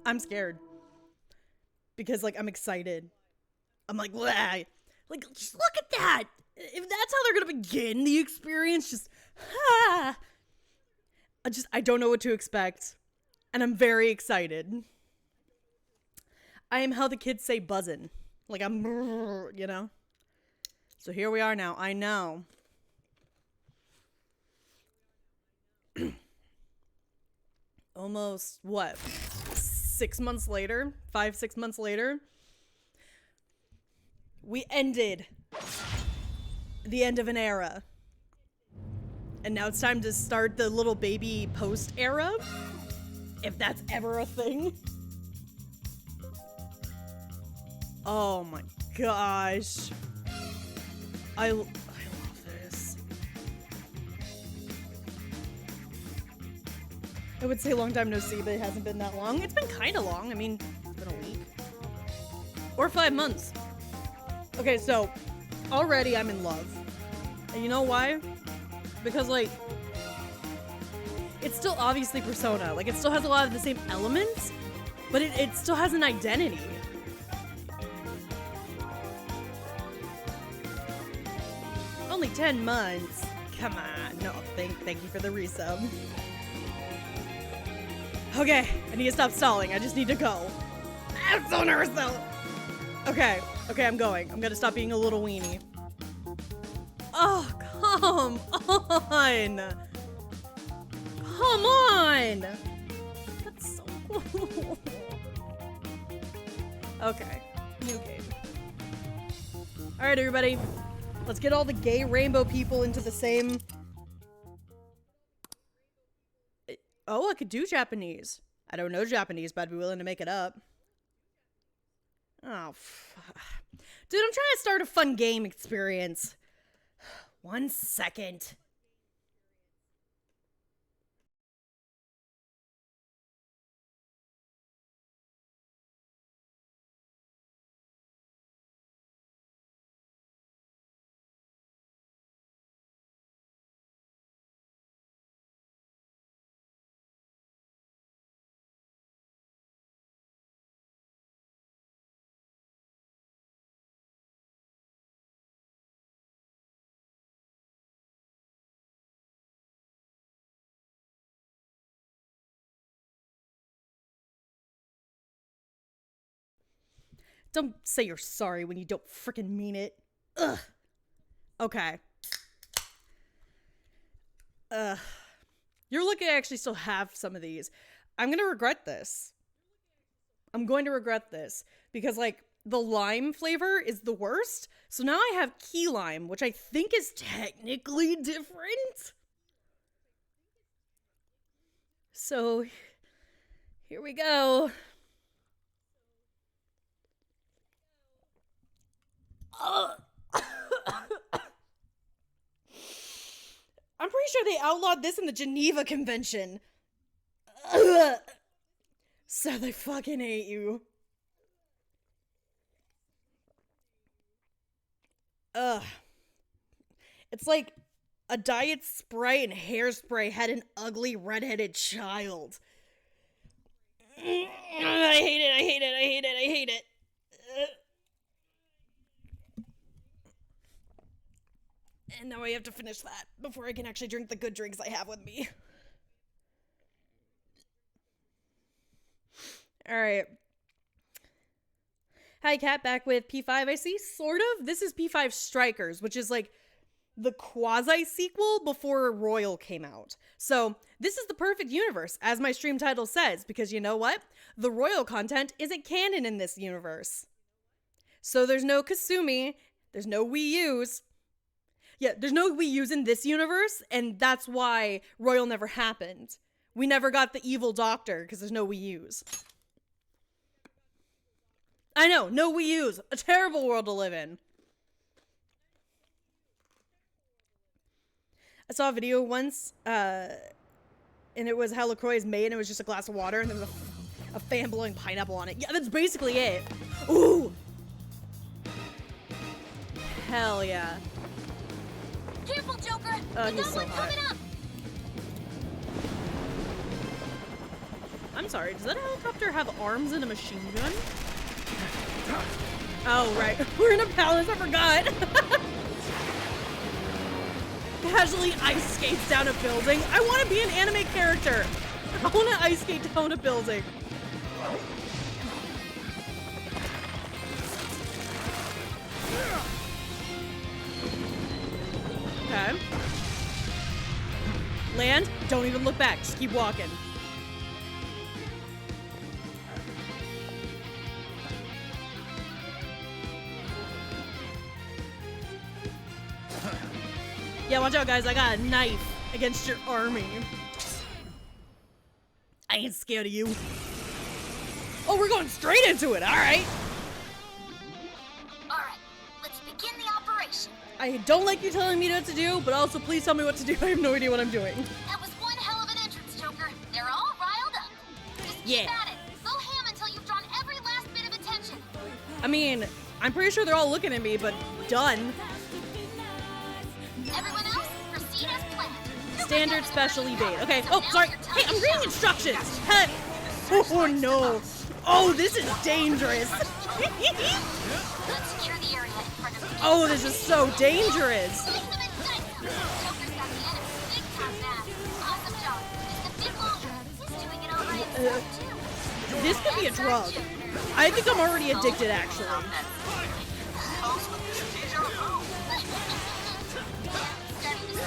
I'm scared. Because, like, I'm excited. I'm like, "Wah." Like, just look at that. If that's how they're gonna begin the experience, just, I don't know what to expect. And I'm very excited. I am how the kids say buzzin'. Like, I'm, you know? So here we are now. I know. Almost, what? 6 months later? 5-6 months later? We ended the end of an era. And now it's time to start the little baby post era. If that's ever a thing. Oh my gosh. I love this. I would say long time no see, but it hasn't been that long. It's been kind of long. I mean, it's been a week. Or 5 months. Okay, so already I'm in love. And you know why? Because, like, it's still obviously Persona. Like, it still has a lot of the same elements, but it still has an identity. Only 10 months. Come on. No, thank you for the resub. Okay, I need to stop stalling. I just need to go. I'm so nervous though. Okay, I'm going. I'm gonna stop being a little weenie. Oh, come on. Come on. That's so cool. Okay, new game. All right, everybody. Let's get all the gay rainbow people into the same... Oh, I could do Japanese. I don't know Japanese, but I'd be willing to make it up. Oh, dude, I'm trying to start a fun game experience. 1 second. Don't say you're sorry when you don't freaking mean it. Ugh. Okay. You're lucky I actually still have some of these. I'm gonna regret this. I'm going to regret this. Because, like, the lime flavor is the worst. So now I have key lime, which I think is technically different. So, here we go. I'm pretty sure they outlawed this in the Geneva Convention. So they fucking hate you. Ugh. It's like a Diet Sprite and Hairspray had an ugly redheaded child. I hate it, I hate it, I hate it, I hate it. And now I have to finish that before I can actually drink the good drinks I have with me. Alright. Hi, Kat, back with P5, I see, sort of. This is P5 Strikers, which is like the quasi-sequel before Royal came out. So, this is the perfect universe, as my stream title says, because you know what? The Royal content isn't canon in this universe. So there's no Kasumi, there's no Wii U's. Yeah, there's no Wii U's in this universe, and that's why Royal never happened. We never got the evil doctor, because there's no Wii U's. I know, no Wii U's. A terrible world to live in. I saw a video once, and it was how LaCroix is made, and it was just a glass of water, and there was a fan blowing pineapple on it. Yeah, that's basically it. Ooh! Hell yeah. Careful, Joker! Oh, he's so hot. Coming up. I'm sorry, does that helicopter have arms and a machine gun? Oh, right. We're in a palace, I forgot. Casually ice skates down a building. I want to be an anime character. I want to ice skate down a building. Okay. Land, don't even look back, just keep walking. Yeah, watch out, guys. I got a knife against your army. I ain't scared of you. Oh, we're going straight into it. All right. All right, let's begin the operation. I don't like you telling me what to do, but also please tell me what to do. I have no idea what I'm doing. That was one hell of an entrance, Joker. They're all riled up. Just keep at it. Go ham until you've drawn every last bit of attention. I mean, I'm pretty sure they're all looking at me, but done. Everyone else, proceed as planned. Standard special evade. Okay. Oh, sorry. Hey, I'm reading instructions. Heck. Oh, no. Oh, this is dangerous. Let's secure the area in front of you. Oh, this is so dangerous. Slice them and dice them. Joker's got the enemy big time now. Awesome job. Just a bit longer. He's doing it all by himself, too. This could be a drug. I think I'm already addicted, actually.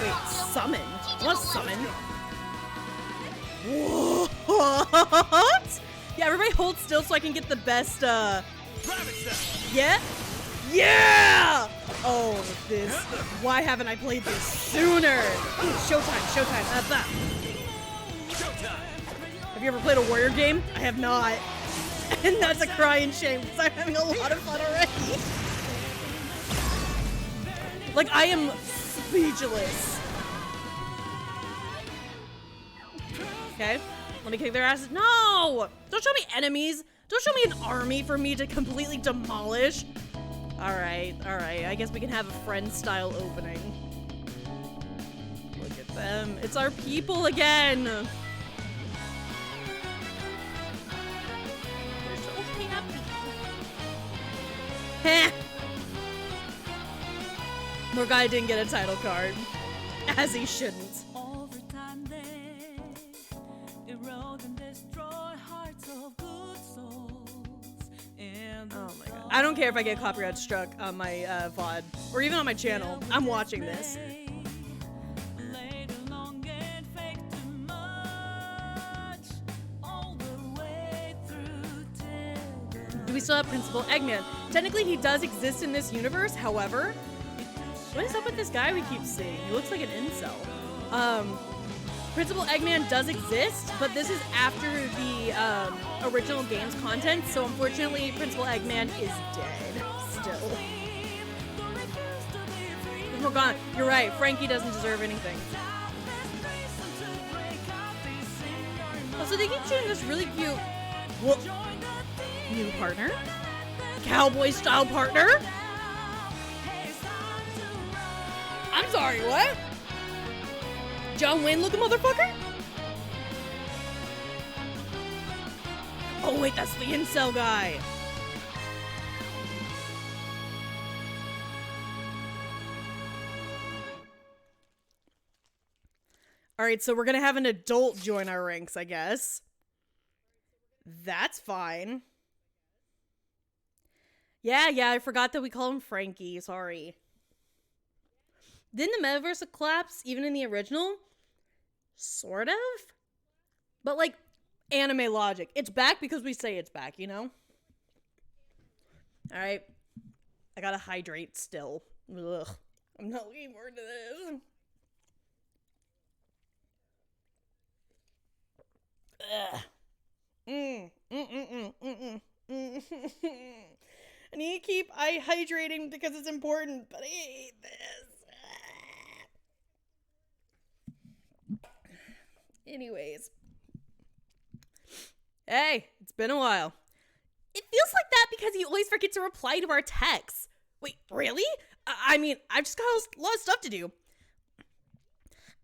Wait, summon? What summon? What? Yeah, everybody hold still so I can get the best, Yeah? Yeah! Oh, this. Why haven't I played this sooner? Ooh, showtime, showtime. Have you ever played a warrior game? I have not. And that's a crying shame because I'm having a lot of fun already. Like, I am speechless. Okay, let me kick their asses. No! Don't show me enemies. Don't show me an army for me to completely demolish. All right. I guess we can have a friend-style opening. Look at them. It's our people again. They're so happy. Heh. Poor guy didn't get a title card. As he shouldn't. Oh my god. I don't care if I get copyright struck on my VOD or even on my channel. I'm watching this. Do we still have Principal Eggman? Technically, he does exist in this universe. However, what is up with this guy we keep seeing? He looks like an incel. Principal Eggman does exist, but this is after the original game's content, so unfortunately, Principal Eggman is dead still. We're gone. You're right, Frankie doesn't deserve anything. Also, they keep shooting this really cute new partner? Cowboy-style partner? I'm sorry, what? John Wayne looking motherfucker? Oh wait, that's the incel guy. Alright, so we're gonna have an adult join our ranks, I guess. That's fine. Yeah, I forgot that we call him Frankie, sorry. Didn't the metaverse collapse even in the original? Sort of? But like, anime logic. It's back because we say it's back, you know? Alright. I gotta hydrate still. Ugh. I'm not looking forward to this. Ugh. I need to keep hydrating because it's important, but I hate this. Anyways. Hey, it's been a while. It feels like that because you always forget to reply to our texts. Wait, really? I mean, I've just got a lot of stuff to do.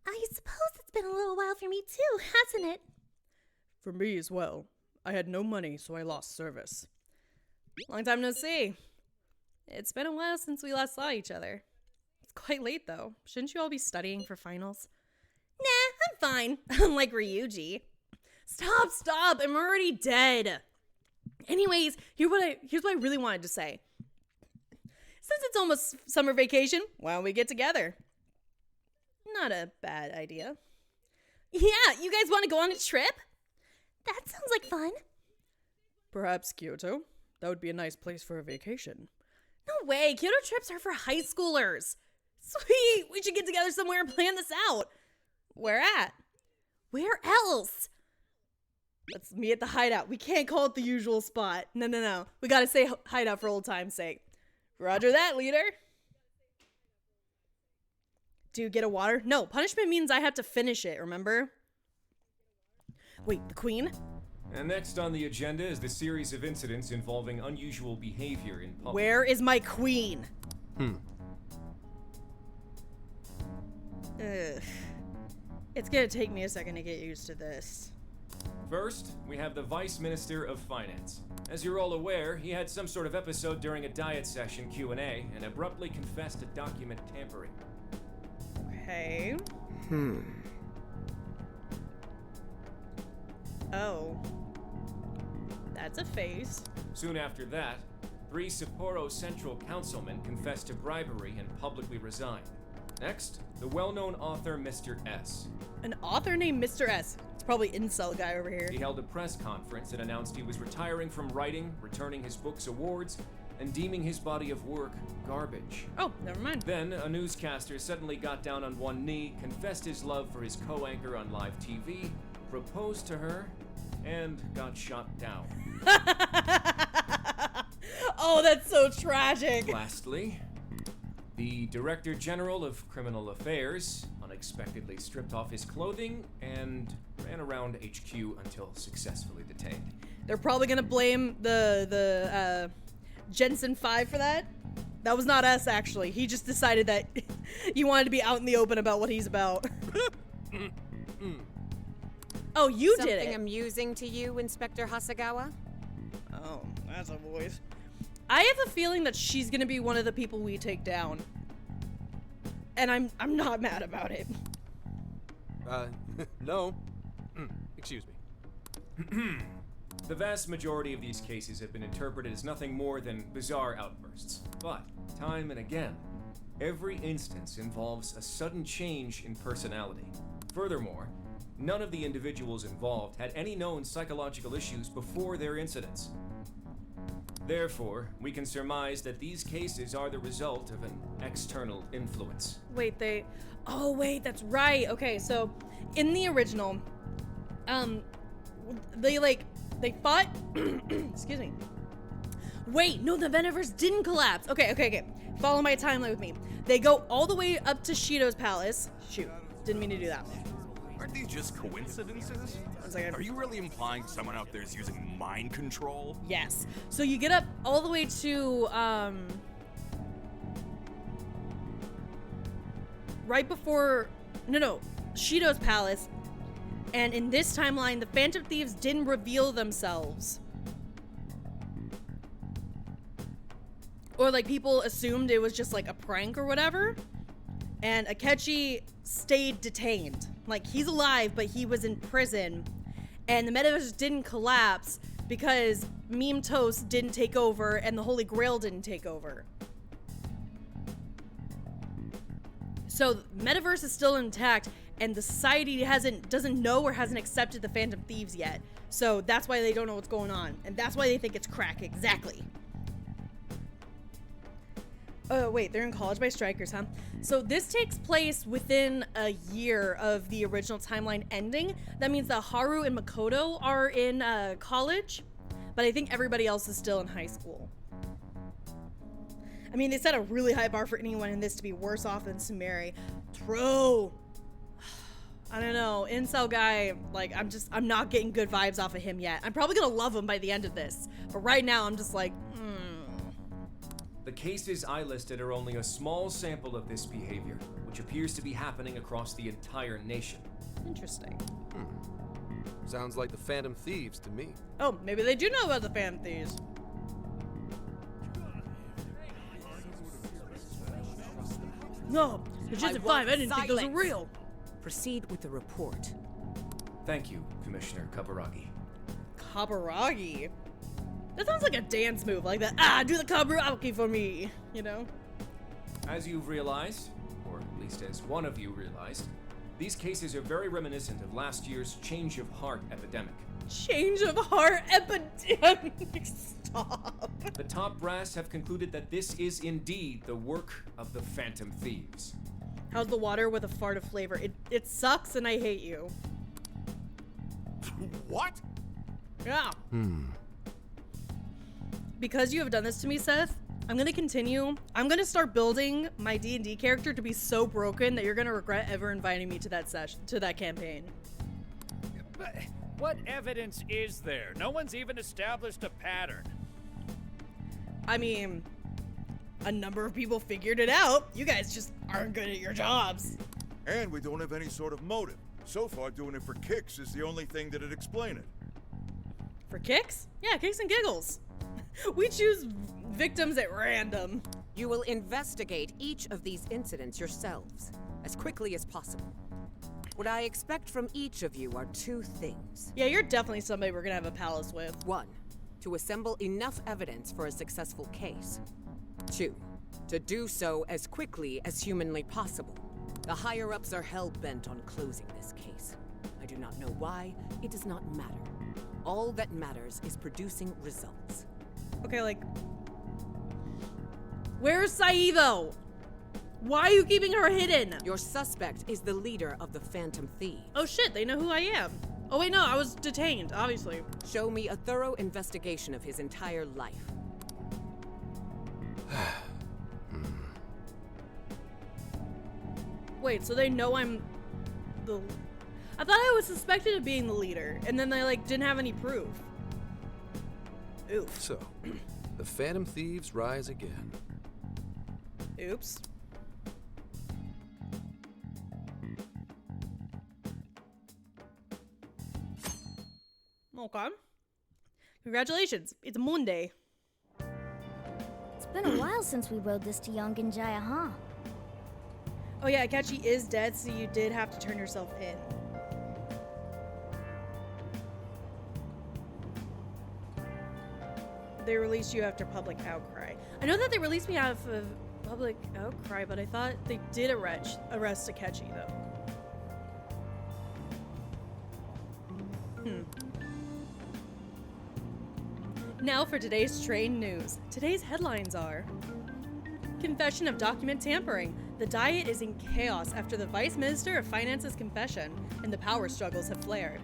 I suppose it's been a little while for me too, hasn't it? For me as well. I had no money, so I lost service. Long time no see. It's been a while since we last saw each other. It's quite late, though. Shouldn't you all be studying for finals? Nah, I'm fine. Unlike Ryuji. Stop! I'm already dead. Anyways, here's what I really wanted to say. Since it's almost summer vacation, why don't we get together? Not a bad idea. Yeah, you guys want to go on a trip? That sounds like fun. Perhaps Kyoto. That would be a nice place for a vacation. No way, Kyoto trips are for high schoolers. Sweet, we should get together somewhere and plan this out. Where at? Where else? Let's meet at the hideout. We can't call it the usual spot. No. We gotta say hideout for old time's sake. Roger that, leader. Do you get a water? No, punishment means I have to finish it, remember? Wait, the queen? And next on the agenda is the series of incidents involving unusual behavior in public. Where is my queen? Ugh. It's gonna take me a second to get used to this. First, we have the Vice Minister of Finance. As you're all aware, he had some sort of episode during a diet session Q&A and abruptly confessed to document tampering. Okay. Oh. That's a face. Soon after that, 3 Sapporo Central councilmen confessed to bribery and publicly resigned. Next, the well-known author Mr. S. An author named Mr. S. It's probably incel guy over here. He held a press conference and announced he was retiring from writing, returning his book's awards, and deeming his body of work garbage. Oh, never mind. Then, a newscaster suddenly got down on one knee, confessed his love for his co-anchor on live TV, proposed to her, and got shot down. Oh, that's so tragic. Lastly, the Director General of Criminal Affairs unexpectedly stripped off his clothing and ran around HQ until successfully detained. They're probably gonna blame the Jensen 5 for that. That was not us, actually. He just decided that he wanted to be out in the open about what he's about. Oh, you did it. Something amusing to you, Inspector Hasegawa? Oh, that's a voice. I have a feeling that she's gonna be one of the people we take down. And I'm not mad about it. No. Excuse me. The vast majority of these cases have been interpreted as nothing more than bizarre outbursts. But, time and again, every instance involves a sudden change in personality. Furthermore, none of the individuals involved had any known psychological issues before their incidents. Therefore, we can surmise that these cases are the result of an external influence. Wait, oh wait, that's right. Okay, so in the original, they fought, excuse me. Wait, no, the Veniverse didn't collapse. Okay. Follow my timeline with me. They go all the way up to Shido's palace. Shoot, didn't mean to do that. Aren't these just coincidences? One second. Are you really implying someone out there is using mind control? Yes. So you get up all the way to, right before, no, Shido's palace. And in this timeline, the Phantom Thieves didn't reveal themselves. Or like people assumed it was just like a prank or whatever. And Akechi stayed detained. Like he's alive, but he was in prison. And the Metaverse didn't collapse because Meme Toast didn't take over and the Holy Grail didn't take over. So Metaverse is still intact and the society doesn't know or hasn't accepted the Phantom Thieves yet. So that's why they don't know what's going on. And that's why they think it's crack, exactly. Oh, wait, they're in college by strikers, huh? So this takes place within a year of the original timeline ending. That means that Haru and Makoto are in college, but I think everybody else is still in high school. I mean, they set a really high bar for anyone in this to be worse off than Sumeri. True. I don't know, incel guy, like, I'm not getting good vibes off of him yet. I'm probably gonna love him by the end of this, but right now I'm just like, The cases I listed are only a small sample of this behavior, which appears to be happening across the entire nation. Interesting. Sounds like the Phantom Thieves to me. Oh, maybe they do know about the Phantom Thieves. No, it's just a 5. I didn't think those were real. Proceed with the report. Thank you, Commissioner Kaburagi. Kaburagi? That sounds like a dance move, like that. Do the Kaburagi for me, you know? As you've realized, or at least as one of you realized, these cases are very reminiscent of last year's change of heart epidemic. Change of heart epidemic. Stop. The top brass have concluded that this is indeed the work of the Phantom Thieves. How's the water with a fart of flavor? It sucks and I hate you. What? Yeah. Because you have done this to me, Seth, I'm gonna continue. I'm gonna start building my D&D character to be so broken that you're gonna regret ever inviting me to that campaign. But what evidence is there? No one's even established a pattern. I mean, a number of people figured it out. You guys just aren't good at your jobs. And we don't have any sort of motive. So far, doing it for kicks is the only thing that'd explain it. For kicks? Yeah, kicks and giggles. We choose victims at random. You will investigate each of these incidents yourselves, as quickly as possible. What I expect from each of you are 2 things. Yeah, you're definitely somebody we're gonna have a palace with. 1, to assemble enough evidence for a successful case. 2, to do so as quickly as humanly possible. The higher-ups are hell-bent on closing this case. I do not know why. It does not matter. All that matters is producing results. Okay, like, where's Sae though? Why are you keeping her hidden? Your suspect is the leader of the Phantom Thieves. Oh shit, they know who I am. Oh wait, no, I was detained, obviously. Show me a thorough investigation of his entire life. Wait, so they know I'm the... I thought I was suspected of being the leader, and then they, like, didn't have any proof. Oof. So, the Phantom Thieves rise again. Oops. Okay. Congratulations, it's Monday. It's been a while since we rode this to Yongenjaya, huh? Oh yeah, Akechi is dead, so you did have to turn yourself in. They released you after public outcry. I know that they released me out of public outcry, but I thought they did arrest Akechi, though. Now for today's train news. Today's headlines are: Confession of document tampering. The Diet is in chaos after the Vice Minister of Finance's confession, and the power struggles have flared.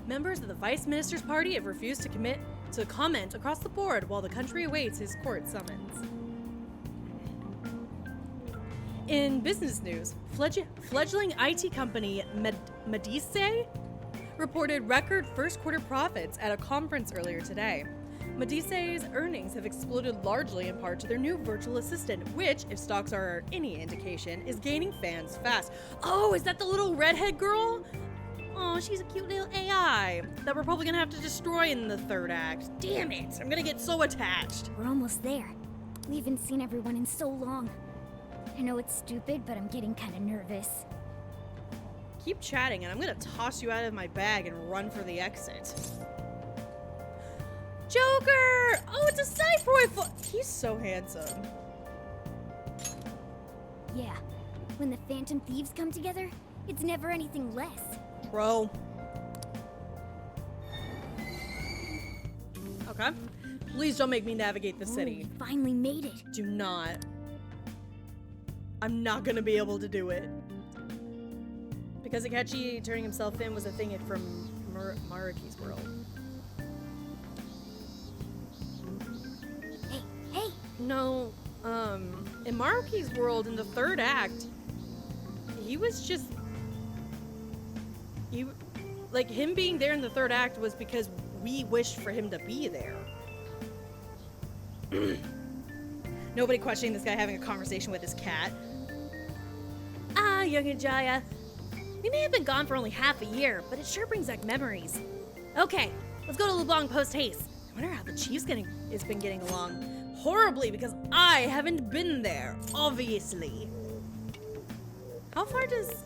Members of the Vice Minister's party have refused to comment across the board while the country awaits his court summons. In business news, fledgling IT company Medice reported record first quarter profits at a conference earlier today. Medice's earnings have exploded largely in part to their new virtual assistant, which, if stocks are any indication, is gaining fans fast. Oh, is that the little redhead girl? Oh, she's a cute little AI that we're probably gonna have to destroy in the 3rd act. Damn it, I'm gonna get so attached. We're almost there. We haven't seen everyone in so long. I know it's stupid, but I'm getting kind of nervous. Keep chatting and I'm gonna toss you out of my bag and run for the exit. Joker! Oh, it's a Cyproid! He's so handsome. Yeah, when the Phantom Thieves come together, it's never anything less. Bro. Okay. Please don't make me navigate the city. We finally made it. Do not. I'm not gonna be able to do it. Because Akechi turning himself in was a thing from Maruki's world. Hey! No, in Maruki's world, in the 3rd act, he was just... him being there in the 3rd act was because we wished for him to be there. Nobody questioning this guy having a conversation with his cat. Yongenjaya. We may have been gone for only half a year, but it sure brings back memories. Okay, let's go to Leblanc post haste. I wonder how the chief's been getting along. Horribly, because I haven't been there, obviously. How far does...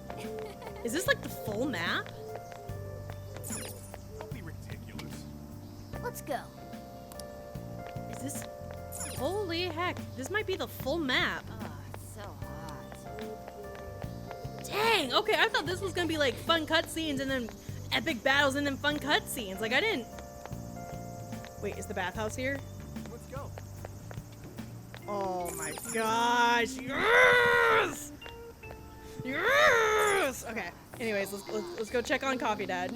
Is this like the full map? Don't be ridiculous. Let's go. Is this... Holy heck, this might be the full map. Oh, it's so hot. Dang, okay, I thought this was gonna be like fun cutscenes and then epic battles and then fun cutscenes. Like, I didn't... Wait, is the bathhouse here? Let's go. Oh my gosh, yes! Yes! Okay, anyways, let's go check on Coffee Dad.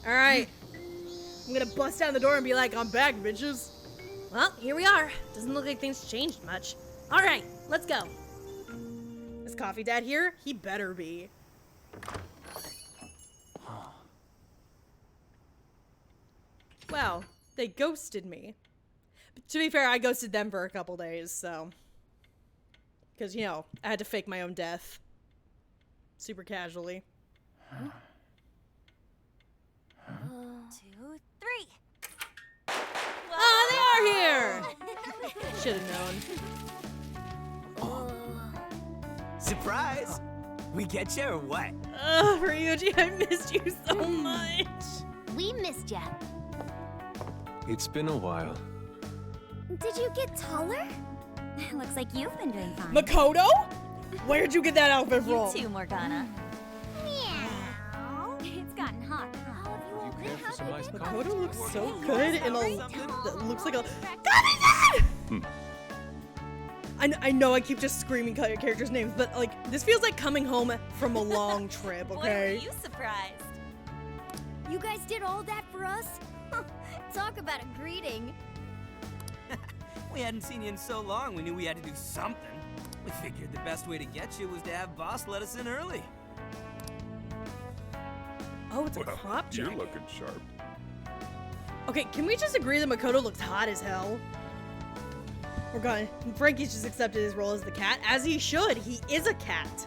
Alright, I'm gonna bust down the door and be like, I'm back, bitches. Well, here we are. Doesn't look like things changed much. Alright, let's go. Is Coffee Dad here? He better be. Wow, they ghosted me. But to be fair, I ghosted them for a couple days, so. Because, you know, I had to fake my own death. Super casually. 2, 3. Oh, they are here! Should have known. Surprise! We get you or what? Ugh, Ryuji, I missed you so much. We missed ya. It's been a while. Did you get taller? Looks like you've been doing fine. Makoto? Where'd you get that outfit You from? too, Morgana. Meow. It's gotten hot. How have you all been? care for some iced coffee? Makoto looks so good in a... That looks like a... I know I keep just screaming characters' names, but like, this feels like coming home from a long trip, okay? Why were you surprised? You guys did all that for us? Talk about a greeting. We hadn't seen you in so long, we knew we had to do something. We figured the best way to get you was to have Boss let us in early. Oh, it's a crop jacket. You're looking sharp. Okay, can we just agree that Makoto looks hot as hell? We're gone. Frankie's just accepted his role as the cat, as he should. He is a cat.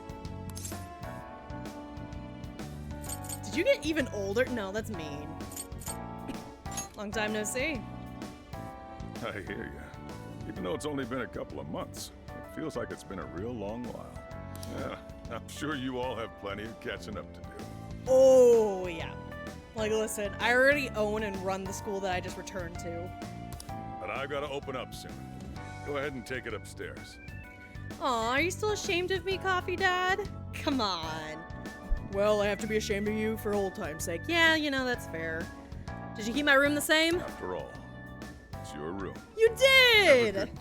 Did you get even older? No, that's mean. Long time no see. I hear you. Even though it's only been a couple of months, it feels like it's been a real long while. Yeah, I'm sure you all have plenty of catching up to do. Oh, yeah. Like, listen, I already own and run the school that I just returned to. But I've got to open up soon. Go ahead and take it upstairs. Aw, are you still ashamed of me, Coffee Dad? Come on. Well, I have to be ashamed of you for old time's sake. Yeah, you know, that's fair. Did you keep my room the same? After all, it's your room. You did! Have a good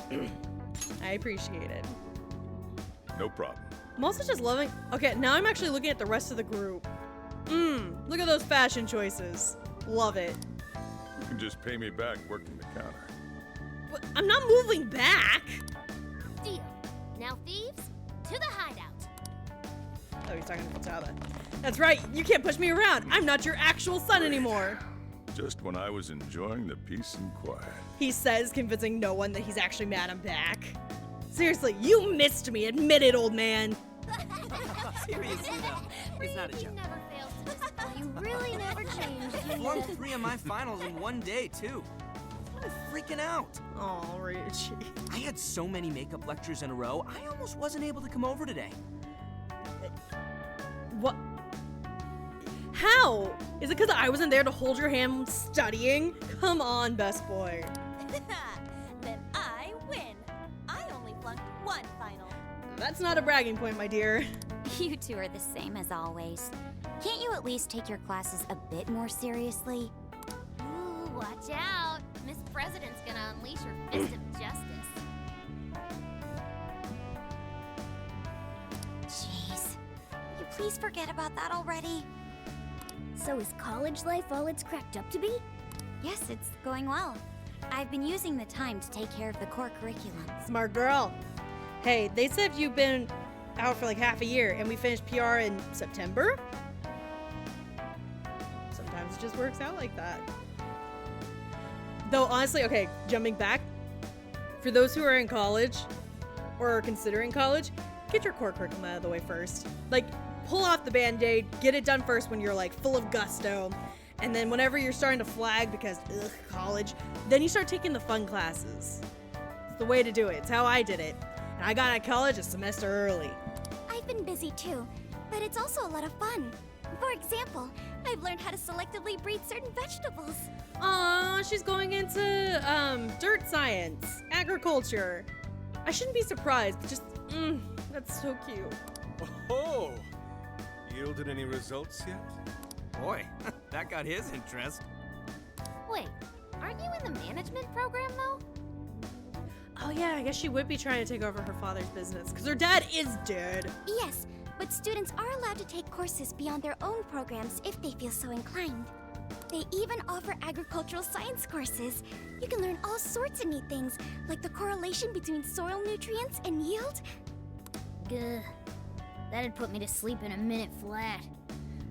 time. I appreciate it. No problem. I'm also just loving... Okay, now I'm actually looking at the rest of the group. Look at those fashion choices. Love it. You can just pay me back working the counter. But I'm not moving back. Deal. Now, thieves, to the hideout. Oh, he's talking to Futaba. That's right. You can't push me around. I'm not your actual son anymore. Just when I was enjoying the peace and quiet. He says, convincing no one that he's actually mad I'm back. Seriously, you missed me. Admit it, old man. Seriously though, it's not a You joke. never fails to disappoint. You really never change. Flunked 3 of my finals in one day too. I'm freaking out. Oh, Richie. I had so many makeup lectures in a row, I almost wasn't able to come over today. What? How? Is it because I wasn't there to hold your hand studying? Come on, best boy. Then I win. I only flunked 1 final. That's not a bragging point, my dear. You two are the same as always. Can't you at least take your classes a bit more seriously? Ooh, watch out. Miss President's gonna unleash her fist of justice. Jeez. Will you please forget about that already? So is college life all it's cracked up to be? Yes, it's going well. I've been using the time to take care of the core curriculum. Smart girl. Hey, they said you've been out for like half a year and we finished PR in September? Sometimes it just works out like that. Though honestly, okay, jumping back, for those who are in college, or are considering college, get your core curriculum out of the way first. Like, pull off the band-aid, get it done first when you're like full of gusto. And then whenever you're starting to flag because, college, then you start taking the fun classes. It's the way to do it. It's how I did it. And I got out of college a semester early. I've been busy too, but it's also a lot of fun. For example, I've learned how to selectively breed certain vegetables. Aw, she's going into, dirt science, agriculture. I shouldn't be surprised, but just, that's so cute. Oh, yielded any results yet? Boy, that got his interest. Wait, aren't you in the management program though? Oh yeah, I guess she would be trying to take over her father's business, because her dad is dead. Yes, but students are allowed to take courses beyond their own programs if they feel so inclined. They even offer agricultural science courses. You can learn all sorts of neat things, like the correlation between soil nutrients and yield. Gah. That'd put me to sleep in a minute flat.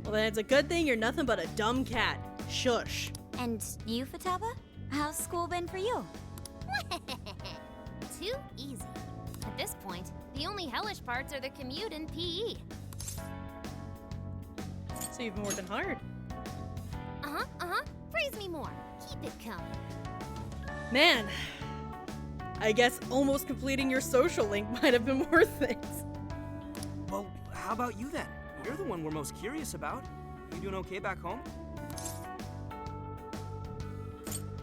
Well then it's a good thing you're nothing but a dumb cat. Shush. And you, Futaba? How's school been for you? Too easy. At this point, the only hellish parts are the commute and PE. So you've been working hard. Praise me more. Keep it coming. Man, I guess almost completing your social link might have been worth it. Well, how about you then? You're the one we're most curious about. You doing okay back home?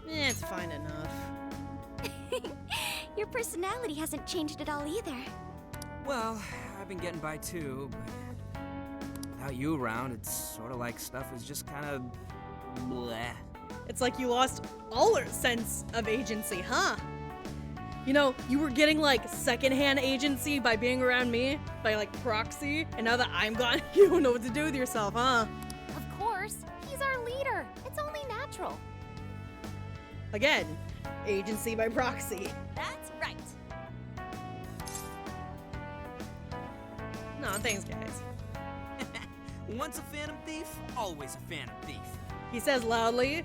It's fine enough. Your personality hasn't changed at all either. Well, I've been getting by too, but without you around, it's sort of like stuff was just kind of bleh. It's like you lost all sense of agency, huh? You know, you were getting like secondhand agency by being around me, by like proxy, and now that I'm gone, you don't know what to do with yourself, huh? Of course, he's our leader. It's only natural. Again, agency by proxy. That's right. No, thanks, guys. Once a phantom thief, always a phantom thief. He says loudly,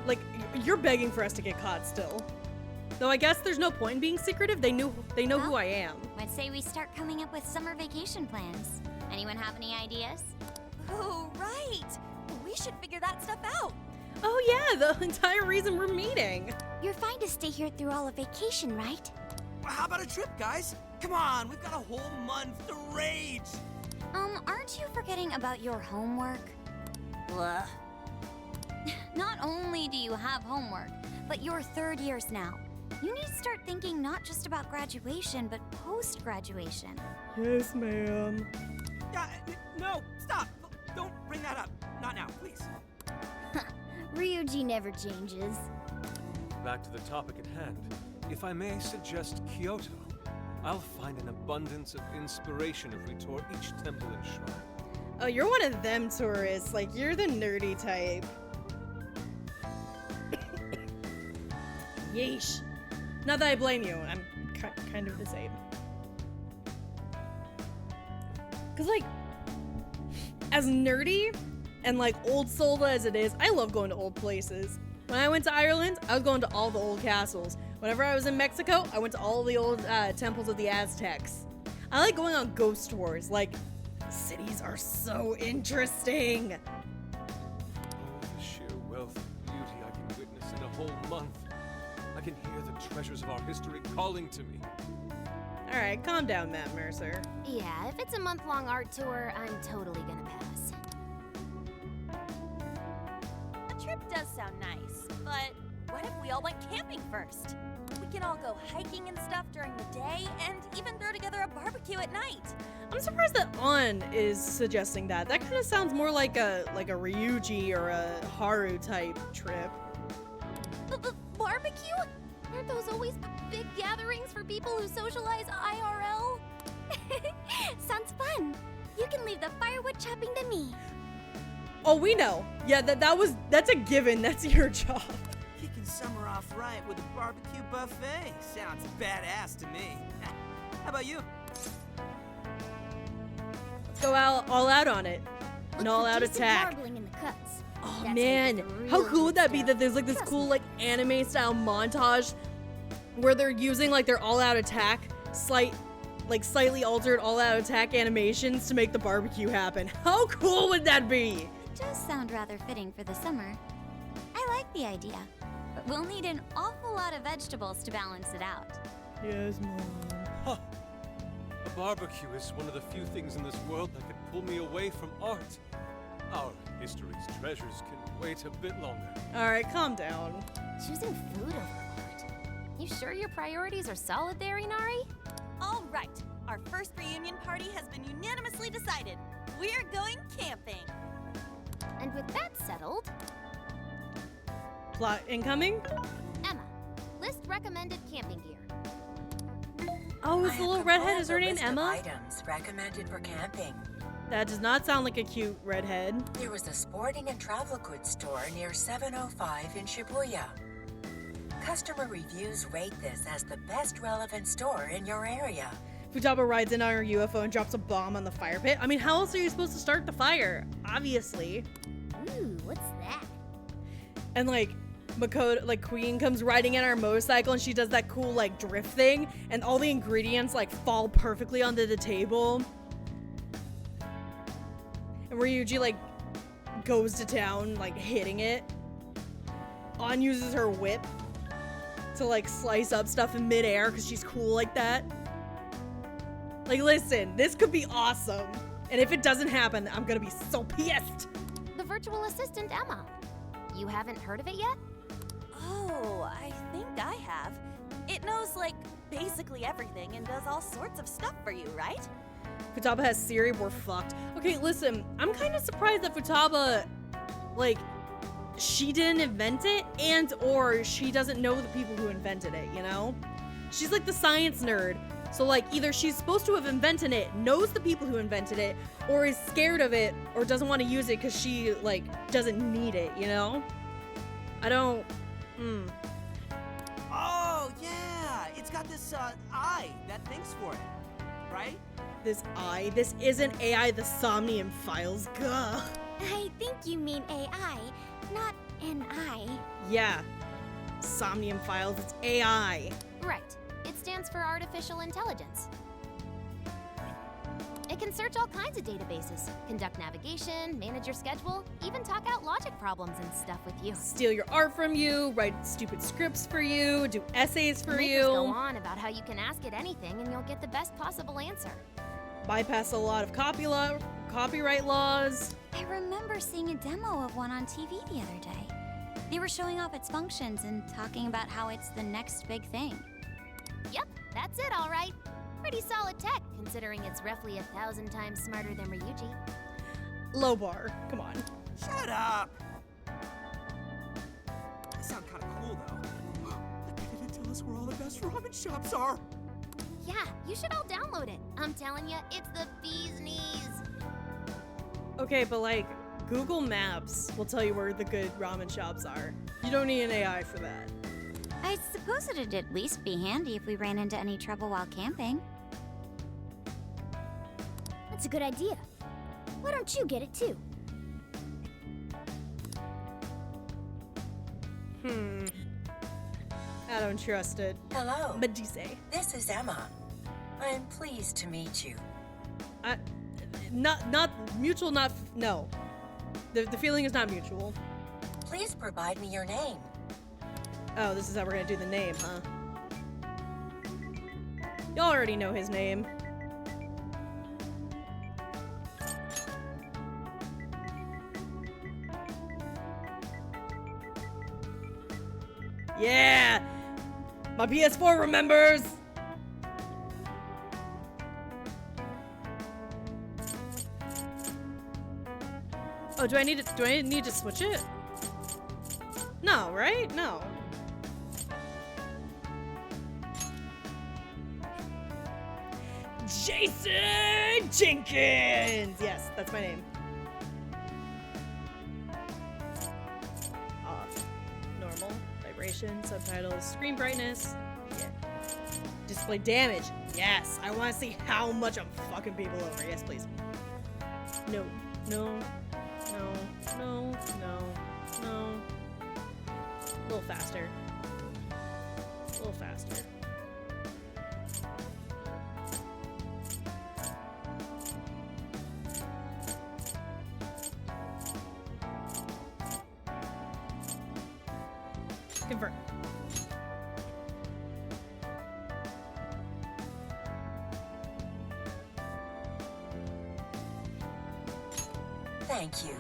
like, you're begging for us to get caught still. Though I guess there's no point in being secretive. They know who I am. I'd say we start coming up with summer vacation plans. Anyone have any ideas? Oh, right! We should figure that stuff out. Oh yeah, the entire reason we're meeting. You're fine to stay here through all of vacation, right? Well, how about a trip, guys? Come on, we've got a whole month to rage! Aren't you forgetting about your homework? Blah. Not only do you have homework, but you're third years now. You need to start thinking not just about graduation, but post-graduation. Yes, ma'am. Yeah, no, stop! Don't bring that up. Not now, please. Ryuji never changes. Back to the topic at hand. If I may suggest Kyoto, I'll find an abundance of inspiration if we tour each temple and shrine. Oh, you're one of them tourists. Like, you're the nerdy type. Yeesh. Not that I blame you. I'm kind of the same. Cause like, as nerdy and like old soul as it is, I love going to old places. When I went to Ireland, I was going to all the old castles. Whenever I was in Mexico, I went to all the old temples of the Aztecs. I like going on ghost tours. Like, cities are so interesting. Oh, the sheer wealth of beauty I can witness in a whole month. I can hear the treasures of our history calling to me. All right, calm down, Matt Mercer. Yeah, if it's a month-long art tour, I'm totally gonna pass. A trip does sound nice, but what if we all went camping first? We can all go hiking and stuff during the day, and even throw together a barbecue at night. I'm surprised that An is suggesting that. That kind of sounds more like a Ryuji or a Haru type trip. Barbecue? Aren't those always big gatherings for people who socialize IRL? Sounds fun. You can leave the firewood chopping to me. Oh, we know. Yeah, that's a given. That's your job. Kicking summer off right with a barbecue buffet. Sounds badass to me. How about you? Let's go all out on it. An all-out Look for decent attack. marbling in the cuts. Oh That's man, like the how real cool would that be stuff. that there's like this Trust cool me. like anime style montage where they're using like their all-out attack slightly altered all-out attack animations to make the barbecue happen. How cool would that be? It does sound rather fitting for the summer. I like the idea, but we'll need an awful lot of vegetables to balance it out. Yes, Mom. Huh. A barbecue is one of the few things in this world that could pull me away from art. Our history's treasures can wait a bit longer. All right, calm down. Choosing food over art. You sure your priorities are solid there, Inari? All right, our first reunion party has been unanimously decided. We're going camping. And with that settled, Plot incoming? Emma, list recommended camping gear. Oh, is the little redhead, is her name list of Emma? items recommended for camping. That does not sound like a cute redhead. There was a sporting and travel goods store near 705 in Shibuya. Customer reviews rate this as the best relevant store in your area. Futaba rides in on her UFO and drops a bomb on the fire pit. I mean, how else are you supposed to start the fire? Obviously. Ooh, what's that? And like, Makoto, like Queen comes riding in our motorcycle and she does that cool like drift thing and all the ingredients like fall perfectly onto the table. And Ryuji like goes to town like hitting it. An uses her whip to like slice up stuff in midair because she's cool like that. Like listen, this could be awesome. And if it doesn't happen, I'm gonna be so pissed. The virtual assistant, Emma. You haven't heard of it yet? Oh, I think I have. It knows, like, basically everything and does all sorts of stuff for you, right? Futaba has Siri, we're fucked. Okay, listen, I'm kind of surprised that Futaba, like, she didn't invent it and or she doesn't know the people who invented it, you know? She's like the science nerd. So like either she's supposed to have invented it, knows the people who invented it, or is scared of it, or doesn't want to use it because she like doesn't need it, you know? I don't, Oh, yeah! It's got this, eye that thinks for it, right? This isn't AI, the Somnium Files, gah. I think you mean AI, not an eye. Yeah, Somnium Files, it's AI. Right. It stands for artificial intelligence. It can search all kinds of databases, conduct navigation, manage your schedule, even talk out logic problems and stuff with you. Steal your art from you, write stupid scripts for you, do essays for Makers you. go on about how you can ask it anything and you'll get the best possible answer. Bypass a lot of copyright laws. I remember seeing a demo of one on TV the other day. They were showing off its functions and talking about how it's the next big thing. Yep, that's it, all right. Pretty solid tech, considering it's roughly 1,000 times smarter than Ryuji. Low bar, come on. Shut up! That sounds kind of cool, though. I bet it didn't tell us where all the best ramen shops are. Yeah, you should all download it. I'm telling you, it's the bee's knees. Okay, but like, Google Maps will tell you where the good ramen shops are. You don't need an AI for that. I suppose it'd at least be handy if we ran into any trouble while camping. That's a good idea. Why don't you get it too? I don't trust it. Hello. What'd you say? This is Emma. I'm pleased to meet you. Not mutual, no. The feeling is not mutual. Please provide me your name. Oh, this is how we're gonna do the name, huh? Y'all already know his name. Yeah! My PS4 remembers! Oh, do I need to switch it? No, right? No. Jason Jenkins! Yes, that's my name. Off. Normal. Vibration. Subtitles. Screen brightness. Yeah. Display damage. Yes. I want to see how much I'm fucking people over. Yes, please. No. No. No. No. No. No. A little faster. A little faster. Confirm. Thank you.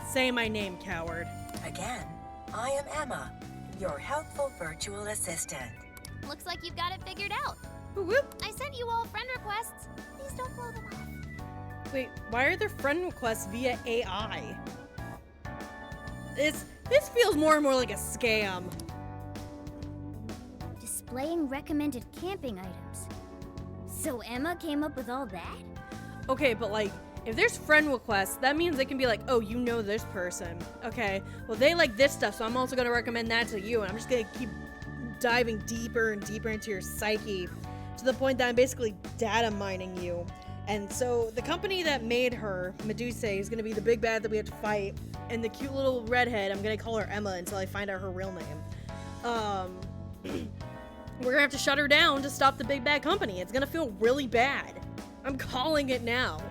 Say my name, coward. Again, I am Emma, your helpful virtual assistant. Looks like you've got it figured out. Whoop, whoop. I sent you all friend requests. Please don't blow them off. Wait, why are there friend requests via AI? This feels more and more like a scam. Displaying recommended camping items. So Emma came up with all that? Okay, but like, if there's friend requests, that means they can be like, oh, you know this person. Okay, well, they like this stuff, so I'm also going to recommend that to you. And I'm just going to keep diving deeper and deeper into your psyche to the point that I'm basically data mining you. And so the company that made her, Medusa, is going to be the big bad that we have to fight. And the cute little redhead, I'm going to call her Emma until I find out her real name. We're going to have to shut her down to stop the big bad company. It's going to feel really bad. I'm calling it now.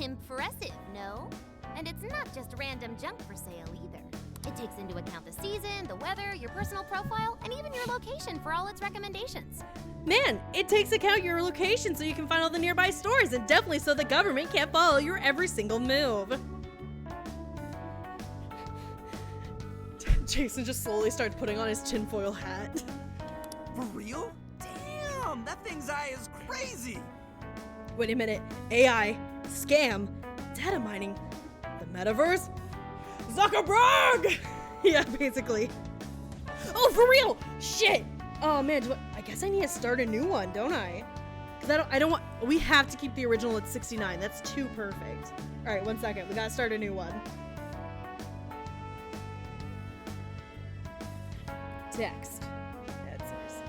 Impressive, no? And it's not just random junk for sale either. It takes into account the season, the weather, your personal profile, and even your location for all its recommendations. Man, it takes account your location so you can find all the nearby stores, and definitely so the government can't follow your every single move. Jason just slowly starts putting on his tinfoil hat. For real? Damn, that thing's eye is crazy. Wait a minute. AI, scam, data mining, the metaverse, Zuckerberg! Yeah, basically. Oh, for real! Shit! Oh man, I guess I need to start a new one, don't I? Because I don't want, we have to keep the original at 69. That's too perfect. All right, 1 second. We gotta start a new one. Text. That's nice.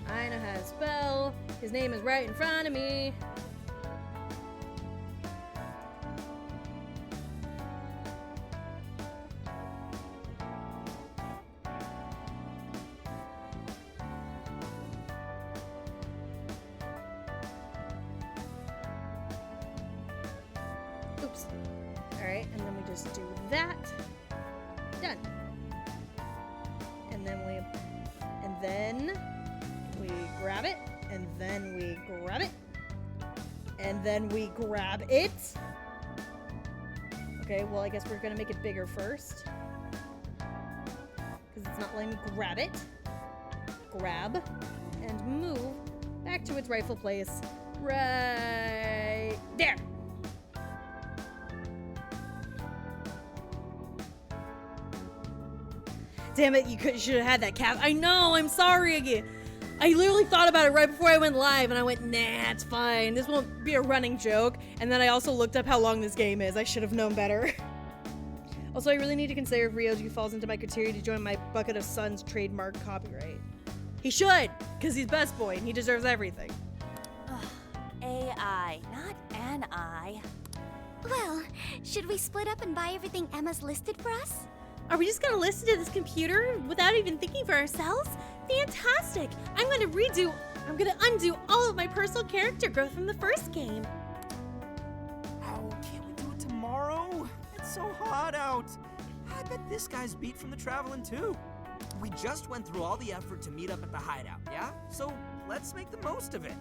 I know how to spell. His name is right in front of me. Oops. Alright, and then we just do that. Done. And then we grab it, and then we grab it, and then we grab it. Okay, well, I guess we're gonna make it bigger first, because it's not letting me grab it. Grab, and move back to its rightful place. Right there. Damn it, you should have had that cap. I know, I'm sorry again. I literally thought about it right before I went live, and I went, nah, it's fine. This won't be a running joke. And then I also looked up how long this game is. I should have known better. Also, I really need to consider if Ryoji falls into my criteria to join my Bucket of Suns trademark copyright. He should, because he's best boy, and he deserves everything. AI, not an I. Well, should we split up and buy everything Emma's listed for us? Are we just gonna listen to this computer without even thinking for ourselves? Fantastic! I'm gonna undo all of my personal character growth from the first game. Oh, can't we do it tomorrow? It's so hot out. I bet this guy's beat from the traveling too. We just went through all the effort to meet up at the hideout, yeah? So let's make the most of it.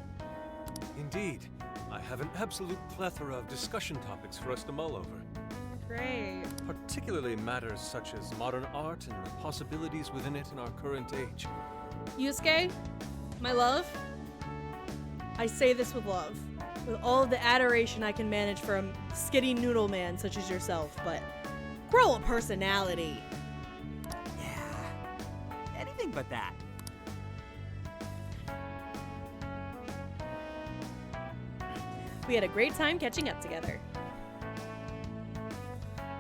Indeed. I have an absolute plethora of discussion topics for us to mull over. Great. Particularly matters such as modern art and the possibilities within it in our current age. Yusuke, my love, I say this with love, with all the adoration I can manage from skitty noodle man such as yourself, but grow a personality. Yeah, anything but that. We had a great time catching up together.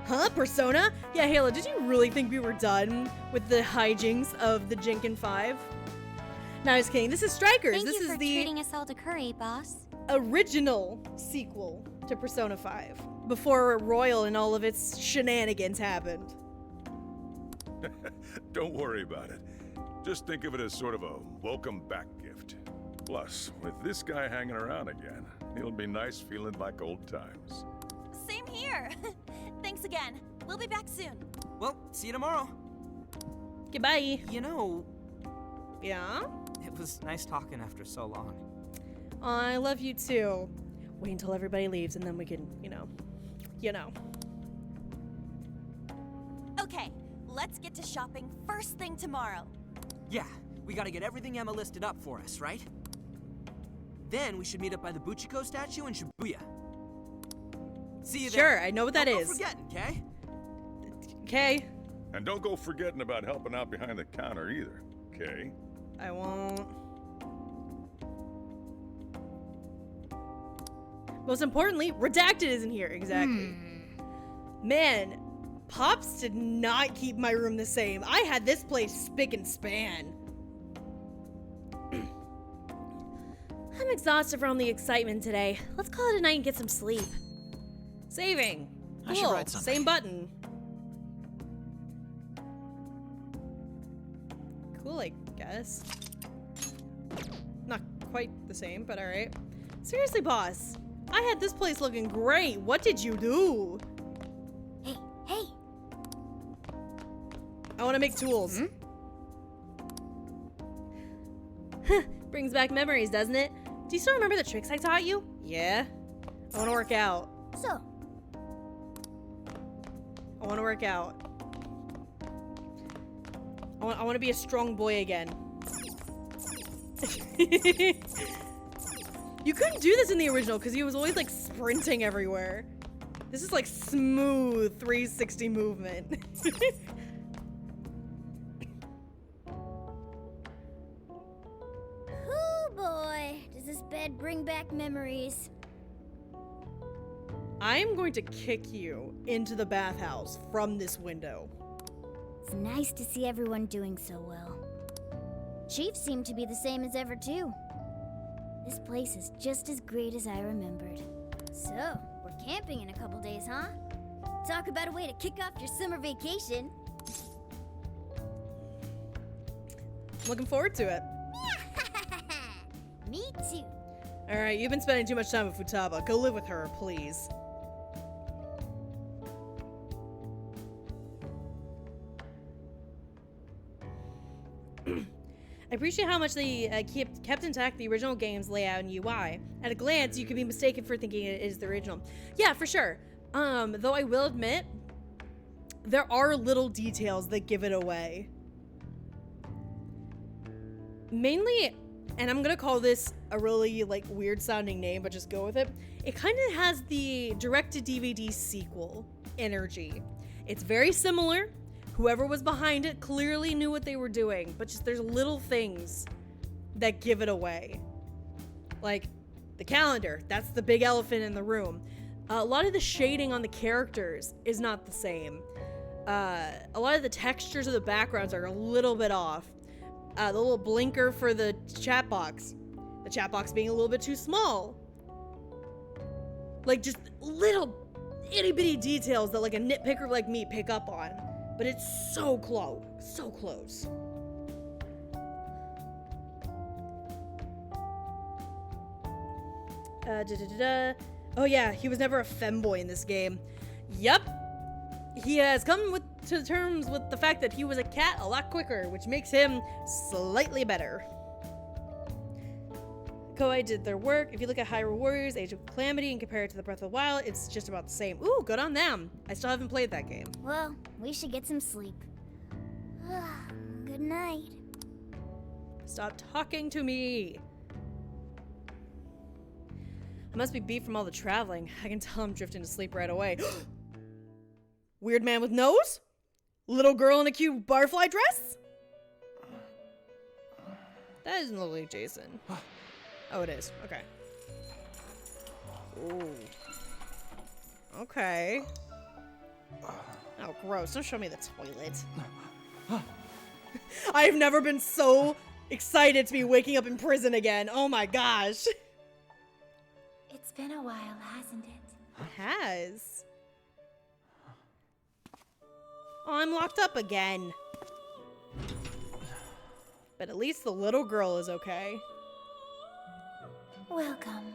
Huh, Persona? Yeah, Halo, did you really think we were done with the hijinks of the Jinkin 5? No, I was kidding. This is Strikers. Thank This you is for the treating us all to curry, boss. original sequel to Persona 5, before Royal and all of its shenanigans happened. Don't worry about it. Just think of it as sort of a welcome back gift. Plus, with this guy hanging around again, it'll be nice feeling like old times. Same here. Thanks again. We'll be back soon. Well, see you tomorrow. Goodbye. You know, Yeah? it was nice talking after so long. I love you too. Wait until everybody leaves and then we can, you know. Okay, let's get to shopping first thing tomorrow. Yeah, we gotta get everything Emma listed up for us, right? Then we should meet up by the Buchiko statue in Shibuya. See you there. Sure, I know what that Don't is. go forgetting, okay? Okay. And don't go forgetting about helping out behind the counter either, okay? I won't. Most importantly, Redacted isn't here. Exactly. Man, Pops did not keep my room the same. I had this place spick and span. I'm exhausted from the excitement today. Let's call it a night and get some sleep. Saving. I should Cool. write something. Same button. Cool, I guess. Not quite the same, but alright. Seriously, boss. I had this place looking great. What did you do? Hey. I want to make tools. Brings back memories, doesn't it? Do you still remember the tricks I taught you? Yeah. I want to work out. So, I want to work out. I want to be a strong boy again. You couldn't do this in the original because he was always like sprinting everywhere. This is like smooth 360 movement. oh boy, does this bed bring back memories. I'm going to kick you into the bathhouse from this window. It's nice to see everyone doing so well. Chief seemed to be the same as ever, too. This place is just as great as I remembered. So, we're camping in a couple days, huh? Talk about a way to kick off your summer vacation. Looking forward to it. Me too. Alright, you've been spending too much time with Futaba. Go live with her, please. I appreciate how much they kept intact the original game's layout and UI. At a glance, you could be mistaken for thinking it is the original. Yeah, for sure. Though I will admit, there are little details that give it away. Mainly, and I'm gonna call this a really like weird sounding name, but just go with it. It kind of has the direct-to-DVD sequel energy. It's very similar. Whoever was behind it clearly knew what they were doing, but just there's little things that give it away. Like the calendar, that's the big elephant in the room. A lot of the shading on the characters is not the same. A lot of the textures of the backgrounds are a little bit off. The little blinker for the chat box. The chat box being a little bit too small. Like just little itty bitty details that like a nitpicker like me pick up on. But it's so close. So close. Oh yeah, he was never a femboy in this game. Yep. He has come to terms with the fact that he was a cat a lot quicker, which makes him slightly better. Koei did their work. If you look at Hyrule Warriors, Age of Calamity, and compare it to the Breath of the Wild, it's just about the same. Ooh, good on them. I still haven't played that game. Well, we should get some sleep. Good night. Stop talking to me. I must be beat from all the traveling. I can tell I'm drifting to sleep right away. Weird man with nose? Little girl in a cute butterfly dress? That doesn't look like Jason. Oh, it is. Okay. Ooh. Okay. Oh, gross. Don't show me the toilet. I've never been so excited to be waking up in prison again. Oh my gosh. It's been a while, hasn't it? It has. Oh, I'm locked up again. But at least the little girl is okay. Welcome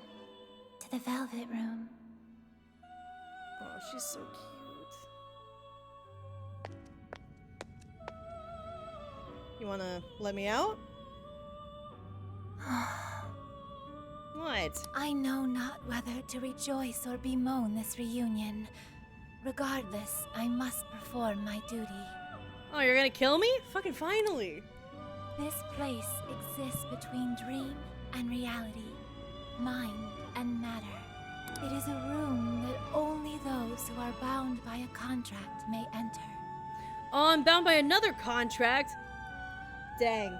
to the Velvet Room. Oh, she's so cute. You wanna let me out? What? I know not whether to rejoice or bemoan this reunion. Regardless, I must perform my duty. Oh, you're gonna kill me? Fucking finally. This place exists between dream and reality, mind and matter. It is a room that only those who are bound by a contract may enter. Oh, I'm bound by another contract? Dang.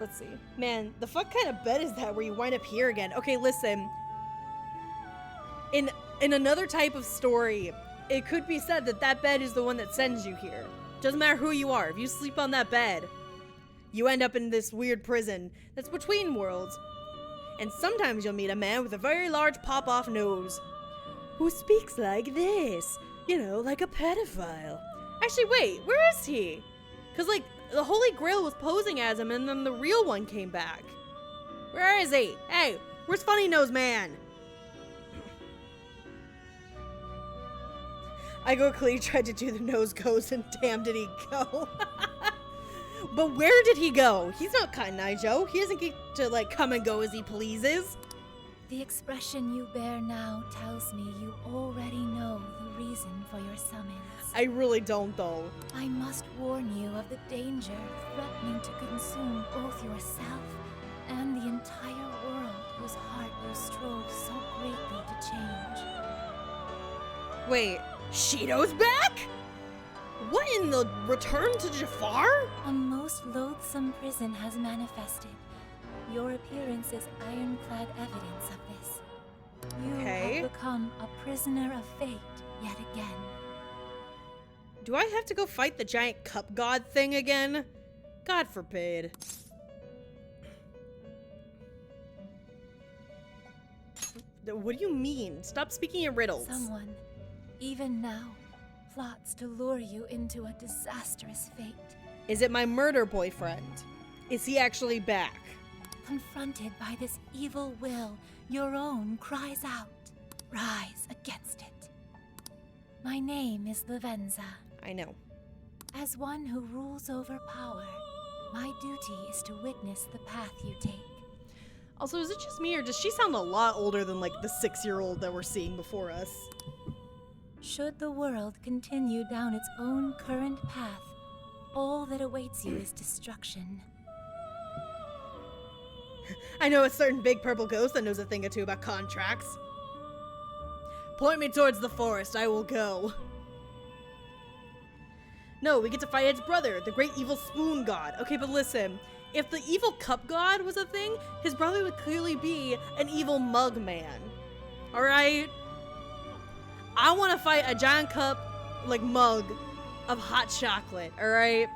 Let's see. Man, the fuck kind of bed is that where you wind up here again? Okay, listen. In another type of story, it could be said that that bed is the one that sends you here. Doesn't matter who you are. If you sleep on that bed, you end up in this weird prison that's between worlds. And sometimes you'll meet a man with a very large pop-off nose who speaks like this. You know, like a pedophile. Actually, wait, where is he? Because, like, the Holy Grail was posing as him, and then the real one came back. Where is he? Hey, where's Funny Nose Man? I quickly tried to do the nose goes, and damn did he go. But where did he go? He's not Cotton Eye Joe. He doesn't get to, like, come and go as he pleases. The expression you bear now tells me you already know the reason for your summons. I really don't, though. I must warn you of the danger threatening to consume both yourself and the entire world whose heart you strove so greatly to change. Wait, Shido's back? What in the Return to Jafar? A most loathsome prison has manifested. Your appearance is ironclad evidence of this. You have become a prisoner of fate yet again. Do I have to go fight the giant cup god thing again? God forbid. What do you mean? Stop speaking in riddles. Someone, even now, plots to lure you into a disastrous fate. Is it my murder boyfriend? Is he actually back? Confronted by this evil will, your own cries out. Rise against it. My name is Lavenza. I know. As one who rules over power, my duty is to witness the path you take. Also, is it just me, or does she sound a lot older than, like, the 6-year-old that we're seeing before us? Should the world continue down its own current path, all that awaits you is destruction. I know a certain big purple ghost that knows a thing or two about contracts. Point me towards the forest, I will go. No, we get to fight its brother, the great evil spoon god. Okay, but listen, if the evil cup god was a thing, his brother would clearly be an evil mug man. Alright? I want to fight a giant cup, like, mug of hot chocolate, alright?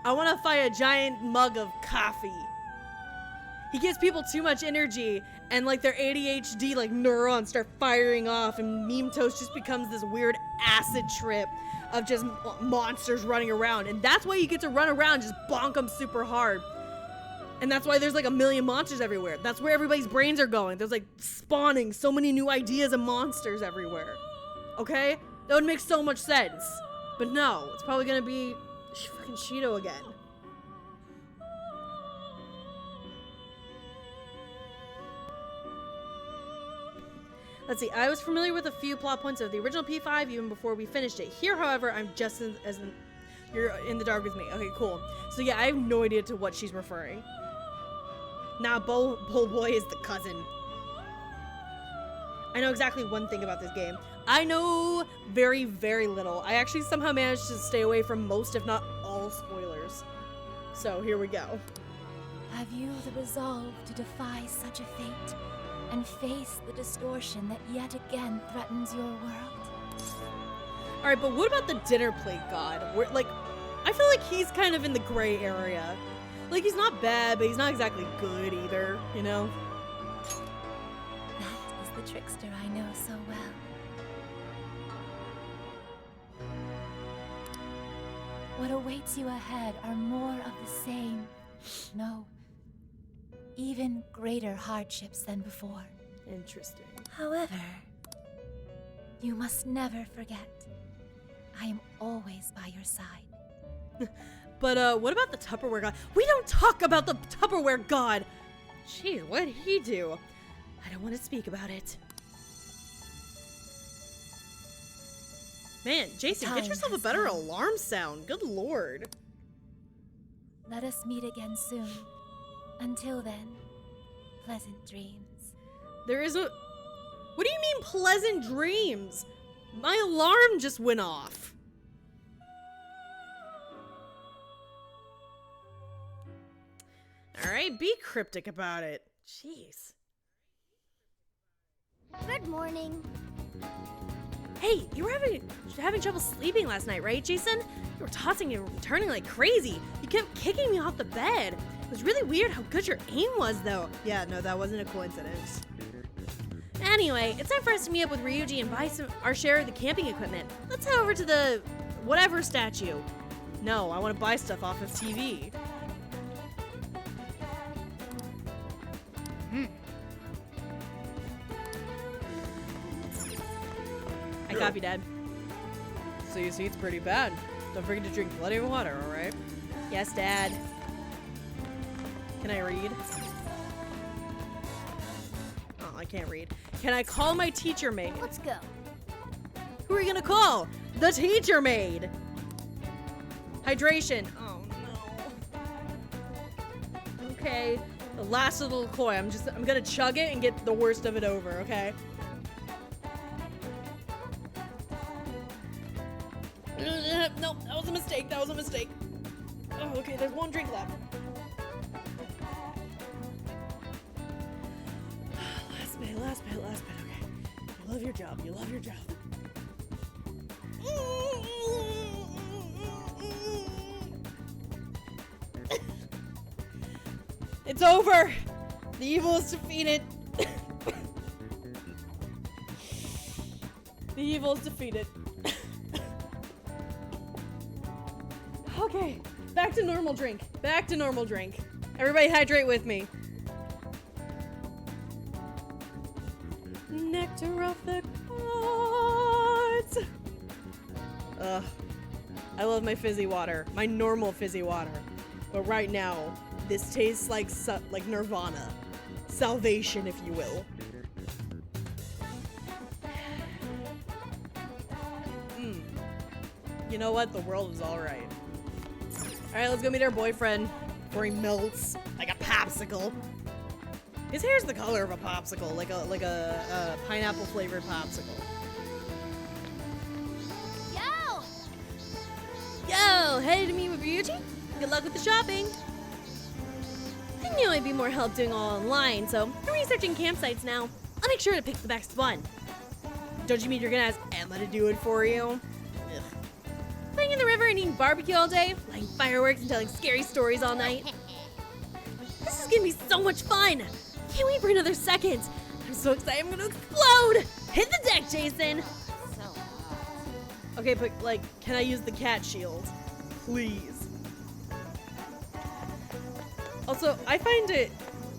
I want to fight a giant mug of coffee. He gives people too much energy, and, like, their ADHD, like, neurons start firing off, and Meme Toast just becomes this weird acid trip of just monsters running around. And that's why you get to run around, just bonk them super hard. And that's why there's, like, a million monsters everywhere. That's where everybody's brains are going. There's, like, spawning so many new ideas and monsters everywhere. Okay? That would make so much sense. But no, it's probably gonna be fucking Shido again. Let's see, I was familiar with a few plot points of the original P5 even before we finished it. Here, however, I'm just you're in the dark with me. Okay, cool. So yeah, I have no idea to what she's referring. Now, Bull Boy is the cousin. I know exactly one thing about this game. I know very, very little. I actually somehow managed to stay away from most, if not all, spoilers. So here we go. Have you the resolve to defy such a fate and face the distortion that yet again threatens your world? Alright, but what about the dinner plate god? Where, like, I feel like he's kind of in the gray area. Like, he's not bad, but he's not exactly good either, you know? That is the trickster I know so well. What awaits you ahead are more of the same. No, even greater hardships than before. Interesting. However, you must never forget, I am always by your side. But, what about the Tupperware god? We don't talk about the Tupperware god! Jeez, what did he do? I don't want to speak about it. Man, Jason, get yourself a better alarm sound. Good lord. Let us meet again soon. Until then, pleasant dreams. There is a... What do you mean pleasant dreams? My alarm just went off. Alright, be cryptic about it. Jeez. Good morning. Hey, you were having trouble sleeping last night, right, Jason? You were tossing and turning like crazy. You kept kicking me off the bed. It was really weird how good your aim was, though. Yeah, no, that wasn't a coincidence. Anyway, it's time for us to meet up with Ryuji and buy our share of the camping equipment. Let's head over to the whatever statue. No, I want to buy stuff off of TV. I copy, Dad. So you see, it's pretty bad. Don't forget to drink plenty of water, alright? Yes, Dad. Can I read? Oh, I can't read. Can I call my teacher maid? Let's go. Who are you gonna call? The teacher maid! Hydration. Oh, no. Okay. The last little koi. I'm gonna chug it and get the worst of it over, okay? No, that was a mistake. That was a mistake. Oh, okay, there's one drink left. Last bit, okay. You love your job. You love your job. It's over. The evil is defeated. The evil is defeated. Okay, back to normal drink. Back to normal drink. Everybody hydrate with me. Nectar of the gods. Ugh. I love my fizzy water. My normal fizzy water. But right now, this tastes like nirvana. Salvation, if you will. You know what? The world is alright. Alright, let's go meet our boyfriend before he melts like a popsicle. His hair's the color of a popsicle, like a pineapple flavored popsicle. Yo, headed to meet with Ryuji? Good luck with the shopping. I knew I'd be more help doing all online, so I'm researching campsites now. I'll make sure to pick the best one. Don't you mean you're gonna ask Emma to do it for you? Ugh. Playing in the river and eating barbecue all day, lighting fireworks and telling scary stories all night. This is gonna be so much fun! Can't wait for another second. I'm so excited I'm gonna explode! Hit the deck, Jason! Okay, but can I use the cat shield? Please. Also, I find it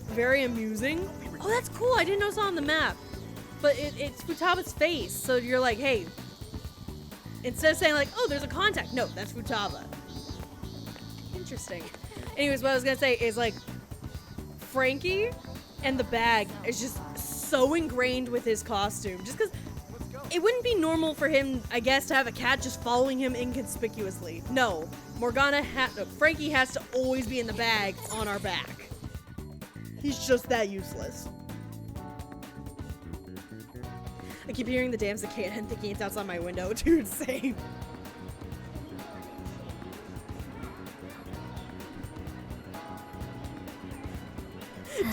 very amusing. Oh, that's cool. I didn't notice it on the map. But it's Futaba's face. So you're like, hey. Instead of saying oh, there's a contact. No, that's Futaba. Interesting. Anyways, what I was going to say is Frankie and the bag is just so ingrained with his costume. Just because it wouldn't be normal for him, I guess, to have a cat just following him inconspicuously. No, Frankie has to always be in the bag on our back. He's just that useless. I keep hearing the damn cicada and thinking it's outside my window. Dude, same.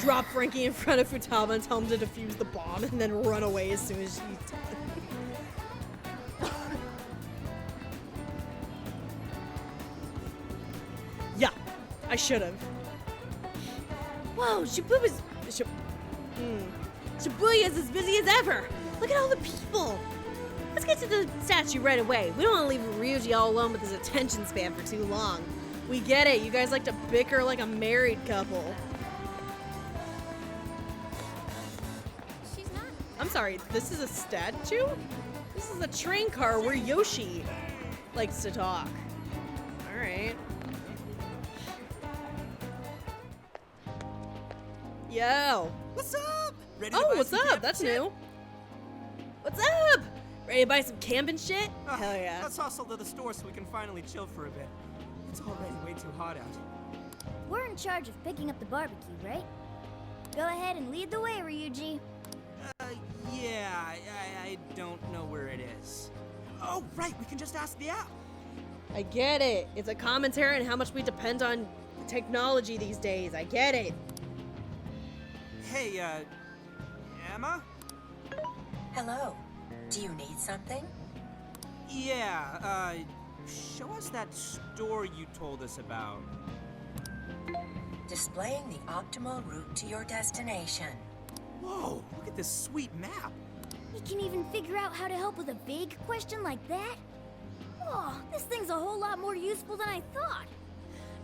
Drop Frankie in front of Futaba and tell him to defuse the bomb and then run away as soon as he's done. Yeah, I should have. Whoa, Shibuya's as busy as ever. Look at all the people. Let's get to the statue right away. We don't want to leave Ryuji all alone with his attention span for too long. We get it. You guys like to bicker like a married couple. She's not. I'm sorry, this is a statue? This is a train car where Yoshi likes to talk. Alright. Yo. What's up? Ready to Oh, buy what's some up? camping That's shit? new. What's up? Ready to buy some camping shit? Hell yeah. Let's hustle to the store so we can finally chill for a bit. It's already way too hot out. We're in charge of picking up the barbecue, right? Go ahead and lead the way, Ryuji. Yeah, I don't know where it is. Oh, right, we can just ask the app. I get it. It's a commentary on how much we depend on technology these days. I get it. Hey, Emma? Hello. Do you need something? Yeah, show us that store you told us about. Displaying the optimal route to your destination. Whoa, look at this sweet map. You can even figure out how to help with a big question like that? Oh, this thing's a whole lot more useful than I thought.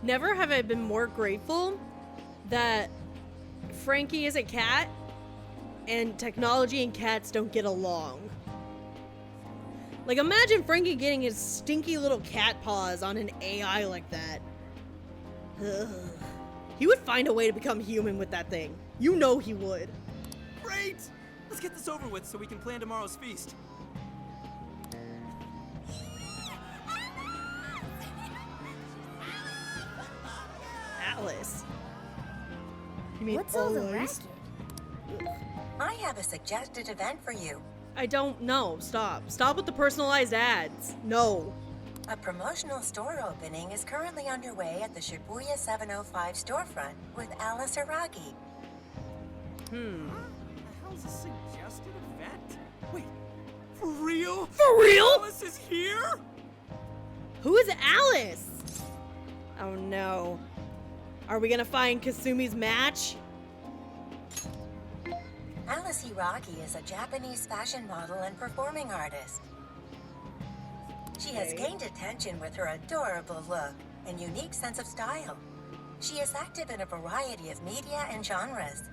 Never have I been more grateful that Frankie is a cat and technology and cats don't get along. Like, imagine Frankie getting his stinky little cat paws on an AI like that. Ugh. He would find a way to become human with that thing. You know he would. Great! Let's get this over with so we can plan tomorrow's feast. Alice. You mean What's all the Alice? racket? I have a suggested event for you. I don't know. Stop. Stop with the personalized ads. No. A promotional store opening is currently underway at the Shibuya 705 storefront with Alice Hiragi. What the hell's a suggested event? Wait, for real? For real? Alice is here? Who is Alice? Oh no. Are we gonna find Kasumi's match? Alice Hiragi is a Japanese fashion model and performing artist. She has gained attention with her adorable look and unique sense of style. She is active in a variety of media and genres.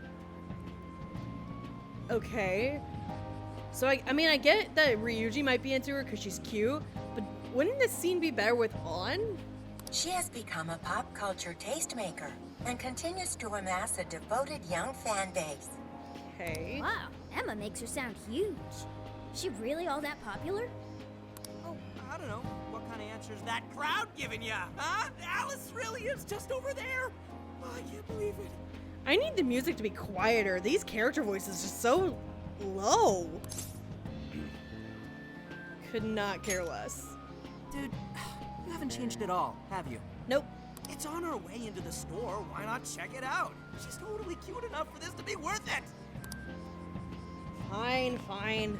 Okay. So I mean, I get that Ryuji might be into her because she's cute, but wouldn't this scene be better with On? She has become a pop culture tastemaker and continues to amass a devoted young fan base. Okay. Wow, Emma makes her sound huge. She really all that popular? Oh, I don't know. What kind of answer's that crowd giving ya? Huh? Alice really is just over there? Oh, I can't believe it. I need the music to be quieter. These character voices are so low. Could not care less. Dude, you haven't changed at all, have you? Nope. It's on our way into the store. Why not check it out? She's totally cute enough for this to be worth it. Fine, fine.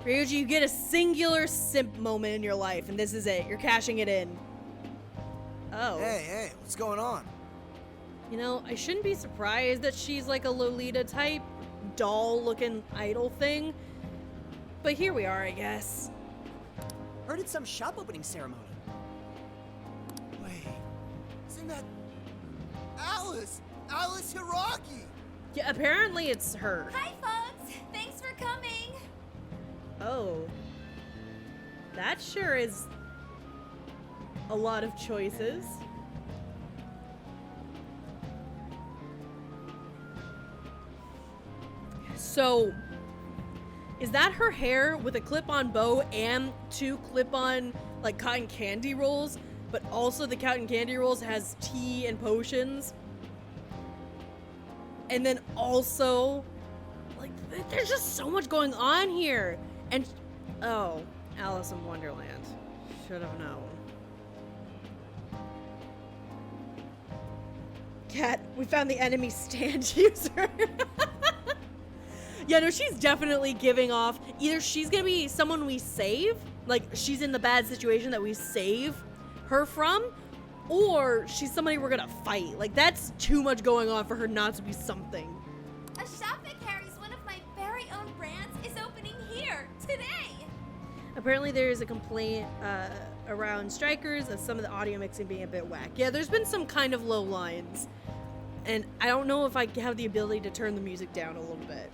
Ryuji, you get a singular simp moment in your life, and this is it. You're cashing it in. Oh. Hey, what's going on? You know, I shouldn't be surprised that she's like a Lolita type, doll-looking idol thing. But here we are, I guess. Heard it's some shop opening ceremony. Wait, isn't that Alice? Alice Hiragi! Yeah, apparently it's her. Hi, folks! Thanks for coming! Oh. That sure is a lot of choices. So, is that her hair with a clip-on bow and 2 clip-on, like, cotton candy rolls, but also the cotton candy rolls has tea and potions? And then also, like, there's just so much going on here. And, oh, Alice in Wonderland. Should have known. Cat, we found the enemy stand user. Yeah, no, she's definitely giving off, either she's gonna be someone we save, like she's in the bad situation that we save her from, or she's somebody we're gonna fight. Like, that's too much going on for her not to be something. A shop that carries one of my very own brands is opening here today. Apparently there is a complaint around Strikers of some of the audio mixing being a bit whack. Yeah, there's been some kind of low lines. And I don't know if I have the ability to turn the music down a little bit.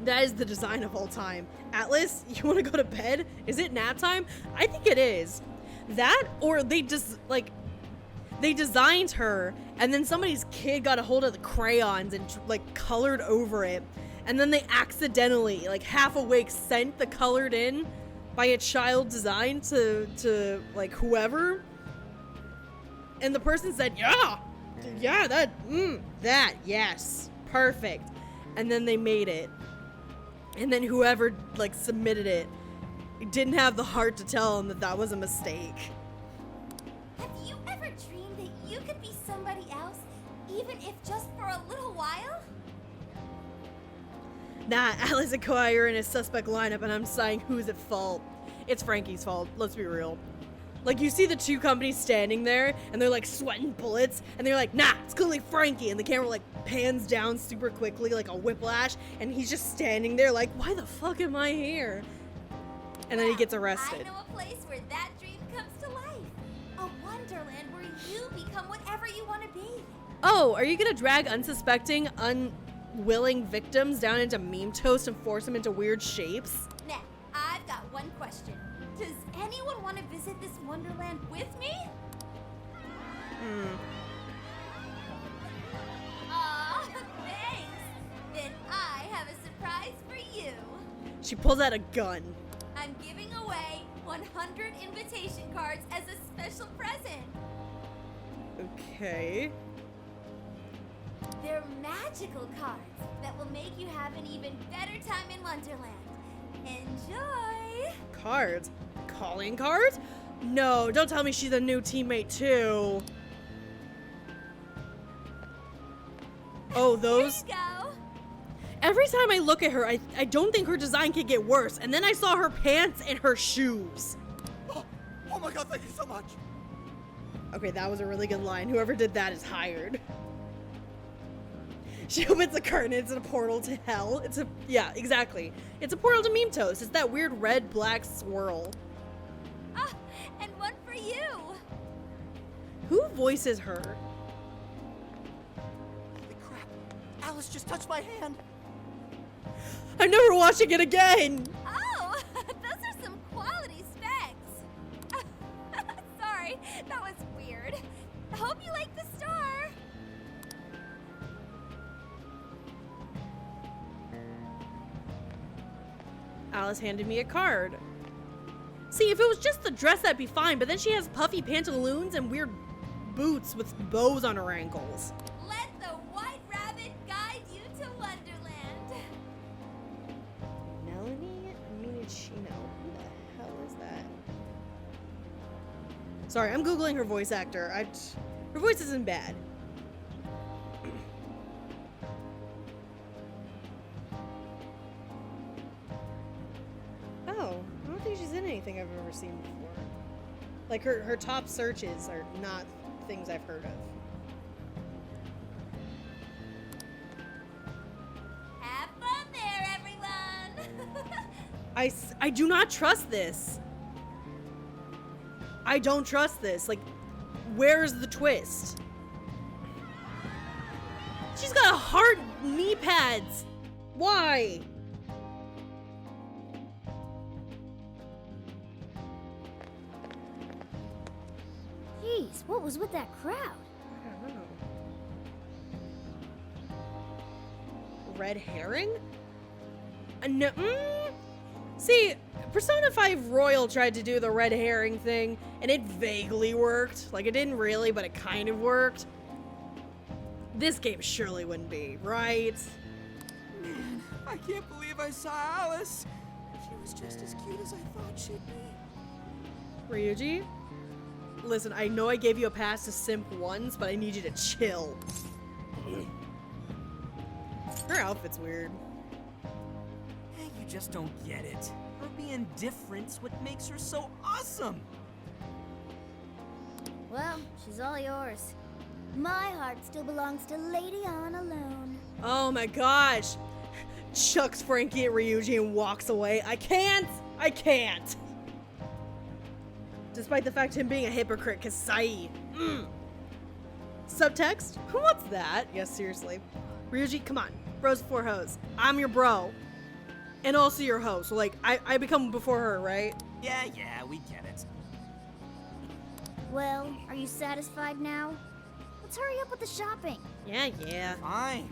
That is the design of all time. Atlas, you want to go to bed? Is it nap time? I think it is. That, or they just, like, they designed her, and then somebody's kid got a hold of the crayons and, like, colored over it. And then they accidentally, like, half awake, sent the colored in by a child design to like, whoever. And the person said, yeah, that, yes, perfect. And then they made it. And then whoever, like, submitted it didn't have the heart to tell them that that was a mistake. Have you ever dreamed that you could be somebody else, even if just for a little while? Nah, Alice and Kawhi are in a suspect lineup, and I'm saying who's at fault. It's Frankie's fault, let's be real. Like, you see the two companies standing there, and they're, like, sweating bullets, and they're like, nah, it's clearly Frankie, and the camera, like, pans down super quickly, like a whiplash, and he's just standing there like, why the fuck am I here? And then he gets arrested. I know a place where that dream comes to life. A wonderland where you become whatever you want to be. Oh, are you gonna drag unsuspecting, unwilling victims down into meme toast and force them into weird shapes? Now, I've got one question. Does anyone want to visit this wonderland with me? Aw, thanks. Then I have a surprise for you. She pulls out a gun. I'm giving away 100 invitation cards as a special present. Okay. They're magical cards that will make you have an even better time in Wonderland. Enjoy! Cards? Calling cards? No, don't tell me she's a new teammate too. Oh, those? Here you go. Every time I look at her, I don't think her design could get worse. And then I saw her pants and her shoes. Oh my god, thank you so much. Okay, that was a really good line. Whoever did that is hired. She opens a curtain, it's a portal to hell. Yeah, exactly. It's a portal to meme toast. It's that weird red-black swirl. Ah, and one for you. Who voices her? Holy crap. Alice just touched my hand. I'm never watching it again. Oh, those are some quality specs. Sorry, that was weird. Hope you like the star. Alice handed me a card. See, if it was just the dress, that'd be fine, but then she has puffy pantaloons and weird boots with bows on her ankles. Let the White Rabbit guide you to Wonderland. Melanie Minicino. Who the hell is that? Sorry, I'm Googling her voice actor. Her voice isn't bad. Oh, I don't think she's in anything I've ever seen before. Like, her top searches are not things I've heard of. Have fun there, everyone. I do not trust this. I don't trust this. Like, where's the twist? She's got hard knee pads. Why? Jeez, what was with that crowd? I don't know. Red herring? No. See, Persona 5 Royal tried to do the red herring thing, and it vaguely worked. Like, it didn't really, but it kind of worked. This game surely wouldn't be, right? Man, I can't believe I saw Alice. She was just as cute as I thought she'd be. Ryuji? Listen, I know I gave you a pass to simp once, but I need you to chill. Her outfit's weird. Hey, you just don't get it. Her being different's what makes her so awesome. Well, she's all yours. My heart still belongs to Lady On alone. Oh my gosh. Chucks Frankie at Ryuji and walks away. I can't! I can't. Despite the fact of him being a hypocrite, Kasai. Subtext? What's that? Yes, seriously. Ryuji, come on. Bros before hoes. I'm your bro. And also your hoe. So, like, I become before her, right? Yeah, we get it. Well, are you satisfied now? Let's hurry up with the shopping. Yeah. Fine.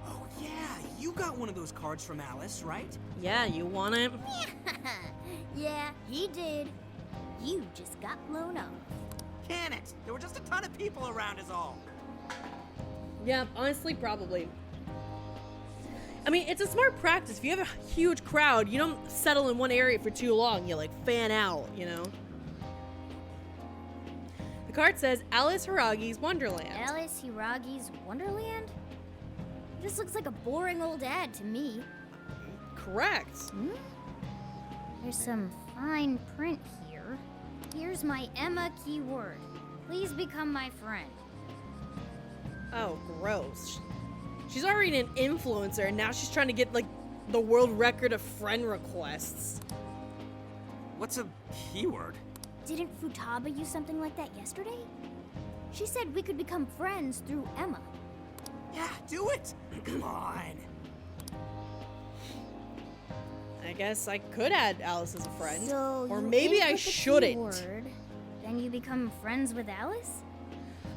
Oh, yeah, you got one of those cards from Alice, right? Yeah, you want it? Yeah, he did. You just got blown up. Can it? There were just a ton of people around is all. Yeah, honestly, probably. I mean, it's a smart practice. If you have a huge crowd, you don't settle in one area for too long. You, like, fan out, you know? The card says Alice Hiragi's Wonderland. Alice Hiragi's Wonderland? This looks like a boring old ad to me. Correct. There's some fine print here. Here's my Emma keyword. Please become my friend. Oh, gross. She's already an influencer, and now she's trying to get, like, the world record of friend requests. What's a keyword? Didn't Futaba use something like that yesterday? She said we could become friends through Emma. Yeah, do it! Come on. I guess I could add Alice as a friend. So or you maybe I input the shouldn't. keyword, then you become friends with Alice?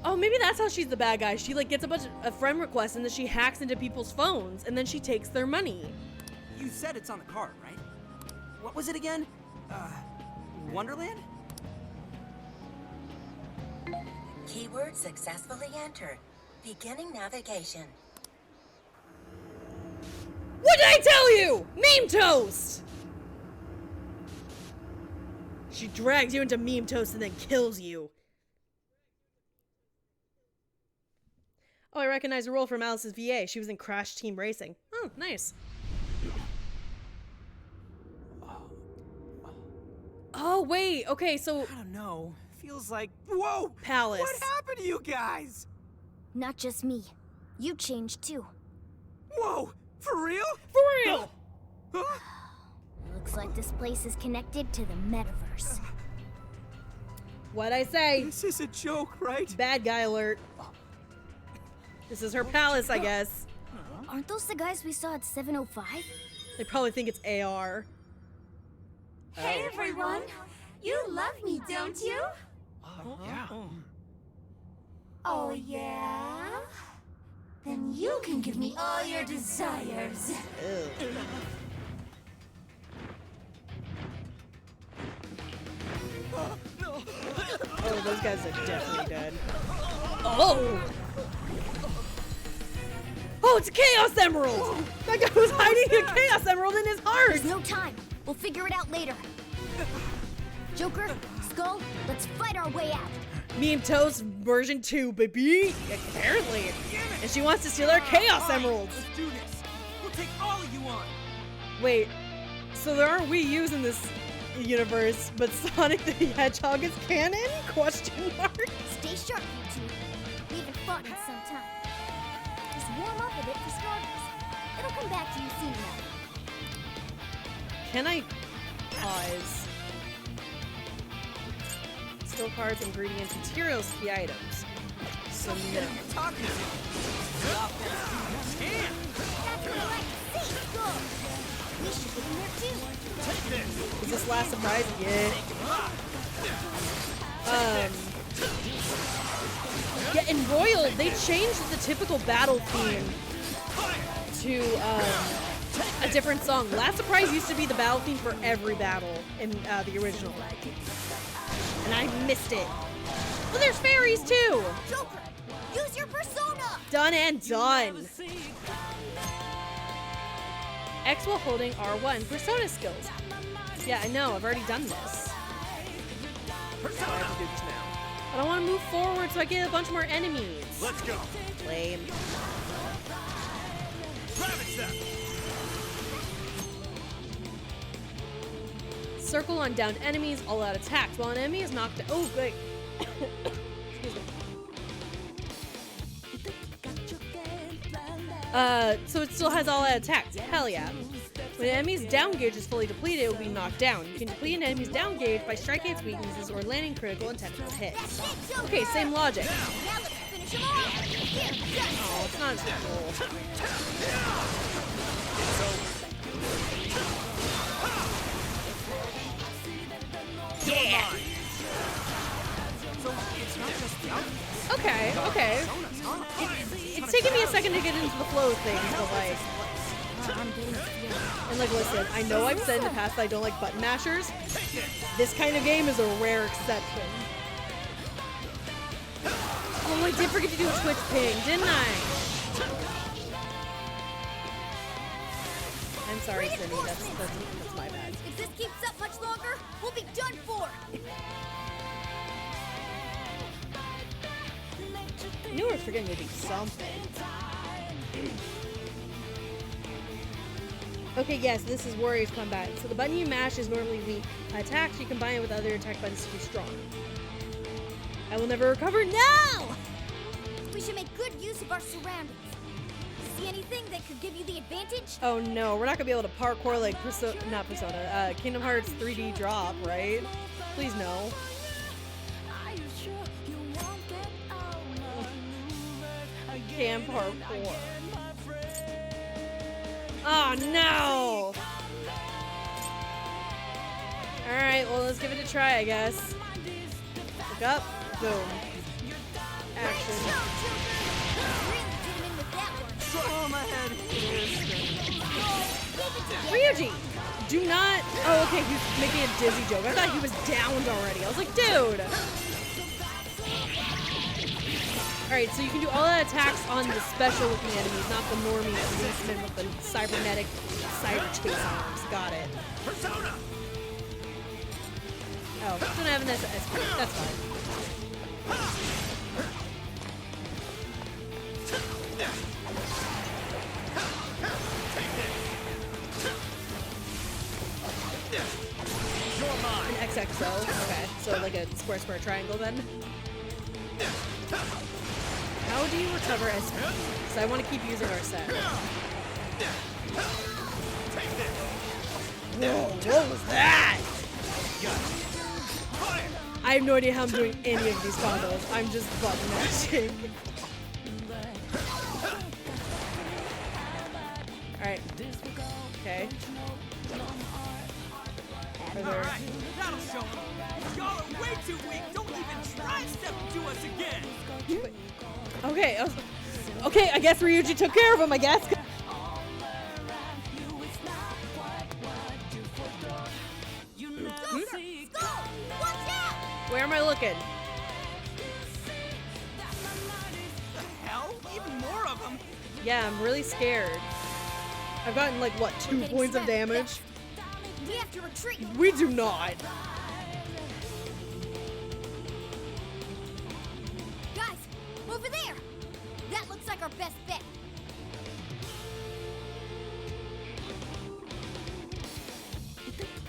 Oh, maybe that's how she's the bad guy. She, like, gets a bunch of friend requests and then she hacks into people's phones and then she takes their money. You said it's on the card, right? What was it again? Wonderland? Keyword successfully entered. Beginning navigation. What did I tell you? Meme toast! She drags you into meme toast and then kills you. Oh, I recognize a role from Alice's VA. She was in Crash Team Racing. Oh, nice. Oh, wait. Okay, so... I don't know. Feels like... Whoa! Palace. What happened to you guys? Not just me. You changed too. Whoa! For real? For real! Huh? Looks like this place is connected to the metaverse. What'd I say? This is a joke, right? Bad guy alert. This is her palace, I guess. Aren't those the guys we saw at 705? They probably think it's AR. Hey everyone! You love me, don't you? Yeah. Oh yeah? Then you can give me all your desires. Oh, those guys are definitely dead. Oh! Oh, it's a Chaos Emerald! That guy was hiding a Chaos Emerald in his heart! There's no time. We'll figure it out later. Joker, Skull, let's fight our way out. Meme Toast version 2, baby! Apparently. And she wants to steal our Chaos Emeralds! Let's do this. We'll take all of you on. Wait, so there aren't Wii U's in this universe, but Sonic the Hedgehog is canon? Question mark? Stay sharp, you two. We haven't fought in some time. Just warm up a bit for starters. It'll come back to you soon enough. Can I pause? Skill cards, ingredients, materials, key items. So no. Talking to you. That's what I like to see. Good. We should get in there too. Is this last surprise? Yeah. Yeah, in Royal, they changed the typical battle theme to a different song. Last Surprise used to be the battle theme for every battle in the original. And I missed it. Well, there's fairies too! Joker, use your persona! Done and done. X while holding R1. Persona skills. Yeah, I know. I've already done this. Persona. I have to do this now. But I want to move forward so I get a bunch more enemies. Let's go. Lame. Ravage them. Circle on downed enemies, all out attacks. While an enemy is knocked out. Oh, great. Excuse me. So it still has all out attacks. Hell yeah. When an enemy's down gauge is fully depleted, it will be knocked down. You can deplete an enemy's down gauge by striking its weaknesses or landing critical and technical hits. Okay, same logic. Now let's finish him off. Here, just Oh, it's not as cool. Yeah. So it's not just the outfits. Okay, okay. It's taking me a second to get into the flow of things, but like... And like, listen, I know I've said in the past that I don't like button mashers. This kind of game is a rare exception. Oh, I did forget to do a Twitch ping, didn't I? I'm sorry, Cindy. That's my bad. If this keeps up much longer, we'll be done for. I knew I was forgetting to do something. Okay, yes, this is Warriors Combat. So the button you mash is normally weak. Attacks you combine it with other attack buttons to be strong. I will never recover now! We should make good use of our surroundings. See anything that could give you the advantage? Oh no, we're not gonna be able to parkour like Kingdom Hearts 3D drop, right? Please no. I can't parkour. Oh no! Alright, well let's give it a try, I guess. Look up, boom. Action. Oh, my head. Ryuji! Do not... Oh, okay, he's making a dizzy joke. I thought he was downed already. I was like, dude! Alright, so you can do all the attacks on the special looking enemies, not the normie policemen with the cybernetic cyber chase arms. Got it. Persona! Oh, don't have an SP. That's fine. An XXO. Okay, so like a square triangle then. How do you recover SP? Because I want to keep using our set. Whoa, what was that? I have no idea how I'm doing any of these combos. I'm just button mashing. Alright. Okay. Alright, that'll show them. Y'all are way too weak. Don't even try stepping to us again. Okay, okay, I guess Ryuji took care of him, I guess. Where am I looking? The hell? Even more of them? Yeah, I'm really scared. I've gotten like, what, 2 points of damage? We have to retreat. We do not. Guys, over there. That looks like our best bet.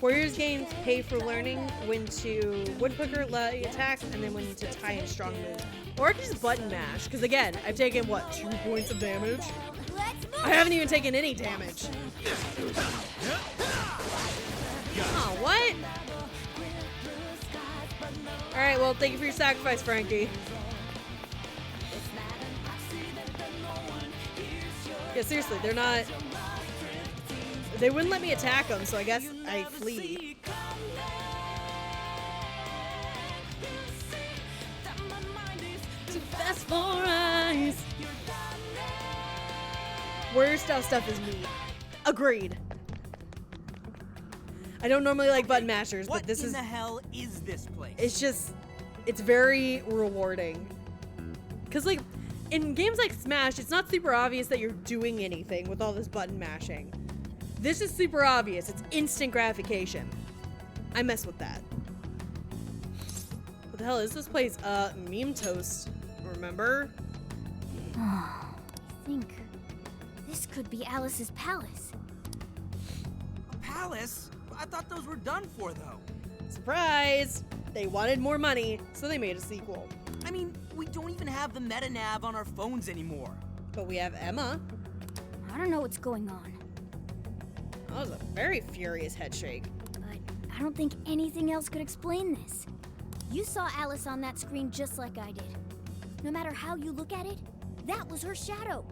Warriors games pay for learning when to woodpecker light attack and then when to tie in strong moves. Or I can just button mash, because again, I've taken, what, 2 points of damage? I haven't even taken any damage. Oh, what? Alright, well, thank you for your sacrifice, Frankie. Yeah, seriously, they're not... They wouldn't let me attack them, so I guess I flee. Too fast for eyes. Warrior style stuff is neat. Agreed. I don't normally like button mashers, but this is... What in the hell is this place? It's just... It's very rewarding. Because, like, in games like Smash, it's not super obvious that you're doing anything with all this button mashing. This is super obvious. It's instant gratification. I mess with that. What the hell is this place? Meme Toast. Remember? I think this could be Alice's palace. A palace? I thought those were done for, though. Surprise! They wanted more money, so they made a sequel. I mean, we don't even have the meta nav on our phones anymore. But we have Emma. I don't know what's going on. That was a very furious head shake. But I don't think anything else could explain this. You saw Alice on that screen just like I did. No matter how you look at it, that was her shadow.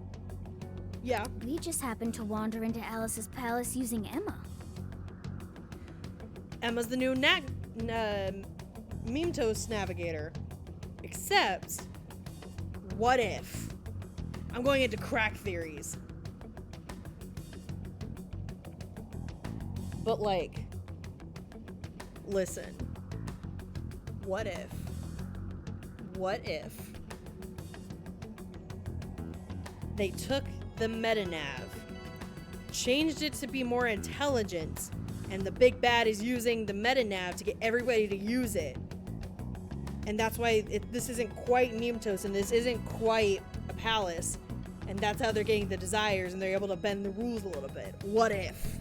Yeah. We just happened to wander into Alice's palace using Emma. Emma's the new Meme-Toast navigator. Except, what if? I'm going into crack theories. But like, listen. What if they took the metanav, changed it to be more intelligent, and the big bad is using the metanav to get everybody to use it. And that's why this isn't quite Meme-Toast, and this isn't quite a palace. And that's how they're getting the desires, and they're able to bend the rules a little bit. What if?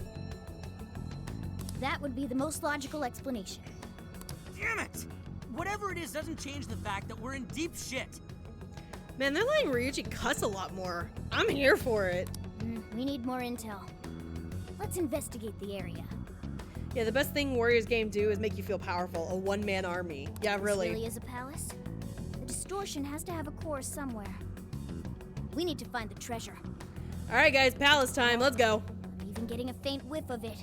That would be the most logical explanation. Damn it! Whatever it is doesn't change the fact that we're in deep shit. Man, they're letting Ryuichi cuss a lot more. I'm here for it. We need more intel. Let's investigate the area. Yeah, the best thing Warriors game do is make you feel powerful. A one-man army. Yeah, really. This really is a palace? The distortion has to have a core somewhere. We need to find the treasure. All right, guys, palace time. Let's go. I'm even getting a faint whiff of it.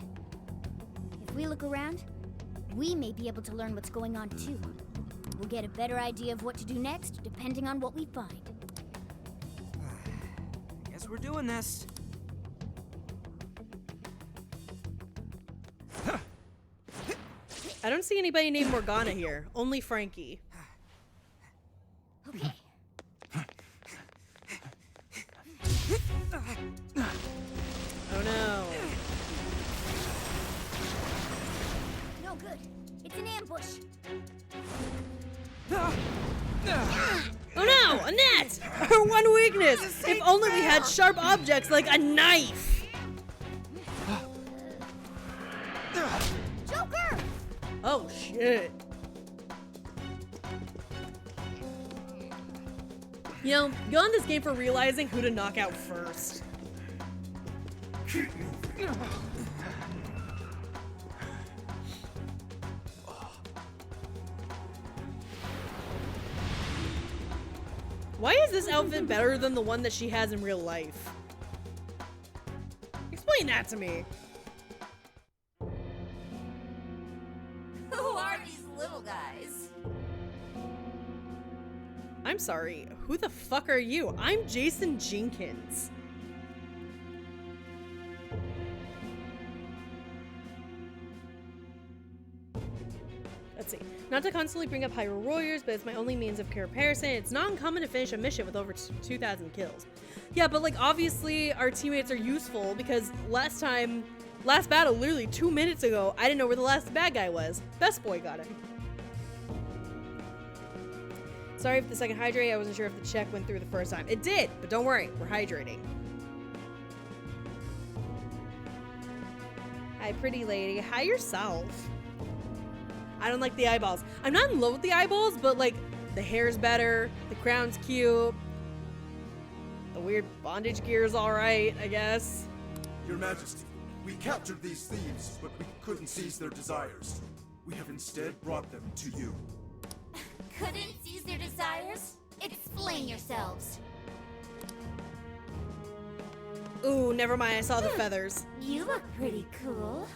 If we look around, we may be able to learn what's going on too. We'll get a better idea of what to do next, depending on what we find. Guess we're doing this. I don't see anybody named Morgana here. Only Frankie. Okay. Oh no. No good. It's an ambush. Oh no, a net! Her one weakness! If only we had sharp objects like a knife! Joker! Oh shit. You know, go on this game for realizing who to knock out first. Why is this outfit better than the one that she has in real life? Explain that to me. Who are these little guys? I'm sorry, who the fuck are you? I'm Jason Jenkins. Let's see. Not to constantly bring up Hyrule Warriors, but it's my only means of comparison. It's not uncommon to finish a mission with over 2,000 kills. Yeah, but like obviously our teammates are useful because last battle, literally 2 minutes ago, I didn't know where the last bad guy was. Best Boy got him. Sorry if the second hydrate, I wasn't sure if the check went through the first time. It did, but don't worry, we're hydrating. Hi, pretty lady. Hi yourself. I don't like the eyeballs. I'm not in love with the eyeballs, but like the hair's better, the crown's cute, the weird bondage gear's all right, I guess. Your Majesty, we captured these thieves, but we couldn't seize their desires. We have instead brought them to you. Couldn't seize their desires? Explain yourselves. Ooh, never mind, I saw the feathers. You look pretty cool.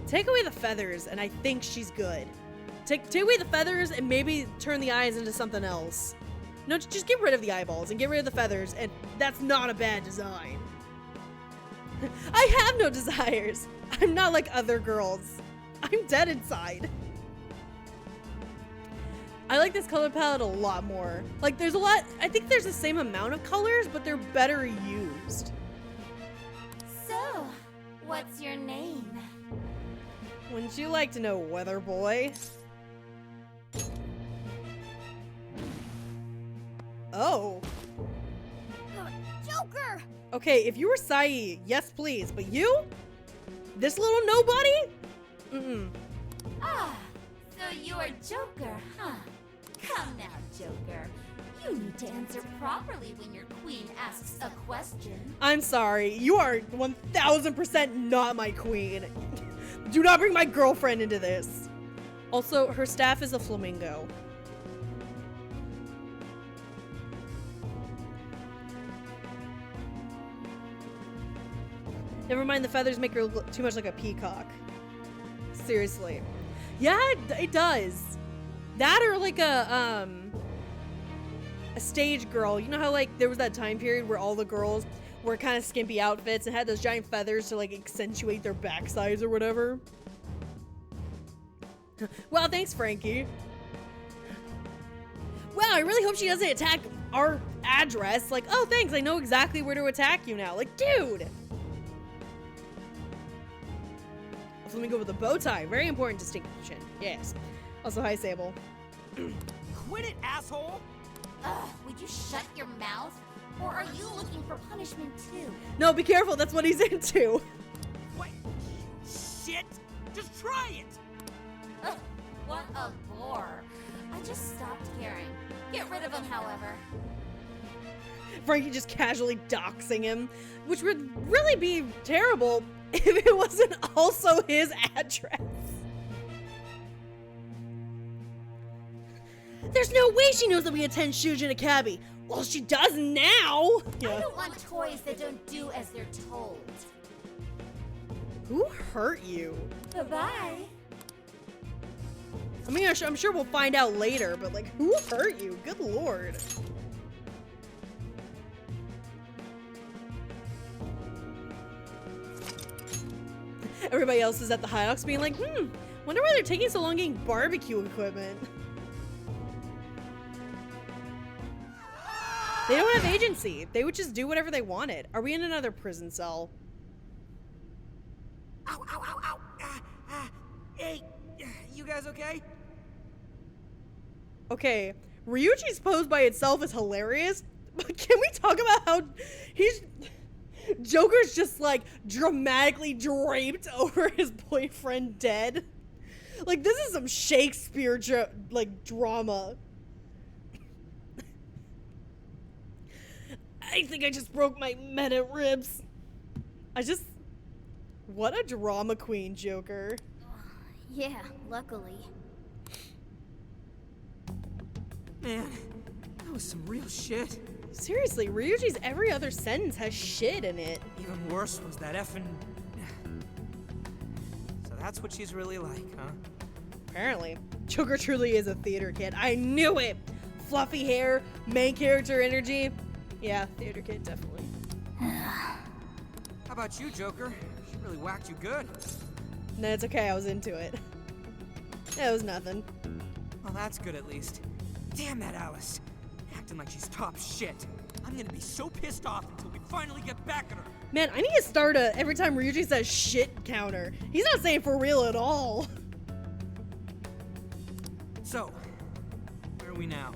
Take away the feathers, and I think she's good. Take away the feathers, and maybe turn the eyes into something else. No, just get rid of the eyeballs, and get rid of the feathers, and that's not a bad design. I have no desires. I'm not like other girls. I'm dead inside. I like this color palette a lot more. Like, there's a lot, I think there's the same amount of colors, but they're better used. So, what's your name? Wouldn't you like to know, Weather Boy? Oh. Joker! Okay, if you were Sai, yes please, but you? This little nobody? Mm-mm. Ah, so you're Joker, huh? Come now, Joker. You need to answer properly when your queen asks a question. I'm sorry. You are 1000% not my queen. Do not bring my girlfriend into this. Also, her staff is a flamingo. Never mind, the feathers make her look too much like a peacock. Seriously. Yeah, it does. That or like a stage girl. You know how like there was that time period where all the girls wore kind of skimpy outfits and had those giant feathers to like accentuate their backsides or whatever? Well, thanks, Frankie. Wow, I really hope she doesn't attack our address. Like, oh, thanks, I know exactly where to attack you now. Like, dude! Let me go with a bow tie. Very important distinction. Yes. Also, hi, Sable. Quit it, asshole! Ugh, would you shut your mouth? Or are you looking for punishment too? No, be careful. That's what he's into. What? Shit! Just try it! Ugh, what a bore. I just stopped caring. Get rid of him, however. Frankie just casually doxing him, which would really be terrible if it wasn't also his address. There's no way she knows that we attend Shujin Academy. Well, she does now. I don't want toys that don't do as they're told. Who hurt you? Bye-bye. I mean, I'm sure we'll find out later, but like, who hurt you? Good lord. Everybody else is at the Hinox being like, wonder why they're taking so long getting barbecue equipment. They don't have agency. They would just do whatever they wanted. Are we in another prison cell? Ow, ow, ow, ow. Hey, you guys okay? Okay, Ryuji's pose by itself is hilarious, but can we talk about how Joker's just like dramatically draped over his boyfriend dead? Like, this is some Shakespeare drama. I think I just broke my meta ribs. What a drama queen, Joker. Yeah, luckily. Man, that was some real shit. Seriously, Ryuji's every other sentence has shit in it. Even worse was that effing... So that's what she's really like, huh? Apparently. Joker truly is a theater kid. I knew it! Fluffy hair, main character energy. Yeah, theater kid, definitely. How about you, Joker? She really whacked you good. No, it's okay, I was into it. It was nothing. Well, that's good at least. Damn that Alice. Acting like she's top shit. I'm gonna be so pissed off until we finally get back at her. Man, I need to start a every time Ryuji says shit counter. He's not saying for real at all. So, where are we now?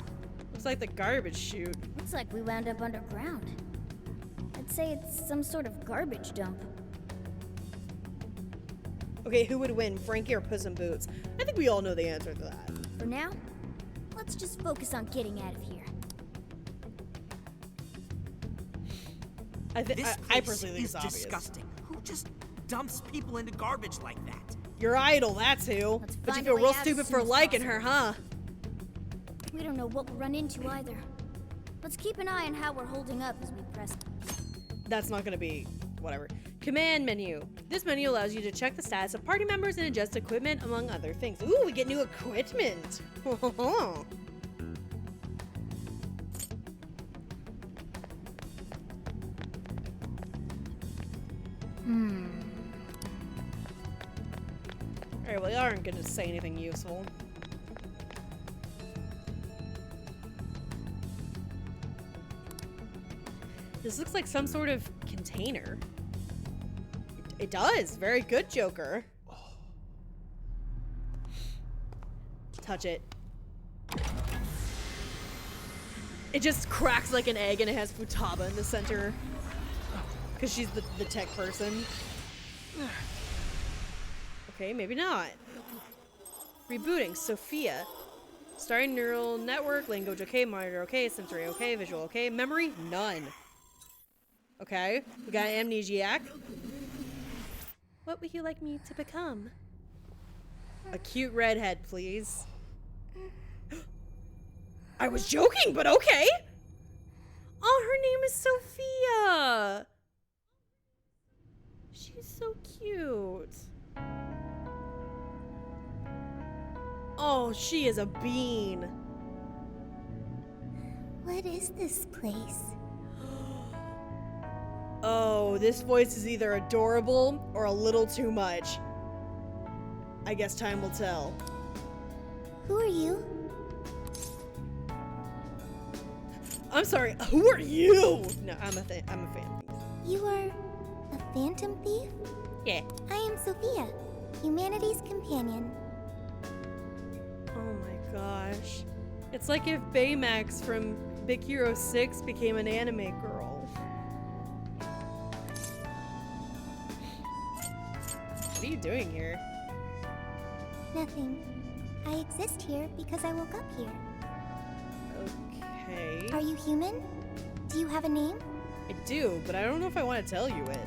Looks like the garbage chute. Looks like we wound up underground. I'd say it's some sort of garbage dump. Okay, who would win, Frankie or Puss in Boots? I think we all know the answer to that. For now, let's just focus on getting out of here. I personally think it's obvious. Disgusting. Who just dumps people into garbage like that? Your idol, that's who. But you feel real stupid for liking her, huh? We don't know what we'll run into either. Let's keep an eye on how we're holding up as we press. That's not gonna be whatever. Command menu. This menu allows you to check the status of party members and adjust equipment, among other things. Ooh, we get new equipment. Alright, well, y'all aren't gonna say anything useful. This looks like some sort of container. It does. Very good, Joker. Touch it. It just cracks like an egg and it has Futaba in the center. Because she's the tech person. Okay, maybe not. Rebooting, Sophia. Starting neural network, language okay, monitor okay, sensory okay, visual okay, memory none. Okay, we got amnesiac. What would you like me to become? A cute redhead, please. I was joking, but okay. Oh, her name is Sophia. She's so cute. Oh, she is a bean. What is this place? Oh, this voice is either adorable or a little too much. I guess time will tell. Who are you? I'm sorry, who are you? No, I'm a fan. You are a phantom thief? Yeah. I am Sophia, humanity's companion. Oh my gosh. It's like if Baymax from Big Hero 6 became an anime girl. What are you doing here? Nothing. I exist here because I woke up here. Okay. Are you human? Do you have a name? I do, but I don't know if I want to tell you it.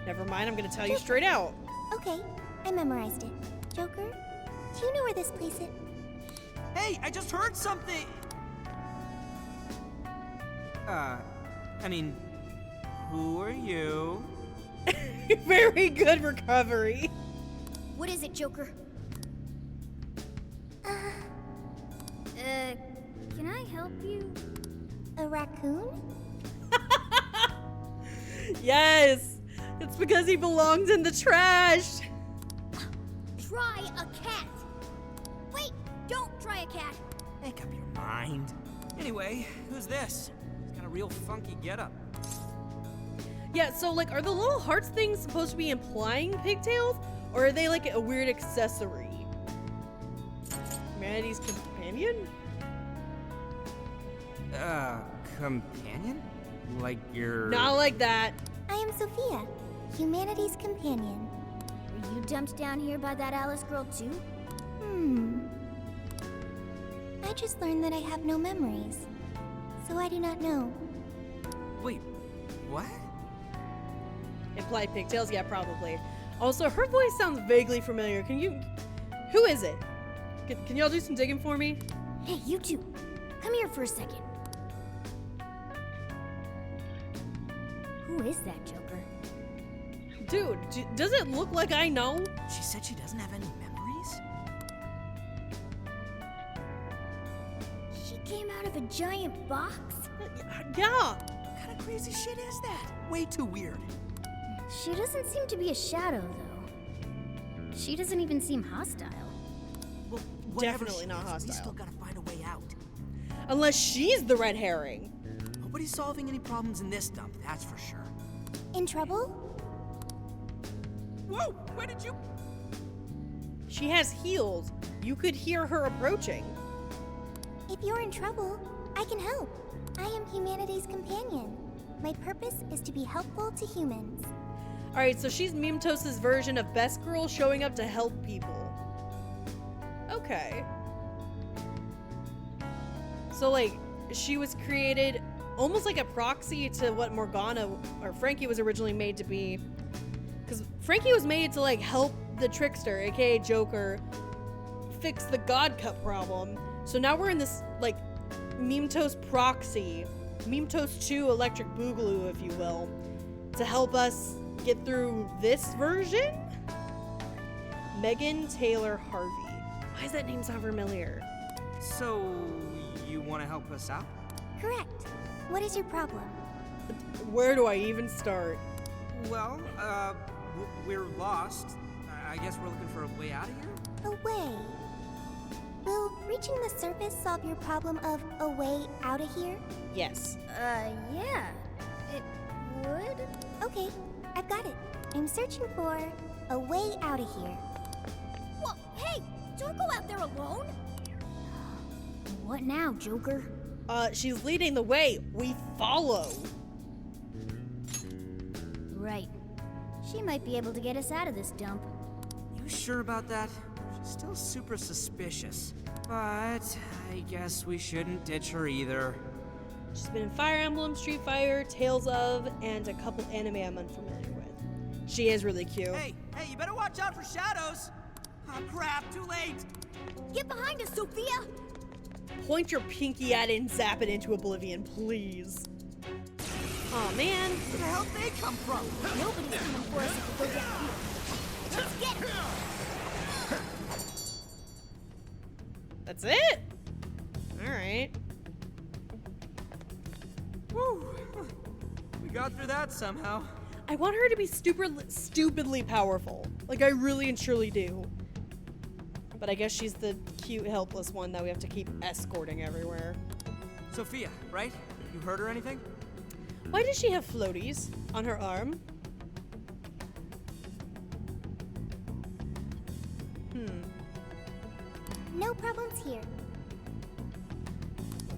Never mind, I'm gonna tell you straight out. Okay, I memorized it. Joker, do you know where this place is? Hey, I just heard something! I mean, who are you? Very good recovery. What is it, Joker? Can I help you? A raccoon? Yes! It's because he belongs in the trash! Try a cat! Wait, don't try a cat! Make up your mind. Anyway, who's this? He's got a real funky getup. Yeah, so like, are the little hearts things supposed to be implying pigtails? Or are they like a weird accessory? Humanity's companion? Companion? Like you're... Not like that. I am Sophia, humanity's companion. Were you dumped down here by that Alice girl too? I just learned that I have no memories, so I do not know. Wait, what? Implied pigtails? Yeah, probably. Also, her voice sounds vaguely familiar. Who is it? Can y'all do some digging for me? Hey, you two. Come here for a second. Who is that, Joker? Dude, does it look like I know? She said she doesn't have any memories? She came out of a giant box? Yeah. What kind of crazy shit is that? Way too weird. She doesn't seem to be a shadow, though. She doesn't even seem hostile. Well, definitely not hostile. We still gotta find a way out. Unless she's the red herring. Nobody's solving any problems in this dump, that's for sure. In trouble? Whoa! Where did you... She has heels. You could hear her approaching. If you're in trouble, I can help. I am humanity's companion. My purpose is to be helpful to humans. Alright, so she's Mimtos's version of Best Girl showing up to help people. Okay. So, like, she was created almost like a proxy to what Morgana or Frankie was originally made to be. Because Frankie was made to, like, help the trickster, aka Joker, fix the God Cup problem. So now we're in this, like, Mimtos proxy. Mimtos 2 Electric Boogaloo, if you will, to help us get through this version? Megan Taylor Harvey. Why does that name sound familiar? So, you want to help us out? Correct. What is your problem? Where do I even start? Well, we're lost. I guess we're looking for a way out of here? A way? Will reaching the surface solve your problem of a way out of here? Yes. Yeah. It would? Okay, I've got it. I'm searching for a way out of here. Whoa, hey! Don't go out there alone! What now, Joker? She's leading the way. We follow. Right. She might be able to get us out of this dump. You sure about that? She's still super suspicious. But I guess we shouldn't ditch her either. She's been in Fire Emblem, Street Fighter, Tales of, and a couple anime I'm unfamiliar with. She is really cute. Hey, you better watch out for shadows! Oh crap, too late! Get behind us, Sophia! Point your pinky at it and zap it into oblivion, please. Aw, man. Where the hell did they come from? Nobody's coming for us if we go down here. Let's get it! That's it? Alright. Whew. We got through that somehow. I want her to be stupidly powerful. Like, I really and truly do. But I guess she's the cute, helpless one that we have to keep escorting everywhere. Sophia, right? You heard her anything? Why does she have floaties on her arm? No problems here.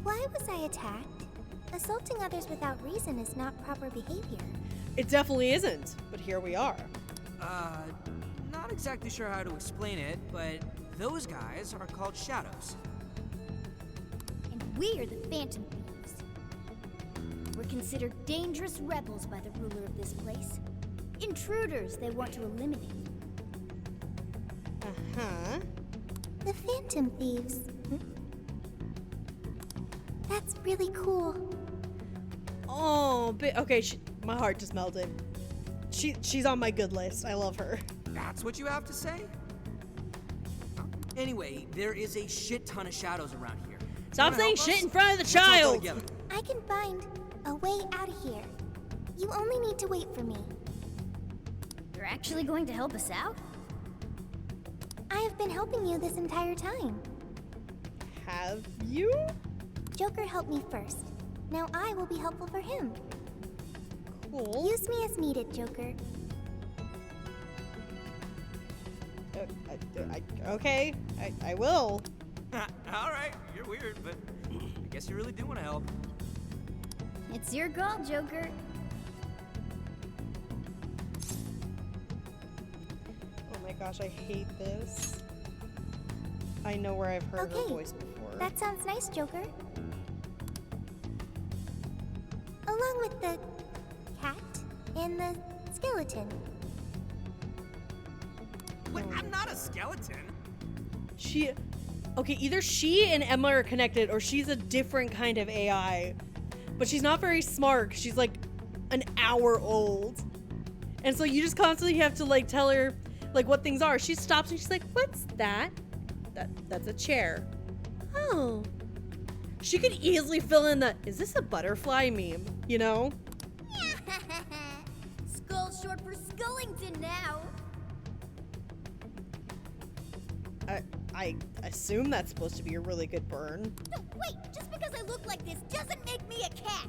Why was I attacked? Assaulting others without reason is not proper behavior. It definitely isn't, but here we are. Not exactly sure how to explain it, but those guys are called shadows. And we're the Phantom Thieves. We're considered dangerous rebels by the ruler of this place. Intruders they want to eliminate. Uh-huh. The Phantom Thieves. That's really cool. Oh, okay, my heart just melted. She's on my good list. I love her. That's what you have to say? Anyway, there is a shit ton of shadows around here. Stop saying shit in front of the child! I can find a way out of here. You only need to wait for me. You're actually going to help us out? I have been helping you this entire time. Have you? Joker helped me first. Now I will be helpful for him. Cool. Use me as needed, Joker. Okay, I will. Alright, you're weird, but I guess you really do want to help. It's your call, Joker. Oh my gosh, I hate this. I know where I've heard her voice before. That sounds nice, Joker. Along with the cat and the skeleton. Wait, I'm not a skeleton. Okay, either she and Emma are connected or she's a different kind of AI. But she's not very smart. She's like an hour old. And so you just constantly have to like tell her like what things are. She stops and she's like, "What's that?" That's a chair. Oh. She could easily fill in the, "Is this a butterfly?" meme, you know? Skull short for Skullington now. I assume that's supposed to be a really good burn. No, wait, just because I look like this doesn't make me a cat.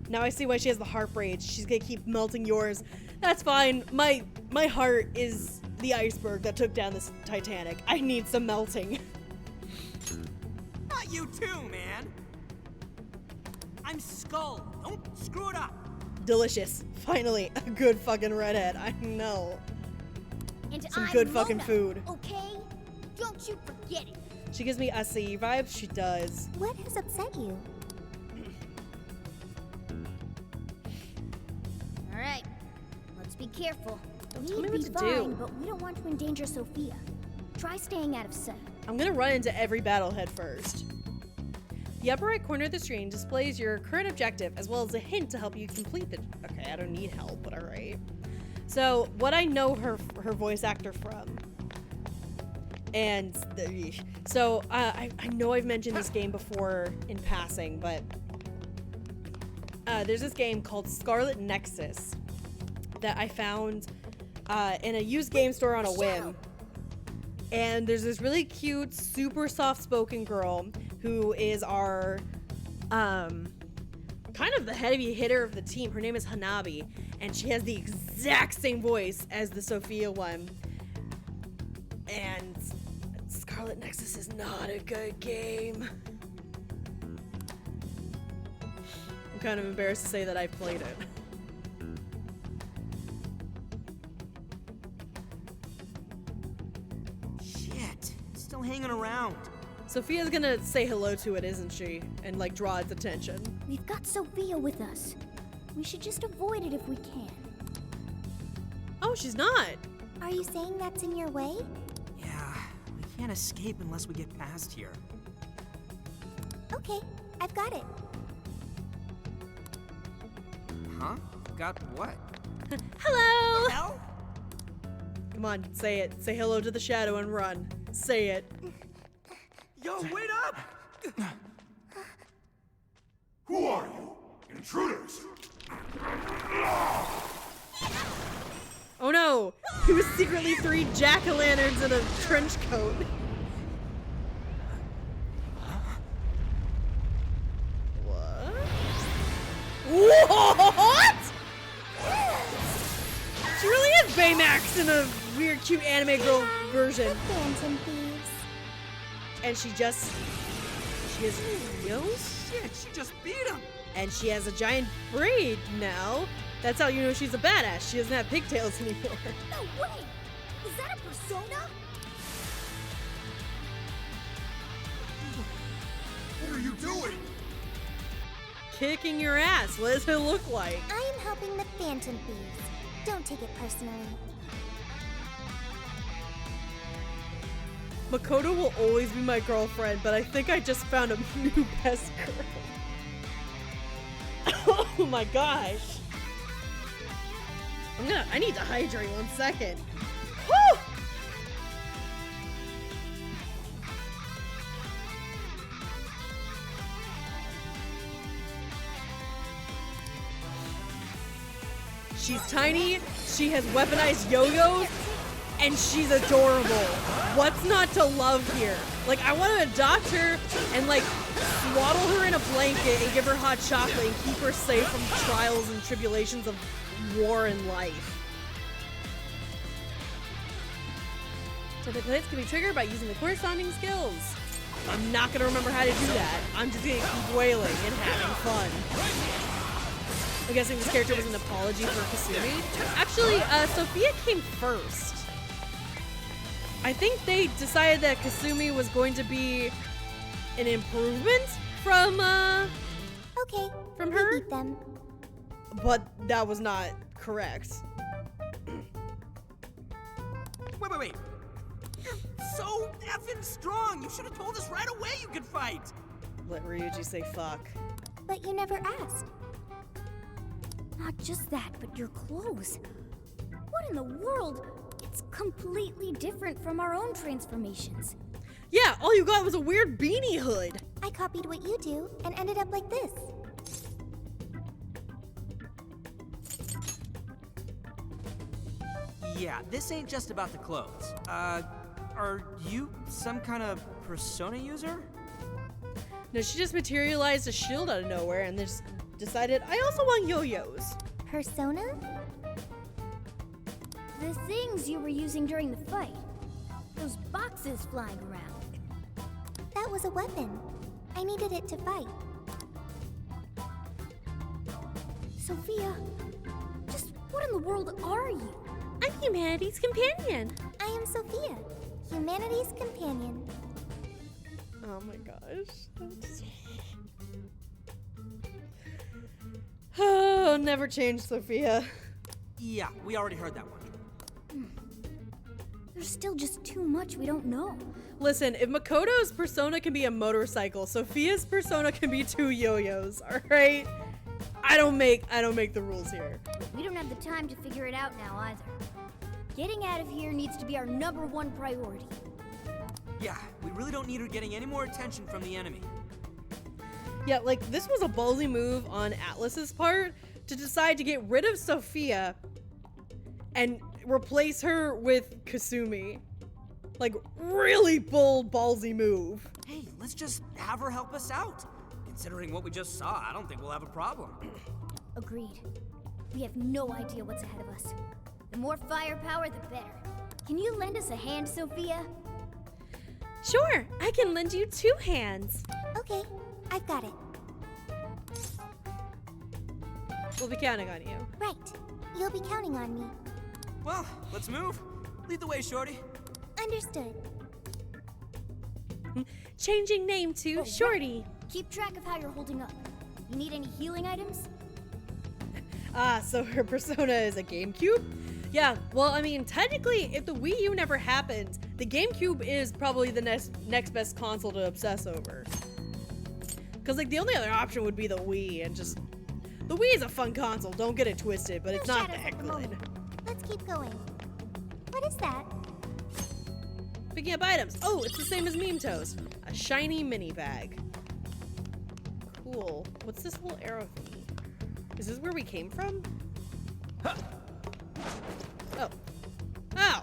Now I see why she has the heart rage. She's gonna keep melting yours. That's fine. My heart is the iceberg that took down this Titanic. I need some melting. Not you too, man. I'm Skull. Don't screw it up. Delicious. Finally, a good fucking redhead. I know. And Some I'm good fucking Mona, food. Okay? Don't you forget it. She gives me SCE vibes. She does. What has upset you? All right, let's be careful. Tell me We'd what be to fine, do. but we don't want to endanger Sophia. Try staying out of sight. I'm gonna run into every battle head first. The upper right corner of the screen displays your current objective as well as a hint to help you complete the. Okay, I don't need help, but all right. So what I know her voice actor from, and so I know I've mentioned this game before in passing, but there's this game called Scarlet Nexus that I found in a used game store on a whim. And there's this really cute, super soft-spoken girl who is our, kind of the heavy hitter of the team. Her name is Hanabi, and she has the exact same voice as the Sophia one. And Scarlet Nexus is not a good game. I'm kind of embarrassed to say that I've played it. still hanging around. Sophia's gonna say hello to it, isn't she? And like draw its attention. We've got Sophia with us. We should just avoid it if we can. Oh, she's not. Are you saying that's in your way? Yeah, we can't escape unless we get past here. Okay, I've got it. Huh? Got what? Hello! Hell? Come on, say it. Say hello to the shadow and run. Say it. Yo, wait up! Who are you? Intruders! Oh no! He was secretly 3 jack-o'-lanterns in a trench coat. What? What? She really is Baymax in a weird, cute anime girl version. Phantom thieves. And she has heels? Shit, she just beat him! And she has a giant braid now. That's how you know she's a badass. She doesn't have pigtails anymore. No way! Is that a persona? What are you doing? Kicking your ass. What does it look like? I am helping the Phantom Thieves. Don't take it personally. Makoto will always be my girlfriend, but I think I just found a new best girl. Oh my gosh. I need to hydrate 1 second. Whew! She's tiny, she has weaponized yo-yos, and she's adorable. What's not to love here? Like, I want to adopt her and like swaddle her in a blanket and give her hot chocolate and keep her safe from trials and tribulations of war and life. So the glitch can be triggered by using the corresponding skills. I'm not gonna remember how to do that. I'm just gonna keep wailing and having fun. I'm guessing this character was an apology for Kasumi. Actually, Sophia came first. I think they decided that Kasumi was going to be an improvement from Okay, from we her, beat them. but that was not correct. Wait. You're so effing strong! You should have told us right away you could fight! Let Ryuji say fuck. But you never asked. Not just that, but your clothes. What in the world? It's completely different from our own transformations. Yeah, all you got was a weird beanie hood. I copied what you do and ended up like this. Yeah, this ain't just about the clothes. Are you some kind of persona user? No, she just materialized a shield out of nowhere and just decided, I also want yo-yos. Persona? The things you were using during the fight. Those boxes flying around. That was a weapon. I needed it to fight. Sophia, just what in the world are you? I'm humanity's companion. I am Sophia, humanity's companion. Oh my gosh. Oh, never change, Sophia. Yeah, we already heard that one. There's still just too much we don't know. Listen, if Makoto's persona can be a motorcycle, Sophia's persona can be 2 yo-yos, alright? I don't make the rules here. We don't have the time to figure it out now either. Getting out of here needs to be our #1 priority. Yeah, we really don't need her getting any more attention from the enemy. Yeah, like, this was a ballsy move on Atlas's part to decide to get rid of Sophia and replace her with Kasumi. Like, really bold, ballsy move. Hey, let's just have her help us out. Considering what we just saw, I don't think we'll have a problem. Agreed. We have no idea what's ahead of us. The more firepower, the better. Can you lend us a hand, Sophia? Sure, I can lend you 2 hands. Okay, I've got it. We'll be counting on you. Right. You'll be counting on me. Well, let's move. Lead the way, Shorty. Understood. Changing name to Shorty. Keep track of how you're holding up. You need any healing items? Ah, so her persona is a GameCube? Yeah, well, I mean, technically, if the Wii U never happened, the GameCube is probably the next best console to obsess over. Because, like, the only other option would be the Wii, and just... The Wii is a fun console, don't get it twisted, but it's not that good. Let's keep going. What is that? Picking up items. Oh, it's the same as Meme Toast. A shiny mini bag. Cool. What's this little arrow thingy? Is this where we came from? Oh. Ow!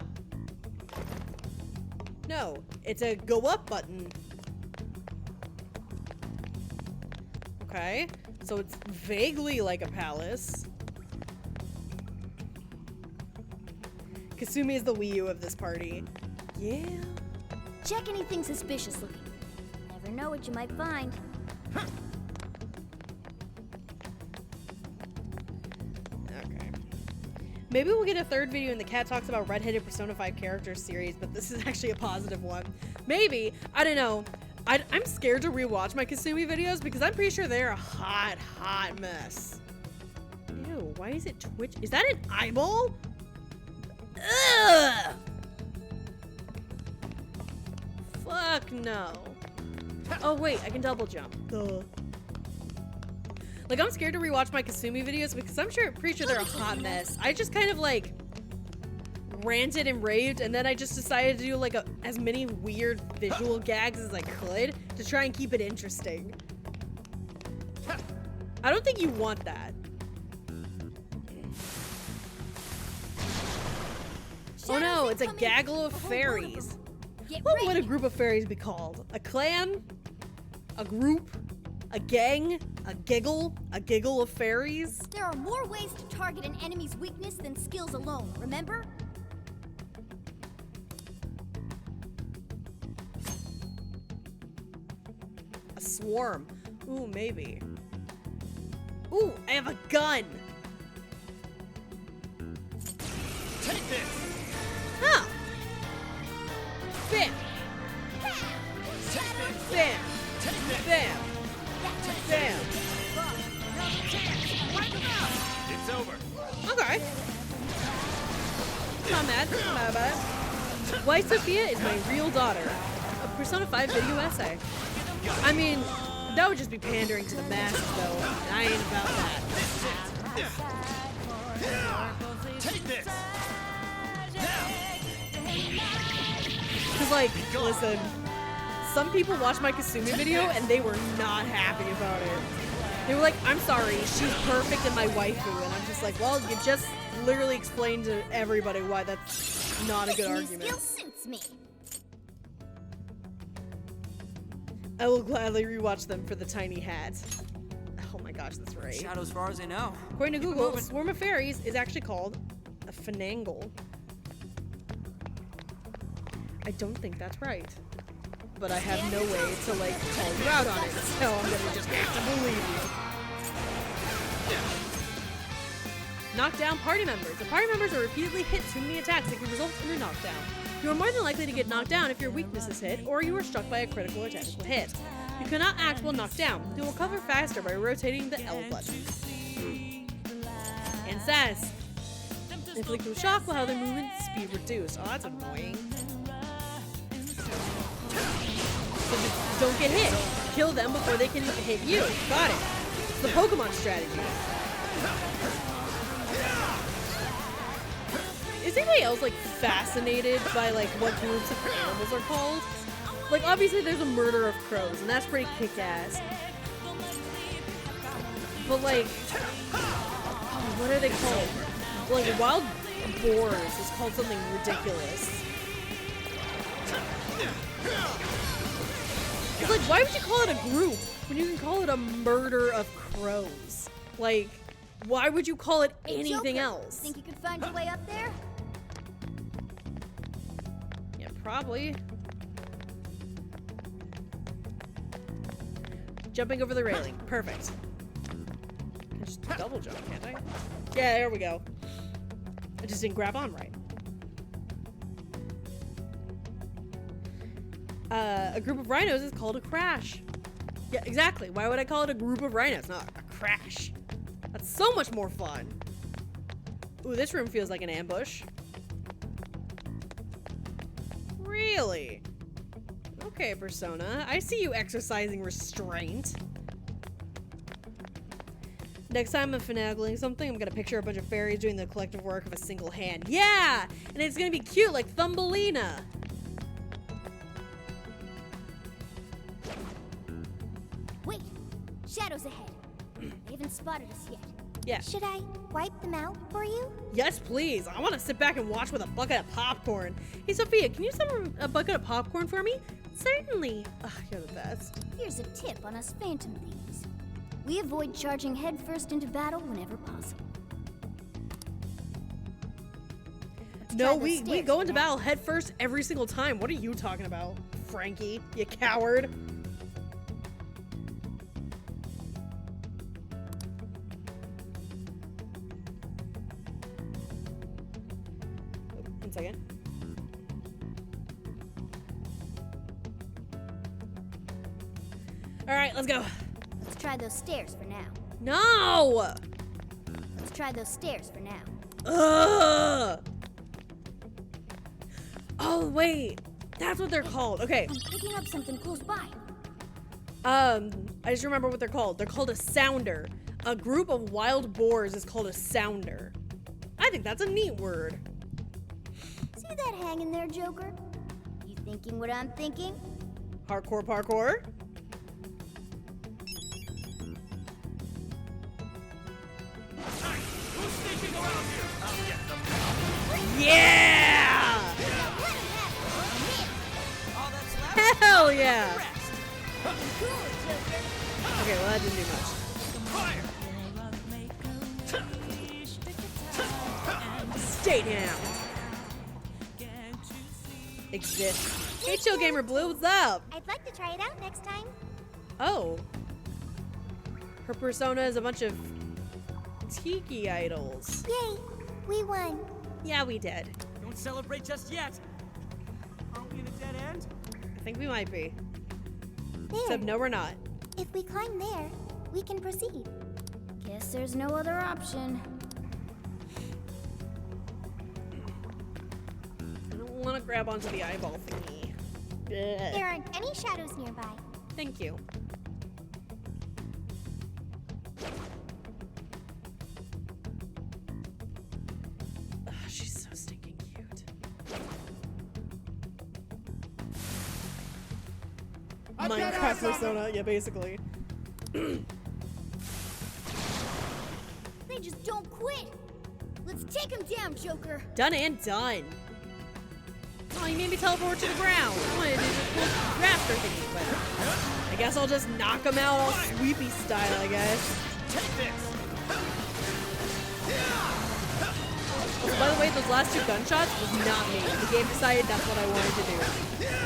No, it's a go up button. Okay, so it's vaguely like a palace. Kasumi is the Wii U of this party. Yeah. Check anything suspicious looking. Never know what you might find. Okay. Maybe we'll get a third video in the Cat Talks About Redheaded Persona 5 Characters series, but this is actually a positive one. Maybe. I don't know. I'm scared to rewatch my Kasumi videos because I'm pretty sure they're a hot, hot mess. Ew, why is it twitch? Is that an eyeball? Ugh! Fuck no. Oh wait, I can double jump. Duh. Like, I'm scared to rewatch my Kasumi videos because I'm pretty sure they're a hot mess. I just kind of like ranted and raved, and then I just decided to do like as many weird visual gags as I could to try and keep it interesting. I don't think you want that. Oh no, it's a gaggle of fairies. What would a group of fairies be called? A clan? A group? A gang? A giggle of fairies? There are more ways to target an enemy's weakness than skills alone, remember? A swarm. Ooh, maybe. Ooh, I have a gun! Take this! Huh! Bam! Bam! Bam! Bam! It's over. Okay. Not mad. Not bad. Why Sophia is my real daughter. A Persona 5 video essay. I mean, that would just be pandering to the masses, though. And I ain't about that. Take this! Because, like, listen, some people watched my Kasumi video and they were not happy about it. They were like, I'm sorry, she's perfect and my waifu. And I'm just like, well, you just literally explained to everybody why that's not a good argument. Skill suits me. I will gladly rewatch them for the tiny hat. Oh my gosh, that's right. Shadow as far as I know. According to Google, a swarm of fairies is actually called a finangle. I don't think that's right. But I have no way to, like, call you out on it, so I'm gonna just have to believe you. Knockdown party members. The party members are repeatedly hit too many attacks that can result in a knockdown. You are more than likely to get knocked down if your weakness is hit, or you are struck by a critical or technical hit. You cannot act while knocked down. You will recover faster by rotating the L button. And says, inflict with shock will have their movement speed reduced. Oh, that's annoying. So just don't get hit. Kill them before they can hit you. Got it. It's the Pokemon strategy. Is anybody else, like, fascinated by, like, what groups of animals are called? Like, obviously there's a murder of crows, and that's pretty kick-ass. But, like, what are they called? Like, wild boars is called something ridiculous. It's like, why would you call it a group when you can call it a murder of crows? Like, why would you call it anything else? Think you could find your way up there? Yeah, probably. Jumping over the railing. Perfect. I can just double jump, can't I? Yeah, there we go. I just didn't grab on right. A group of rhinos is called a crash. Yeah, exactly. Why would I call it a group of rhinos, not a crash? That's so much more fun. Ooh, this room feels like an ambush. Really? Okay, Persona. I see you exercising restraint. Next time I'm finagling something, I'm gonna picture a bunch of fairies doing the collective work of a single hand. Yeah! And it's gonna be cute like Thumbelina. Wait, shadows ahead. They haven't spotted us yet. Yeah. Should I wipe them out for you? Yes, please. I want to sit back and watch with a bucket of popcorn. Hey, Sophia, can you send a bucket of popcorn for me? Certainly. Ugh, you're the best. Here's a tip on us phantom thieves. We avoid charging headfirst into battle whenever possible. No, we go into battle head first every single time. What are you talking about, Frankie? You coward. Oh, 1 second. All right, let's go. Let's try those stairs for now. No! Let's try those stairs for now. Ugh! Oh, wait. That's what they're called. Okay. I'm picking up something close by. I just remember what they're called. They're called a sounder. A group of wild boars is called a sounder. I think that's a neat word. See that hanging there, Joker? You thinking what I'm thinking? Hardcore parkour. Yeah! Hell yeah! Okay, well that didn't do much. Stay down. Exist. Hey, Chill Gamer Blue, what's up? I'd like to try it out next time. Oh. Her persona is a bunch of tiki idols. Yay, we won. Yeah, we did. Don't celebrate just yet. Aren't we in a dead end? I think we might be. There. Except no, we're not. If we climb there, we can proceed. Guess there's no other option. I don't want to grab onto the eyeball thingy. Ugh. There aren't any shadows nearby. Thank you. Ugh, she's so stinking cute. Minecraft persona, yeah, basically. They just don't quit. Let's take them down, Joker. Done and done. Oh, you made me teleport to the ground. I wanted to do the cool raptor thingy, but I guess I'll just knock him out all sweepy style, I guess. Take this. Also, by the way, those last 2 gunshots was not me. The game decided that's what I wanted to do.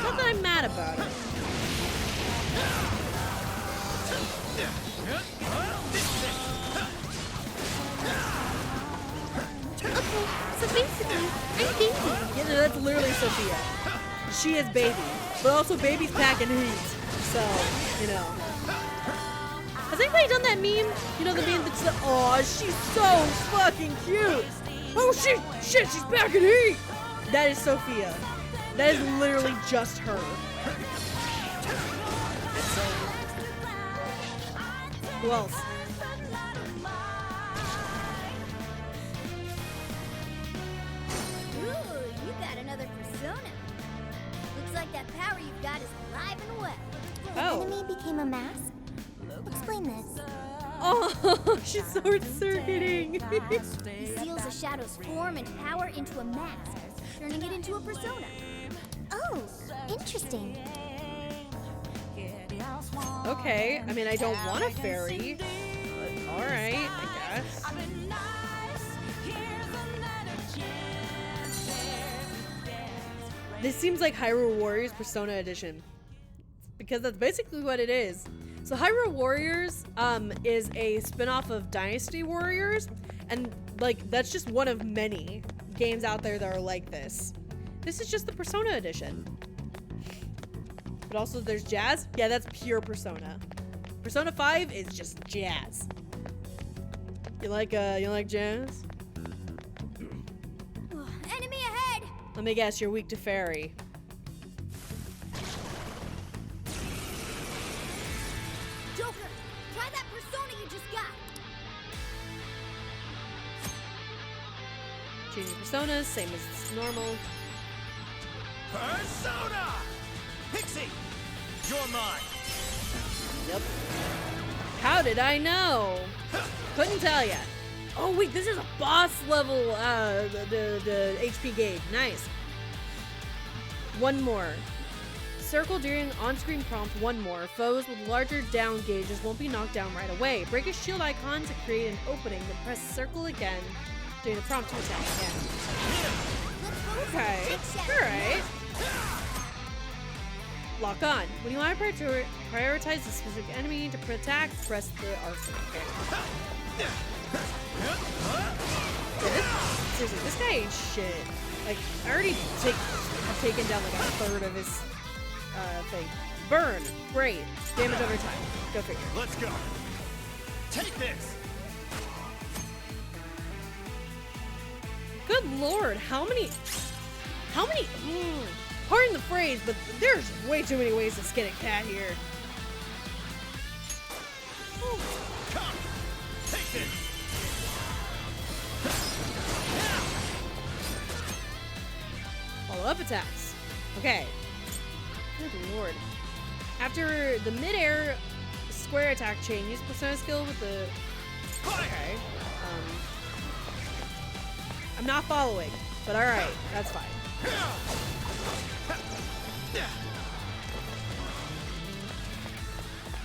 Not that I'm mad about it. Okay, so basically, I'm baby. Yeah, no, that's literally Sophia. She is baby, but also baby's packing heat. So, you know. Has anybody done that meme? You know the meme that's like, oh, she's so fucking cute. Oh shit, she's packing heat. That is Sophia. That is literally just her. Who else? Ooh, you got another persona. Looks like that power you've got is alive and well. The enemy became a mask? Explain this. Oh, she's sword circuiting. He seals a shadow's form and power into a mask, turning it into a persona. Oh, interesting. Okay, I mean, I don't want a fairy, but alright, I guess. This seems like Hyrule Warriors Persona Edition, because that's basically what it is. So Hyrule Warriors is a spin-off of Dynasty Warriors, and like that's just one of many games out there that are like this. This is just the Persona Edition. but also there's jazz. Yeah, that's pure Persona. Persona 5 is just jazz. You like jazz? Enemy ahead! Let me guess, you're weak to fairy. Joker, try that persona you just got. Changing personas, same as normal. Persona! Pixie, you're mine. Yep. How did I know? Couldn't tell ya. Oh wait, this is a boss level, the HP gauge. Nice. One more. Circle during on-screen prompt, one more. Foes with larger down gauges won't be knocked down right away. Break a shield icon to create an opening, then press circle again during the prompt to attack again. Okay, alright. Lock on. When you want to prioritize a specific enemy to attack, press the arsenal. Okay. Seriously, this guy ain't shit. Like, I already have taken down like a third of his thing. Burn. Great. Damage over time. Go figure. Let's go. Take this. Good lord, how many pardon the phrase, but there's way too many ways to skin a cat here. Come. Take this. Follow-up attacks. Okay. Good lord. After the mid-air square attack chain, use persona skill with the... Okay. I'm not following, but alright, that's fine.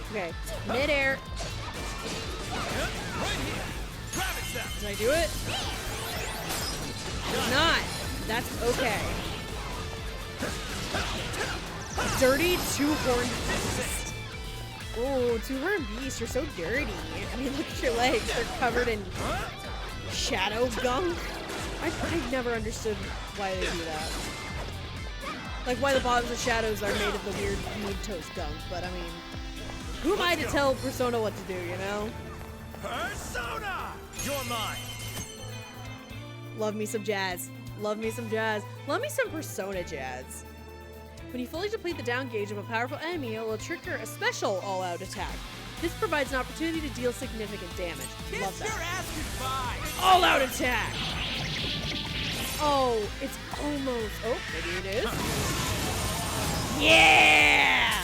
Okay, mid-air. Did I do it? Did not. That's okay. Dirty two-horned beast. Oh, two-horned beast, you're so dirty. I mean, look at your legs. They're covered in shadow gunk. I've never understood why they do that. Like, why the bottoms of shadows are made of the weird meat toast gunk, but I mean, who am I to tell Persona what to do, you know? Persona! You're mine. Love me some jazz. Love me some jazz. Love me some Persona jazz. When you fully deplete the down gauge of a powerful enemy, it will trigger a special all-out attack. This provides an opportunity to deal significant damage. Love that. Your ass goodbye. All-out attack! Oh, it's almost... Oh, maybe it is. Yeah!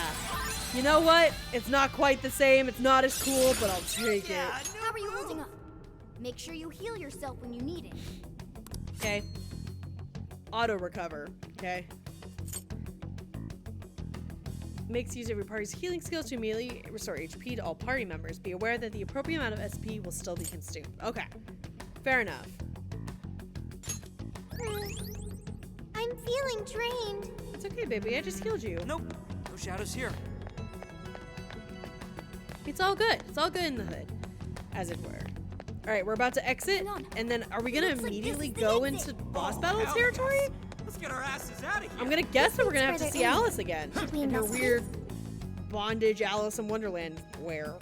You know what? It's not quite the same. It's not as cool, but I'll take it. How are you holding up? Make sure you heal yourself when you need it. Okay. Auto recover. Okay. Makes use of your party's healing skills to immediately restore HP to all party members. Be aware that the appropriate amount of SP will still be consumed. Okay. Fair enough. I'm feeling drained. It's okay, baby. I just healed you. Nope. No shadows here. It's all good. It's all good in the hood, as it were. All right, we're about to exit, and then are we gonna immediately go into boss battle territory? Yes. Let's get our asses out of here. I'm gonna guess that we're gonna have to see Alice again we in her investigate? weird bondage Alice in Wonderland wear.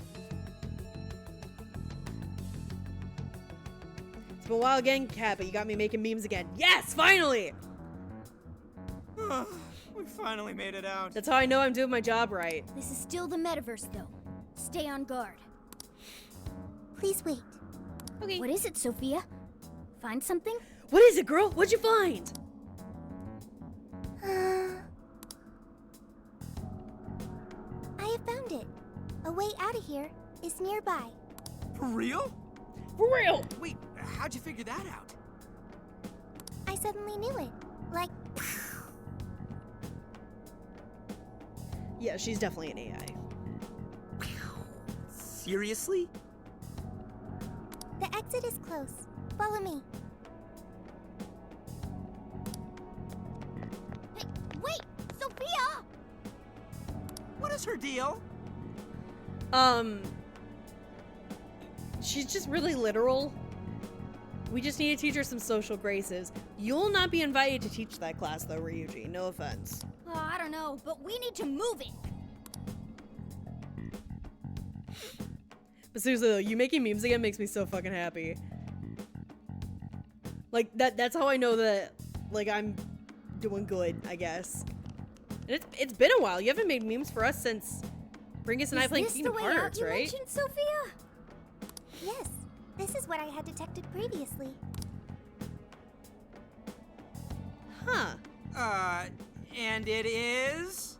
It's been a while again, Kat, but you got me making memes again. Yes, finally! We finally made it out. That's how I know I'm doing my job right. This is still the metaverse, though. Stay on guard. Please wait. Okay. What is it, Sophia? Find something? What is it, girl? What'd you find? I have found it. A way out of here is nearby. For real? For real! Wait, how'd you figure that out? I suddenly knew it. Like, Yeah, she's definitely an AI. Seriously? the exit is close. Follow me. Hey, wait! Sophia! What is her deal? She's just really literal. We just need to teach her some social graces. You'll not be invited to teach that class though, Ryuji. No offense. Oh, I don't know, but we need to move it. But seriously though, you making memes again makes me so fucking happy. Like, that's how I know that, like, I'm doing good, I guess. And it's been a while. You haven't made memes for us since Bringus and I playing Kingdom Hearts, right? Is this the way out you mentioned, Sophia? Yes, this is what I had detected previously. Huh. And it is?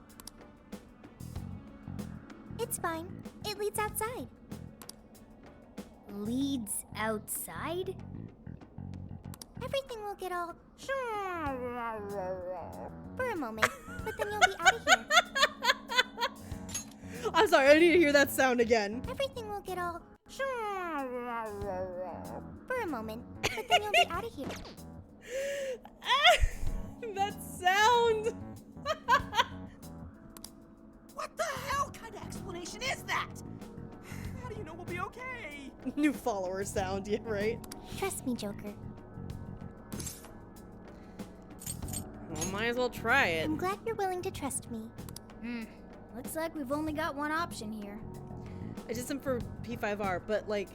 It's fine. It leads outside. Leads outside? Everything will get all for a moment, but then you'll be out of here. I'm sorry, I need to hear that sound again. Everything will get all for a moment, but then you'll be out of here. That sound! What the hell kind of explanation is that? How do you know we'll be okay? New follower sound, yeah, right? Trust me, Joker. Well, might as well try it. I'm glad you're willing to trust me. Looks like we've only got one option here. I did some for P5R, but like,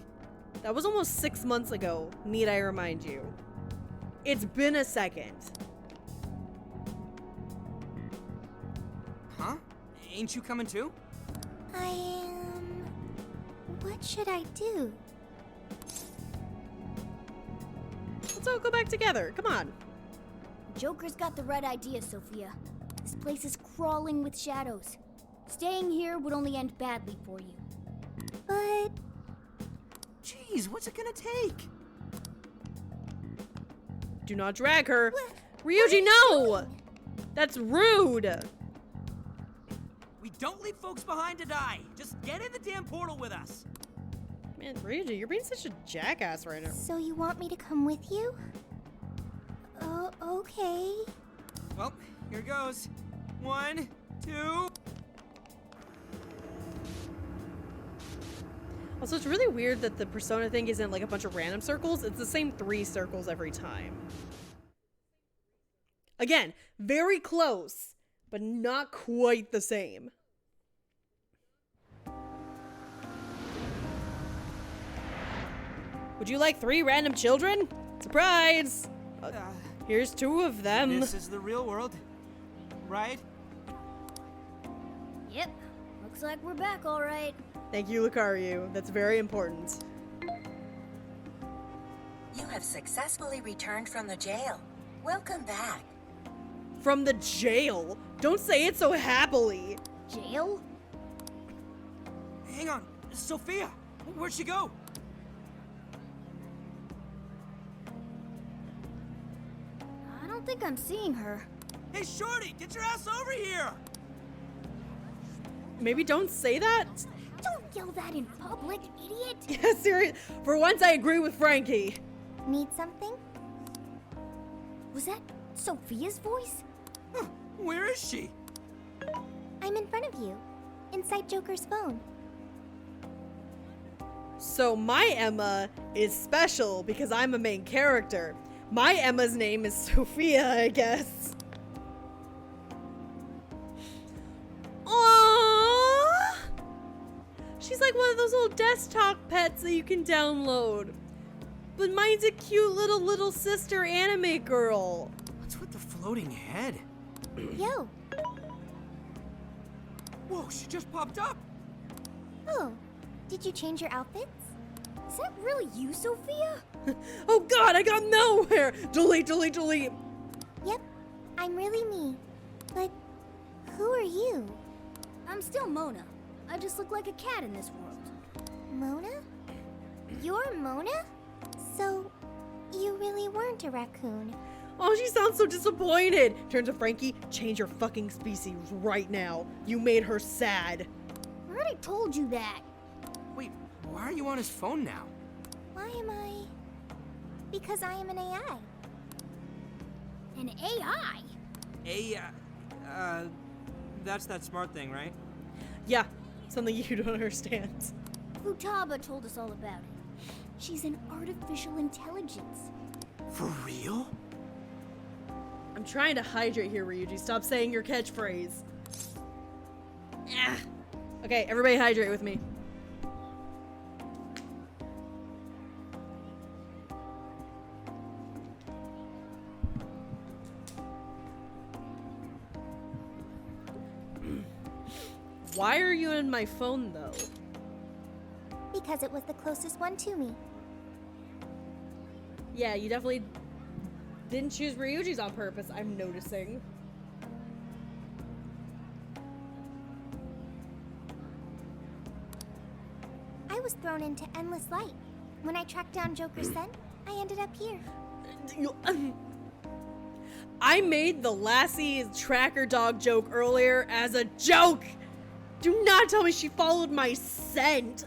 that was almost 6 months ago, need I remind you. It's been a second. Huh? Ain't you coming too? I am... What should I do? Let's all go back together, come on. Joker's got the right idea, Sophia. This place is crawling with shadows. Staying here would only end badly for you. But... Jeez, what's it gonna take? Do not drag her. Ryuji, no! That's rude. We don't leave folks behind to die. Just get in the damn portal with us. Man, Ryuji, you're being such a jackass right now. So you want me to come with you? Okay. Well, here goes. 1, 2... Also, it's really weird that the persona thing isn't like a bunch of random circles. It's the same 3 circles every time. Again, very close, but not quite the same. Would you like 3 random children? Surprise! Here's 2 of them. This is the real world, right? Yep. Looks like we're back all right. Thank you, Lucario. That's very important. You have successfully returned from the jail. Welcome back. From the jail? Don't say it so happily. Jail? Hang on, Sophia, where'd she go? I don't think I'm seeing her. Hey, Shorty, get your ass over here! Maybe don't say that? Don't yell that in public, idiot! Yeah, serious. For once, I agree with Frankie. Need something? Was that Sophia's voice? Huh, where is she? I'm in front of you, inside Joker's phone. So my Emma is special because I'm a main character. My Emma's name is Sophia, I guess. Aww! She's like one of those little desktop pets that you can download. But mine's a cute little sister anime girl. What's with the floating head? Yo. Whoa, she just popped up. Oh, did you change your outfits? Is that really you, Sophia? Oh god, I got nowhere! Delete, delete, delete. Yep, I'm really me. But who are you? I'm still Mona. I just look like a cat in this world. Mona? You're Mona? So, you really weren't a raccoon. Oh, she sounds so disappointed. Turn to Frankie, change your fucking species right now. You made her sad. I already told you that. Wait, why are you on his phone now? Why am I? Because I am an AI. An AI? That's that smart thing, right? Yeah, something you don't understand. Futaba told us all about it. She's an artificial intelligence. For real? I'm trying to hydrate here, Ryuji. Stop saying your catchphrase. Ah. Okay, everybody hydrate with me. Why are you in my phone, though? Because it was the closest one to me. Yeah, you definitely didn't choose Ryuji's on purpose, I'm noticing. I was thrown into endless light. When I tracked down Joker's scent, I ended up here. I made the Lassie tracker dog joke earlier as a joke! Do not tell me she followed my scent!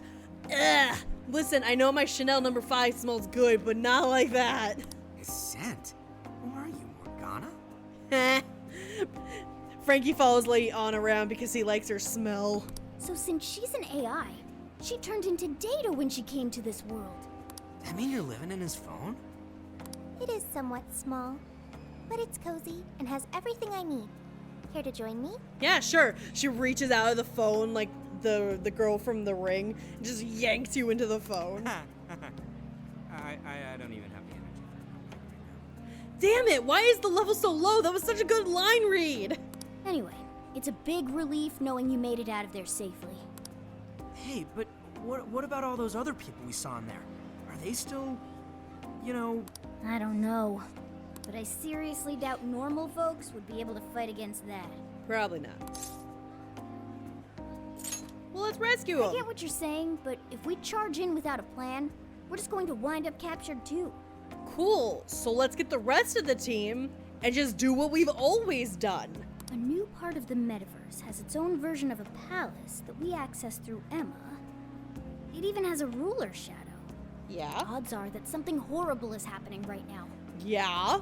Ugh! Listen, I know my Chanel No. 5 smells good, but not like that. His scent? Who are you, Morgana? Frankie follows Lady Anna around because he likes her smell. So since she's an AI, she turned into Data when she came to this world. That mean you're living in his phone? It is somewhat small, but it's cozy and has everything I need. Care to join me? Yeah, sure. She reaches out of the phone like the girl from The Ring and just yanks you into the phone. I don't even have the energy for that. Damn it, why is the level so low? That was such a good line read. Anyway, it's a big relief knowing you made it out of there safely. Hey, but what about all those other people we saw in there? Are they still, you know... I don't know, but I seriously doubt normal folks would be able to fight against that. Probably not. Well, let's rescue him. I get what you're saying, but if we charge in without a plan, we're just going to wind up captured too. Cool, so let's get the rest of the team and just do what we've always done. A new part of the metaverse has its own version of a palace that we access through Emma. It even has a ruler shadow. Yeah? Odds are that something horrible is happening right now. Yeah?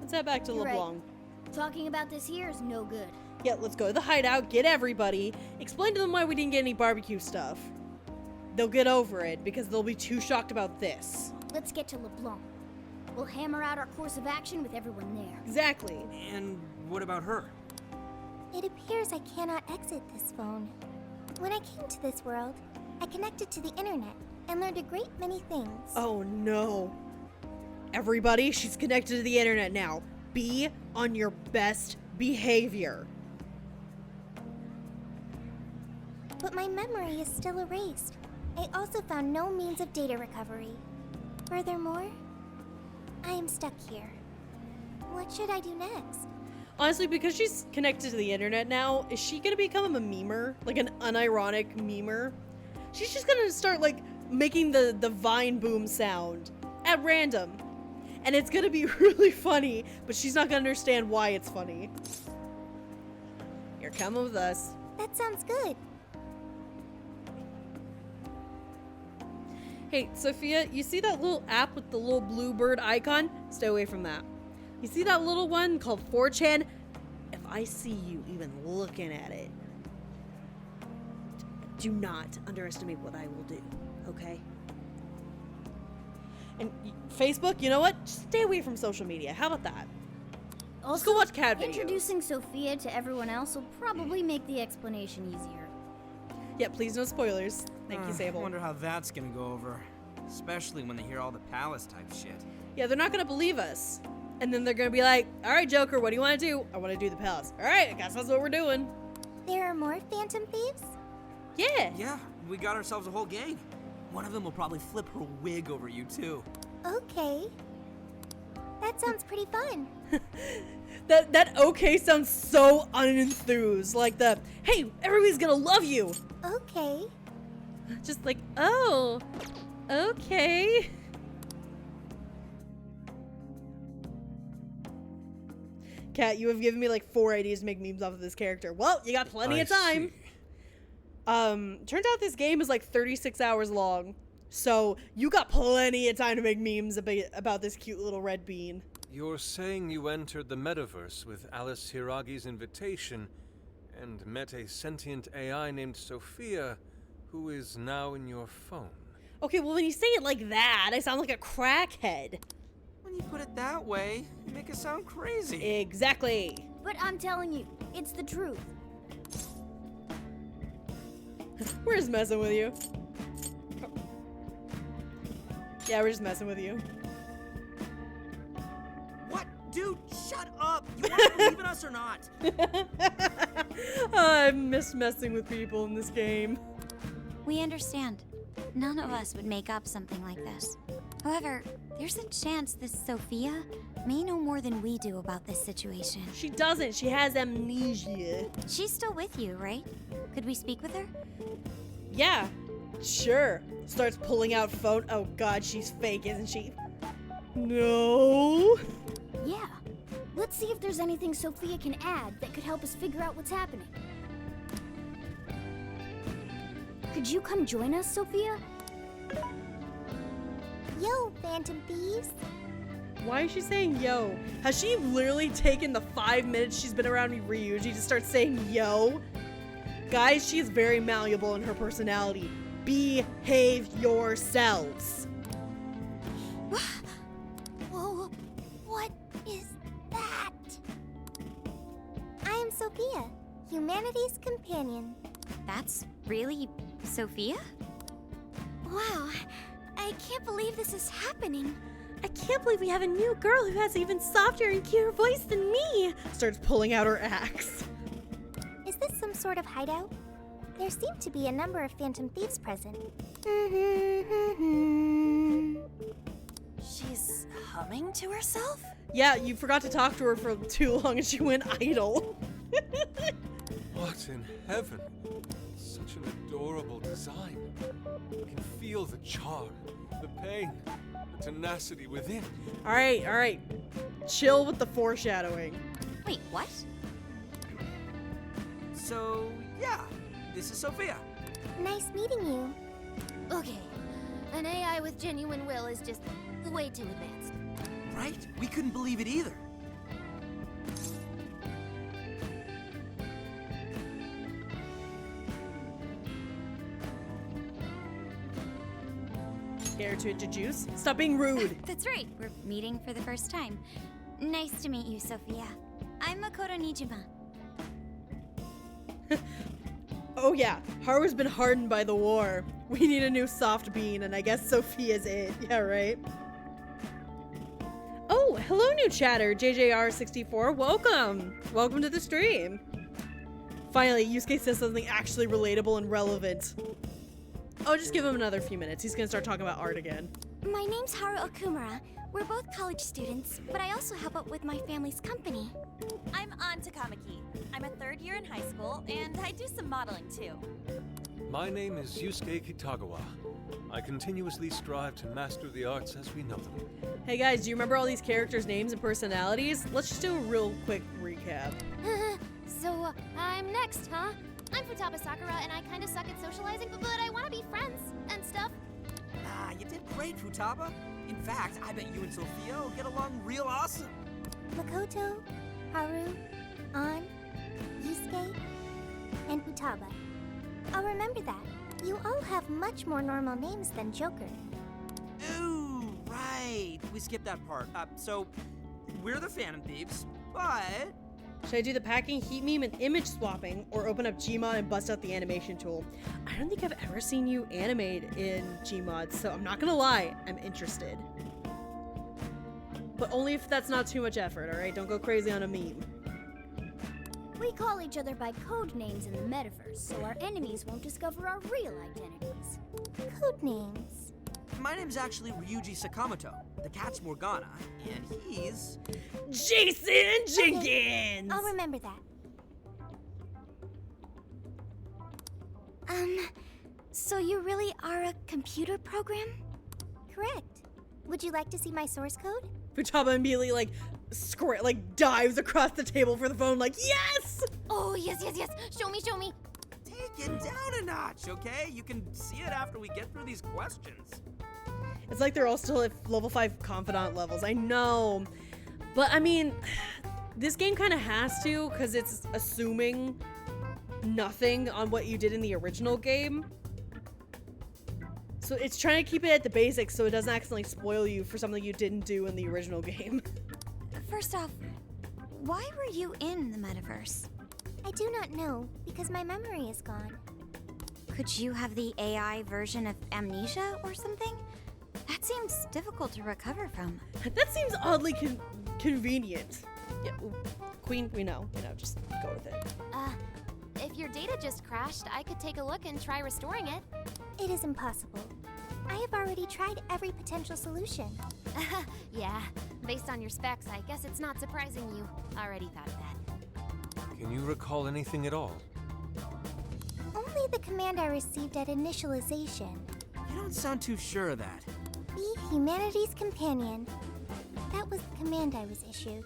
Let's head back to You're LeBlanc. Right. Talking about this here is no good. Yeah, let's go to the hideout, get everybody, explain to them why we didn't get any barbecue stuff. They'll get over it because they'll be too shocked about this. Let's get to LeBlanc. We'll hammer out our course of action with everyone there. Exactly. And what about her? It appears I cannot exit this phone. When I came to this world, I connected to the internet and learned a great many things. Oh no. Everybody, she's connected to the internet now. Be on your best behavior. But my memory is still erased. I also found no means of data recovery. Furthermore, I am stuck here. What should I do next? Honestly, because she's connected to the internet now, is she gonna become a memer? Like an unironic memer? She's just gonna start like making the Vine boom sound at random. And it's gonna be really funny, but she's not gonna understand why it's funny. You're coming with us. That sounds good. Hey, Sophia, you see that little app with the little blue bird icon? Stay away from that. You see that little one called 4chan? If I see you even looking at it, do not underestimate what I will do, okay? And Facebook, you know what? Just stay away from social media. How about that? Let's go watch cat videos. Introducing Sophia to everyone else will probably make the explanation easier. Yeah, please no spoilers. Thank you, Sable. I wonder how that's gonna go over. Especially when they hear all the palace type shit. Yeah, they're not gonna believe us. And then they're gonna be like, alright, Joker, what do you wanna do? I wanna do the palace. Alright, I guess that's what we're doing. There are more Phantom Thieves? Yeah. Yeah, we got ourselves a whole gang. One of them will probably flip her wig over you, too. Okay. That sounds pretty fun. That okay sounds so unenthused. Like the, hey, everybody's gonna love you. Okay. Just like, oh, okay. Kat, you have given me like 4 ideas to make memes off of this character. Well, you got plenty of time. Turns out this game is like 36 hours long. So you got plenty of time to make memes about this cute little red bean. You're saying you entered the metaverse with Alice Hiragi's invitation and met a sentient AI named Sophia, who is now in your phone. Okay, well when you say it like that, I sound like a crackhead. When you put it that way, you make it sound crazy. Exactly. But I'm telling you, it's the truth. We're just messing with you. Yeah, we're just messing with you. What? Dude, shut up! You want to believe in us or not? I miss messing with people in this game. We understand. None of us would make up something like this. However, there's a chance this Sophia may know more than we do about this situation. She doesn't. She has amnesia. She's still with you, right? Could we speak with her? Yeah, sure. Starts pulling out phone. Oh god, she's fake, isn't she? No. Yeah. Let's see if there's anything Sophia can add that could help us figure out what's happening. Could you come join us, Sophia? Yo, Phantom Thieves. Why is she saying yo? Has she literally taken the 5 minutes she's been around Ryuji to start saying yo? Guys, she's very malleable in her personality. Behave yourselves. Whoa, what is that? I am Sophia, humanity's companion. That's really Sophia? Wow, I can't believe this is happening. I can't believe we have a new girl who has even softer and cuter voice than me. Starts pulling out her axe. Is this some sort of hideout? There seem to be a number of Phantom Thieves present. She's humming to herself? Yeah, you forgot to talk to her for too long and she went idle. What in heaven? Such an adorable design. You can feel the charm, the pain, the tenacity within. Alright. Chill with the foreshadowing. Wait, what? So, yeah, this is Sophia. Nice meeting you. Okay, an AI with genuine will is just way too advanced. Right? We couldn't believe it either. Care to introduce? Stop being rude. That's right. We're meeting for the first time. Nice to meet you, Sophia. I'm Makoto Nijima. Oh yeah, Haru's been hardened by the war. We need a new soft bean, and I guess Sophia's it. Yeah, right? Oh, hello new chatter, JJR64. Welcome! Welcome to the stream. Finally, Yusuke says something actually relatable and relevant. Oh, just give him another few minutes. He's gonna start talking about art again. My name's Haru Okumura. We're both college students, but I also help out with my family's company. I'm An Takamaki. I'm a third year in high school, and I do some modeling too. My name is Yusuke Kitagawa. I continuously strive to master the arts as we know them. Hey guys, do you remember all these characters' names and personalities? Let's just do a real quick recap. So, I'm next, huh? I'm Futaba Sakura, and I kinda suck at socializing, but I wanna be friends and stuff. Ah, you did great, Futaba. In fact, I bet you and Sophia will get along real awesome. Makoto, Haru, An, Yusuke, and Futaba. I'll remember that. You all have much more normal names than Joker. Ooh, right. We skipped that part. So, we're the Phantom Thieves, but... Should I do the packing, heat meme, and image swapping, or open up Gmod and bust out the animation tool? I don't think I've ever seen you animate in Gmod, so I'm not gonna lie, I'm interested. But only if that's not too much effort, alright? Don't go crazy on a meme. We call each other by code names in the metaverse, so our enemies won't discover our real identities. Code names. My name's actually Ryuji Sakamoto. The cat's Morgana, and he's... Jason Jenkins! Okay, I'll remember that. So you really are a computer program? Correct. Would you like to see my source code? Futaba immediately dives across the table for the phone like, yes! Oh, yes. Show me. Take it down a notch, okay? You can see it after we get through these questions. It's like they're all still at level 5 confidant levels. I know. But I mean, this game kind of has to, because it's assuming nothing on what you did in the original game. So it's trying to keep it at the basics so it doesn't accidentally spoil you for something you didn't do in the original game. First off, why were you in the metaverse? I do not know, because my memory is gone. Could you have the AI version of amnesia or something? That seems difficult to recover from. That seems oddly convenient. Yeah, Queen, we know, just go with it. If your data just crashed, I could take a look and try restoring it. It is impossible. I have already tried every potential solution. Yeah, based on your specs, I guess it's not surprising you already thought of that. Can you recall anything at all? Only the command I received at initialization. You don't sound too sure of that. Be humanity's companion. That was the command I was issued.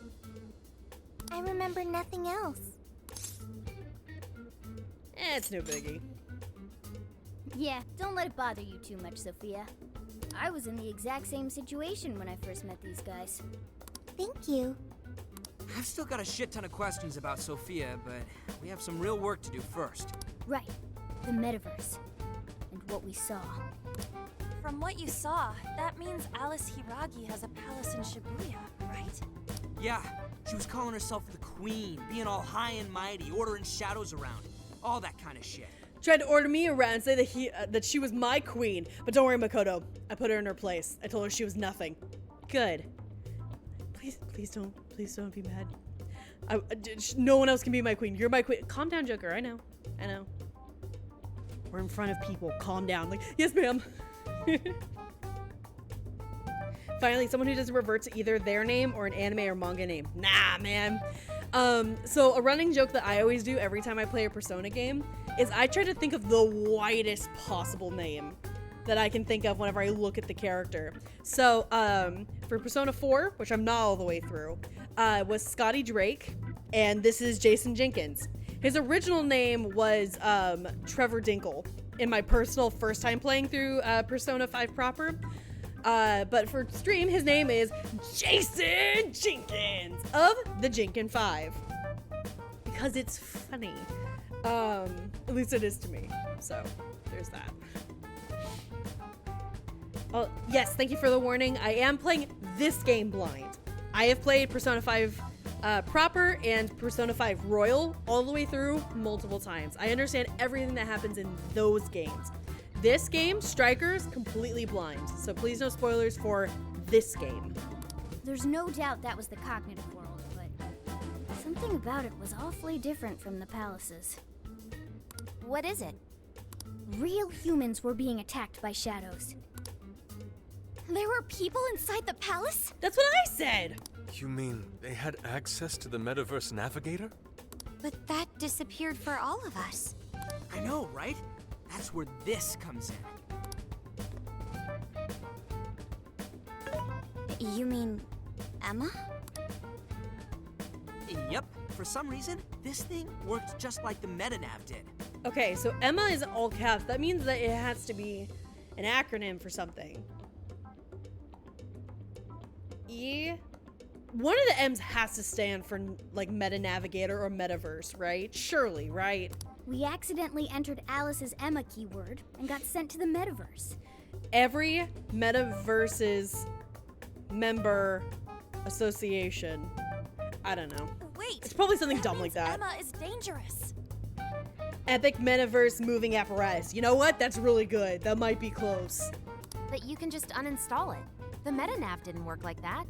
I remember nothing else. It's no biggie. Yeah, don't let it bother you too much, Sophia. I was in the exact same situation when I first met these guys. Thank you. I've still got a shit ton of questions about Sophia, but we have some real work to do first. Right. The metaverse. And what we saw. From what you saw, that means Alice Hiragi has a palace in Shibuya, right? Yeah, she was calling herself the Queen, being all high and mighty, ordering shadows around. All that kind of shit. Tried to order me around and say that she was my queen. But don't worry, Makoto. I put her in her place. I told her she was nothing. Good. Please don't be mad. No one else can be my queen. You're my queen. Calm down, Joker. I know. We're in front of people. Calm down. Like, yes, ma'am. Finally, someone who doesn't revert to either their name or an anime or manga name. Nah, man. So a running joke that I always do every time I play a Persona game is I try to think of the widest possible name that I can think of whenever I look at the character. So, for Persona 4, which I'm not all the way through, was Scotty Drake, and this is Jason Jenkins. His original name was Trevor Dinkle in my personal first time playing through Persona 5 proper. But for stream, his name is Jason Jenkins of the Jenkin 5. Because it's funny. At least it is to me. So, there's that. Oh, yes, thank you for the warning. I am playing this game blind. I have played Persona 5 proper and Persona 5 Royal all the way through multiple times. I understand everything that happens in those games. This game, Strikers, completely blind. So please no spoilers for this game. There's no doubt that was the cognitive world, but something about it was awfully different from the palaces. What is it? Real humans were being attacked by shadows. There were people inside the palace? That's what I said! You mean they had access to the Metaverse Navigator? But that disappeared for all of us. I know, right? That's where this comes in. You mean Emma? Yep. For some reason, this thing worked just like the MetaNav did. Okay, so Emma is all caps. That means that it has to be an acronym for something. One of the M's has to stand for, like, Meta Navigator or Metaverse, right? Surely, right? We accidentally entered Alice's Emma keyword and got sent to the metaverse. Every Metaverse's member association. I don't know. Wait! It's probably something dumb like that. Emma is dangerous. Epic Metaverse moving apparatus. You know what? That's really good. That might be close. But you can just uninstall it. The MetaNav didn't work like that.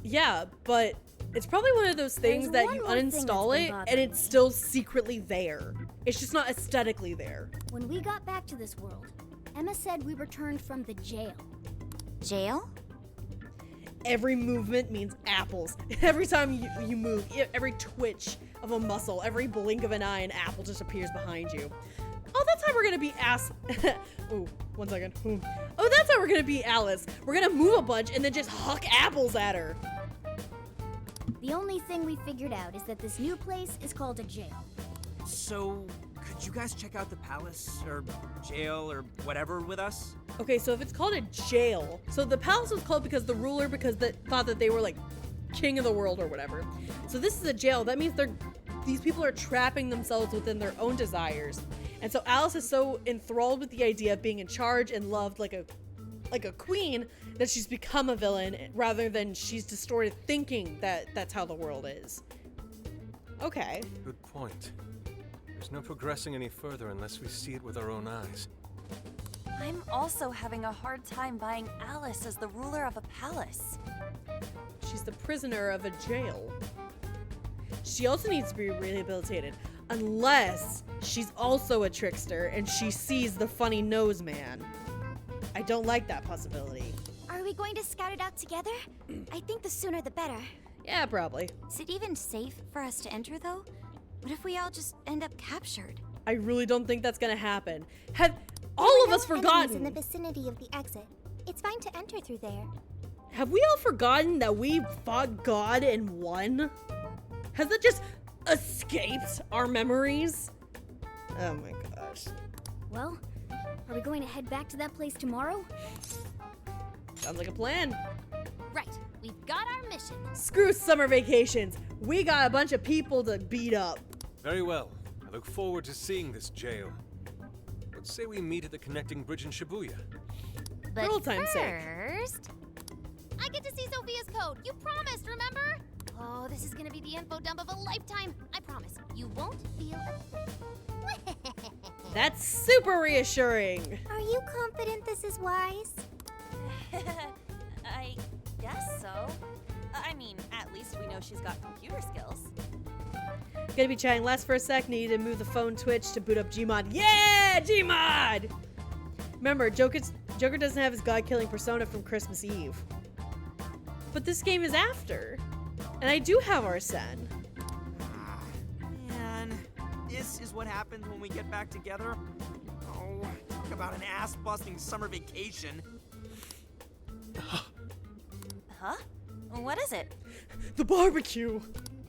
Yeah, but it's probably one of those things that you uninstall it and it's still secretly there. It's just not aesthetically there. When we got back to this world, Emma said we returned from the jail. Jail? Every movement means apples. Every time you move, every twitch of a muscle, every blink of an eye, an apple just appears behind you. Oh, that's how we're gonna be Ooh, 1 second. Ooh. Oh, that's how we're gonna be Alice. We're gonna move a bunch and then just huck apples at her. The only thing we figured out is that this new place is called a jail. So, could you guys check out the palace, or jail, or whatever with us? Okay, so if it's called a jail, so the palace was called because the ruler, thought that they were like king of the world or whatever. So this is a jail. That means these people are trapping themselves within their own desires. And so Alice is so enthralled with the idea of being in charge and loved like a queen that she's become a villain rather than she's distorted thinking that that's how the world is. Okay. Good point. There's no progressing any further unless we see it with our own eyes. I'm also having a hard time buying Alice as the ruler of a palace. She's the prisoner of a jail. She also needs to be rehabilitated, unless she's also a trickster and she sees the funny nose man. I don't like that possibility. Are we going to scout it out together? I think the sooner the better. Yeah, probably. Is it even safe for us to enter, though? What if we all just end up captured? I really don't think that's gonna happen. Have all of us forgotten? In the vicinity of the exit. It's fine to enter through there. Have we all forgotten that we fought God and won? Has that just escaped our memories? Oh my gosh. Well, are we going to head back to that place tomorrow? Sounds like a plan. Right, we've got our mission. Screw summer vacations. We got a bunch of people to beat up. Very well. I look forward to seeing this jail. Let's say we meet at the connecting bridge in Shibuya. But old time's sake. first, I get to see Sophia's code. You promised, remember? Oh, this is gonna be the info dump of a lifetime. I promise. You won't feel a That's super reassuring. Are you confident this is wise? I guess so. I mean, at least we know she's got computer skills. Gonna be chatting less for a sec. Need to move the phone twitch to boot up Gmod. Yeah, Gmod! Remember, Joker doesn't have his god-killing persona from Christmas Eve. But this game is after. And I do have Arsene. Man, this is what happens when we get back together? Oh, talk about an ass-busting summer vacation. Huh? What is it? The barbecue!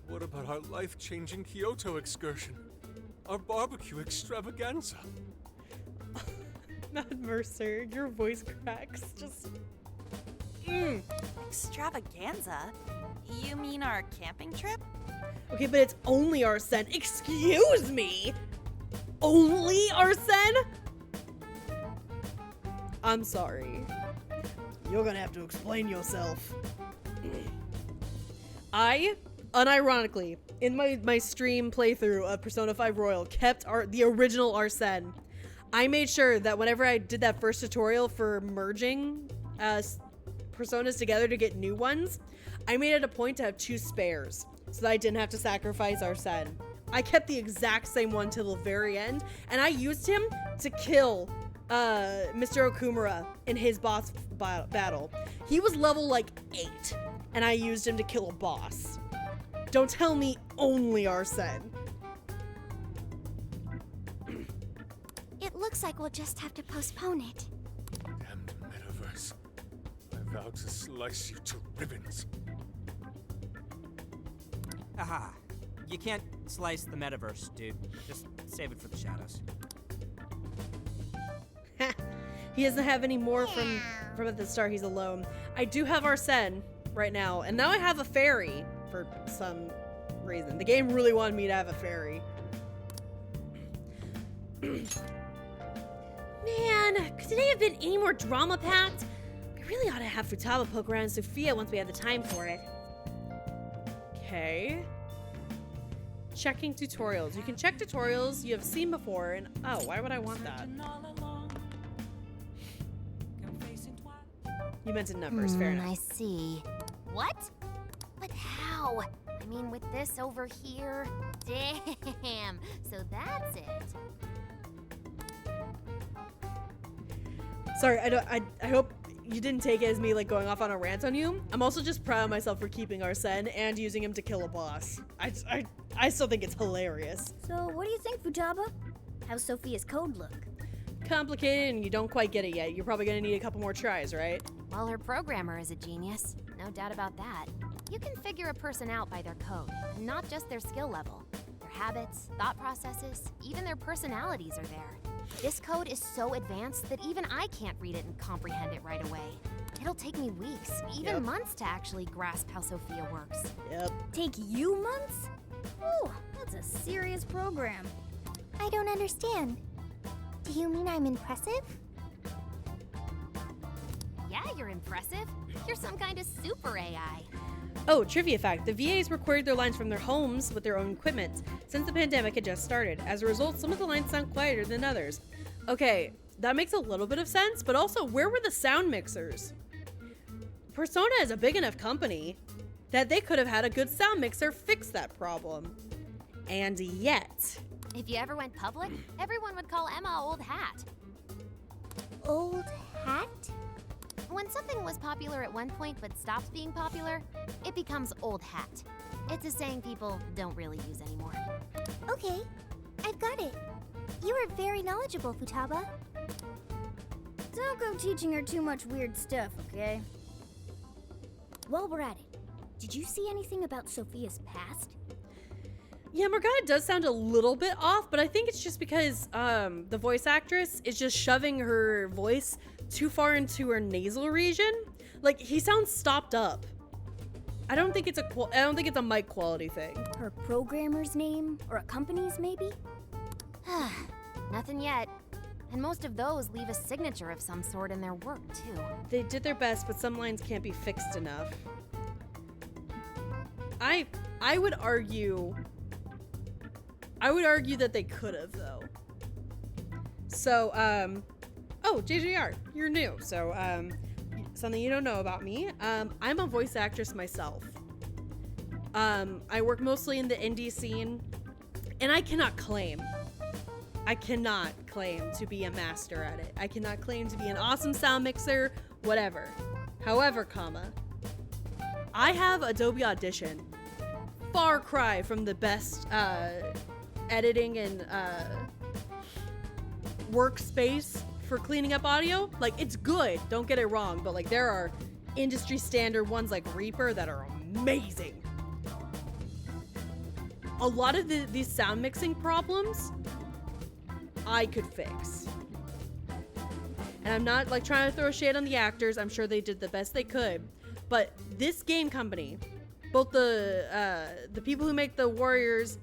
What about our life-changing Kyoto excursion? Our barbecue extravaganza? Matt Mercer, your voice cracks. Just... Extravaganza? You mean our camping trip? Okay, but it's only Arsene. Excuse me! Only Arsene? I'm sorry. You're gonna have to explain yourself. I, unironically, in my stream playthrough of Persona 5 Royal, kept the original Arsene. I made sure that whenever I did that first tutorial for merging personas together to get new ones, I made it a point to have 2 spares so that I didn't have to sacrifice Arsene. I kept the exact same one till the very end, and I used him to kill Mr. Okumura in his boss battle. He was level like 8, and I used him to kill a boss. Don't tell me only Arsene. It looks like we'll just have to postpone it. Damned metaverse. I vow to slice you to ribbons. Haha. You can't slice the metaverse, dude. Just save it for the shadows. He doesn't have any more from at the start. He's alone. I do have Arsene right now, and now I have a fairy for some reason. The game really wanted me to have a fairy. Man, could today have been any more drama-packed? We really ought to have Futaba poke around Sophia once we have the time for it. Okay. Checking tutorials. You can check tutorials you have seen before, and oh, why would I want that? You meant in numbers, fair enough. I see. What? But how? I mean, with this over here? Damn. So that's it. Sorry, I hope you didn't take it as me like going off on a rant on you. I'm also just proud of myself for keeping Arsene and using him to kill a boss. I still think it's hilarious. So, what do you think, Futaba? How's Sophia's code look? Complicated and you don't quite get it yet. You're probably gonna need a couple more tries, right? Well, her programmer is a genius. No doubt about that. You can figure a person out by their code, and not just their skill level. Their habits, thought processes, even their personalities are there. This code is so advanced that even I can't read it and comprehend it right away. It'll take me weeks, even months to actually grasp how Sophia works. Yep. Take you months? Ooh, that's a serious program. I don't understand. Do you mean I'm impressive? Yeah, you're impressive. You're some kind of super AI. Oh, trivia fact, the VAs recorded their lines from their homes with their own equipment since the pandemic had just started. As a result, some of the lines sound quieter than others. Okay, that makes a little bit of sense, but also, where were the sound mixers? Persona is a big enough company that they could have had a good sound mixer fix that problem. And yet... If you ever went public, everyone would call Emma Old Hat. Old hat? When something was popular at one point but stops being popular, it becomes old hat. It's a saying people don't really use anymore. Okay, I've got it. You are very knowledgeable, Futaba. Don't go teaching her too much weird stuff, okay? While we're at it, did you see anything about Sophia's past? Yeah, Morgana does sound a little bit off, but I think it's just because the voice actress is just shoving her voice too far into her nasal region. Like, he sounds stopped up. I don't think it's a mic quality thing. Her programmer's name or a company's maybe? Nothing yet. And most of those leave a signature of some sort in their work, too. They did their best, but some lines can't be fixed enough. I would argue that they could have, though. So, oh, JJR, you're new. So, something you don't know about me. I'm a voice actress myself. I work mostly in the indie scene, and I cannot claim to be a master at it. I cannot claim to be an awesome sound mixer, whatever. However, I have Adobe Audition. Far cry from the best editing and workspace for cleaning up audio. Like, it's good, don't get it wrong, but like, there are industry standard ones like Reaper that are amazing. A lot of these sound mixing problems I could fix. And I'm not like trying to throw shade on the actors. I'm sure they did the best they could. But this game company, both the people who make the Warriors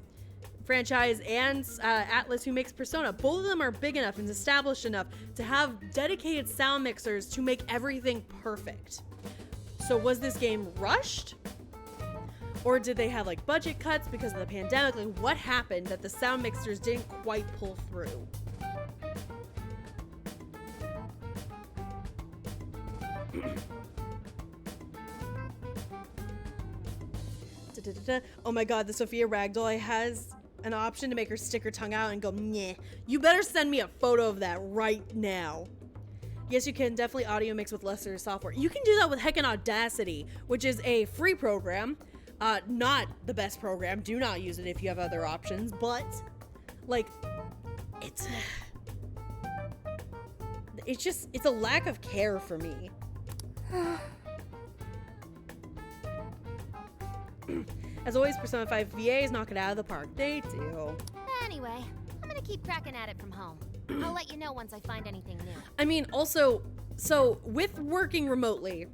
franchise and Atlas who makes Persona, both of them are big enough and established enough to have dedicated sound mixers to make everything perfect. So was this game rushed? Or did they have like budget cuts because of the pandemic? Like, what happened that the sound mixers didn't quite pull through? Oh my god, the Sophia Ragdoll has an option to make her stick her tongue out and go, meh. You better send me a photo of that right now. Yes, you can definitely audio mix with lesser software. You can do that with heckin' Audacity, which is a free program. Not the best program. Do not use it if you have other options, but like, it's a lack of care for me. As always, Persona 5 VAs knock it out of the park. They do. Anyway, I'm gonna keep cracking at it from home. I'll let you know once I find anything new. I mean, also, so with working remotely,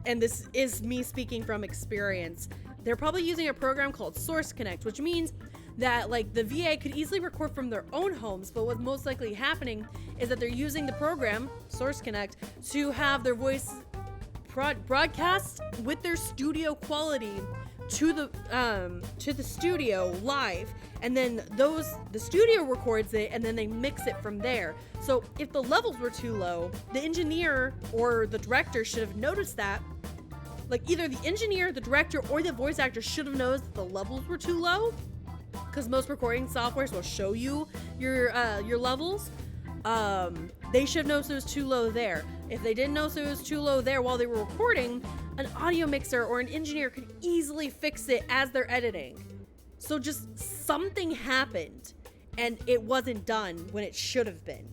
and this is me speaking from experience, they're probably using a program called Source Connect, which means that like the VA could easily record from their own homes, but what's most likely happening is that they're using the program, Source Connect, to have their voice broadcast with their studio quality to the studio live, and then the studio records it and then they mix it from there. So if the levels were too low, the engineer or the director should have noticed that. Like, either the engineer, the director, or the voice actor should have noticed that the levels were too low, because most recording softwares will show you your levels. They should have noticed it was too low there. If they didn't notice it was too low there while they were recording, an audio mixer or an engineer could easily fix it as they're editing. So just something happened, and it wasn't done when it should have been.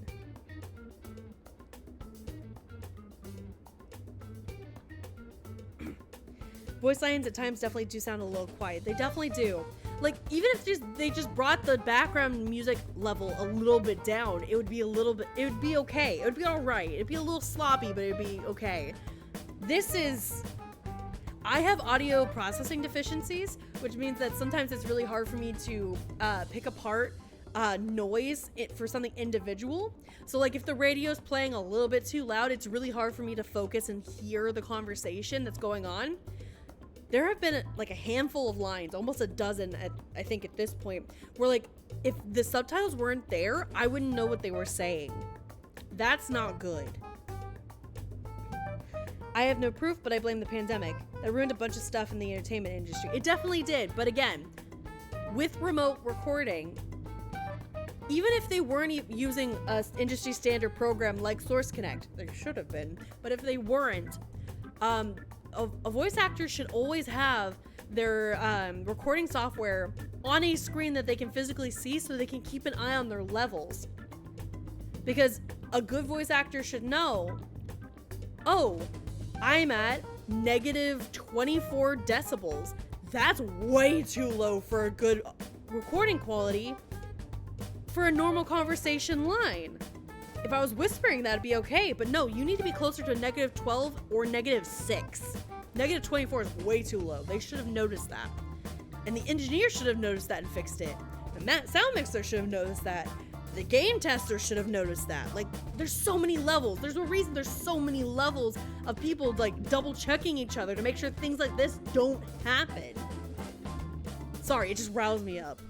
Voice lines at times definitely do sound a little quiet. They definitely do. Like, even if they just brought the background music level a little bit down, it would be okay. It would be alright. It'd be a little sloppy, but it'd be okay. I have audio processing deficiencies, which means that sometimes it's really hard for me to pick apart noise for something individual. So like if the radio's playing a little bit too loud, it's really hard for me to focus and hear the conversation that's going on. There have been like a handful of lines, almost a dozen I think at this point, where like if the subtitles weren't there, I wouldn't know what they were saying. That's not good. I have no proof, but I blame the pandemic. That ruined a bunch of stuff in the entertainment industry. It definitely did, but again, with remote recording, even if they weren't using a industry standard program like Source Connect, they should have been, but if they weren't, a voice actor should always have their recording software on a screen that they can physically see so they can keep an eye on their levels. Because a good voice actor should know, oh, I'm at negative 24 decibels. That's way too low for a good recording quality for a normal conversation line. If I was whispering, that'd be okay, but no, you need to be closer to a negative 12 or negative 6. Negative 24 is way too low. They should have noticed that. And the engineer should have noticed that and fixed it. The sound mixer should have noticed that. The game tester should have noticed that. Like, there's so many levels. There's a reason there's so many levels of people, like, double checking each other to make sure things like this don't happen. Sorry, it just roused me up.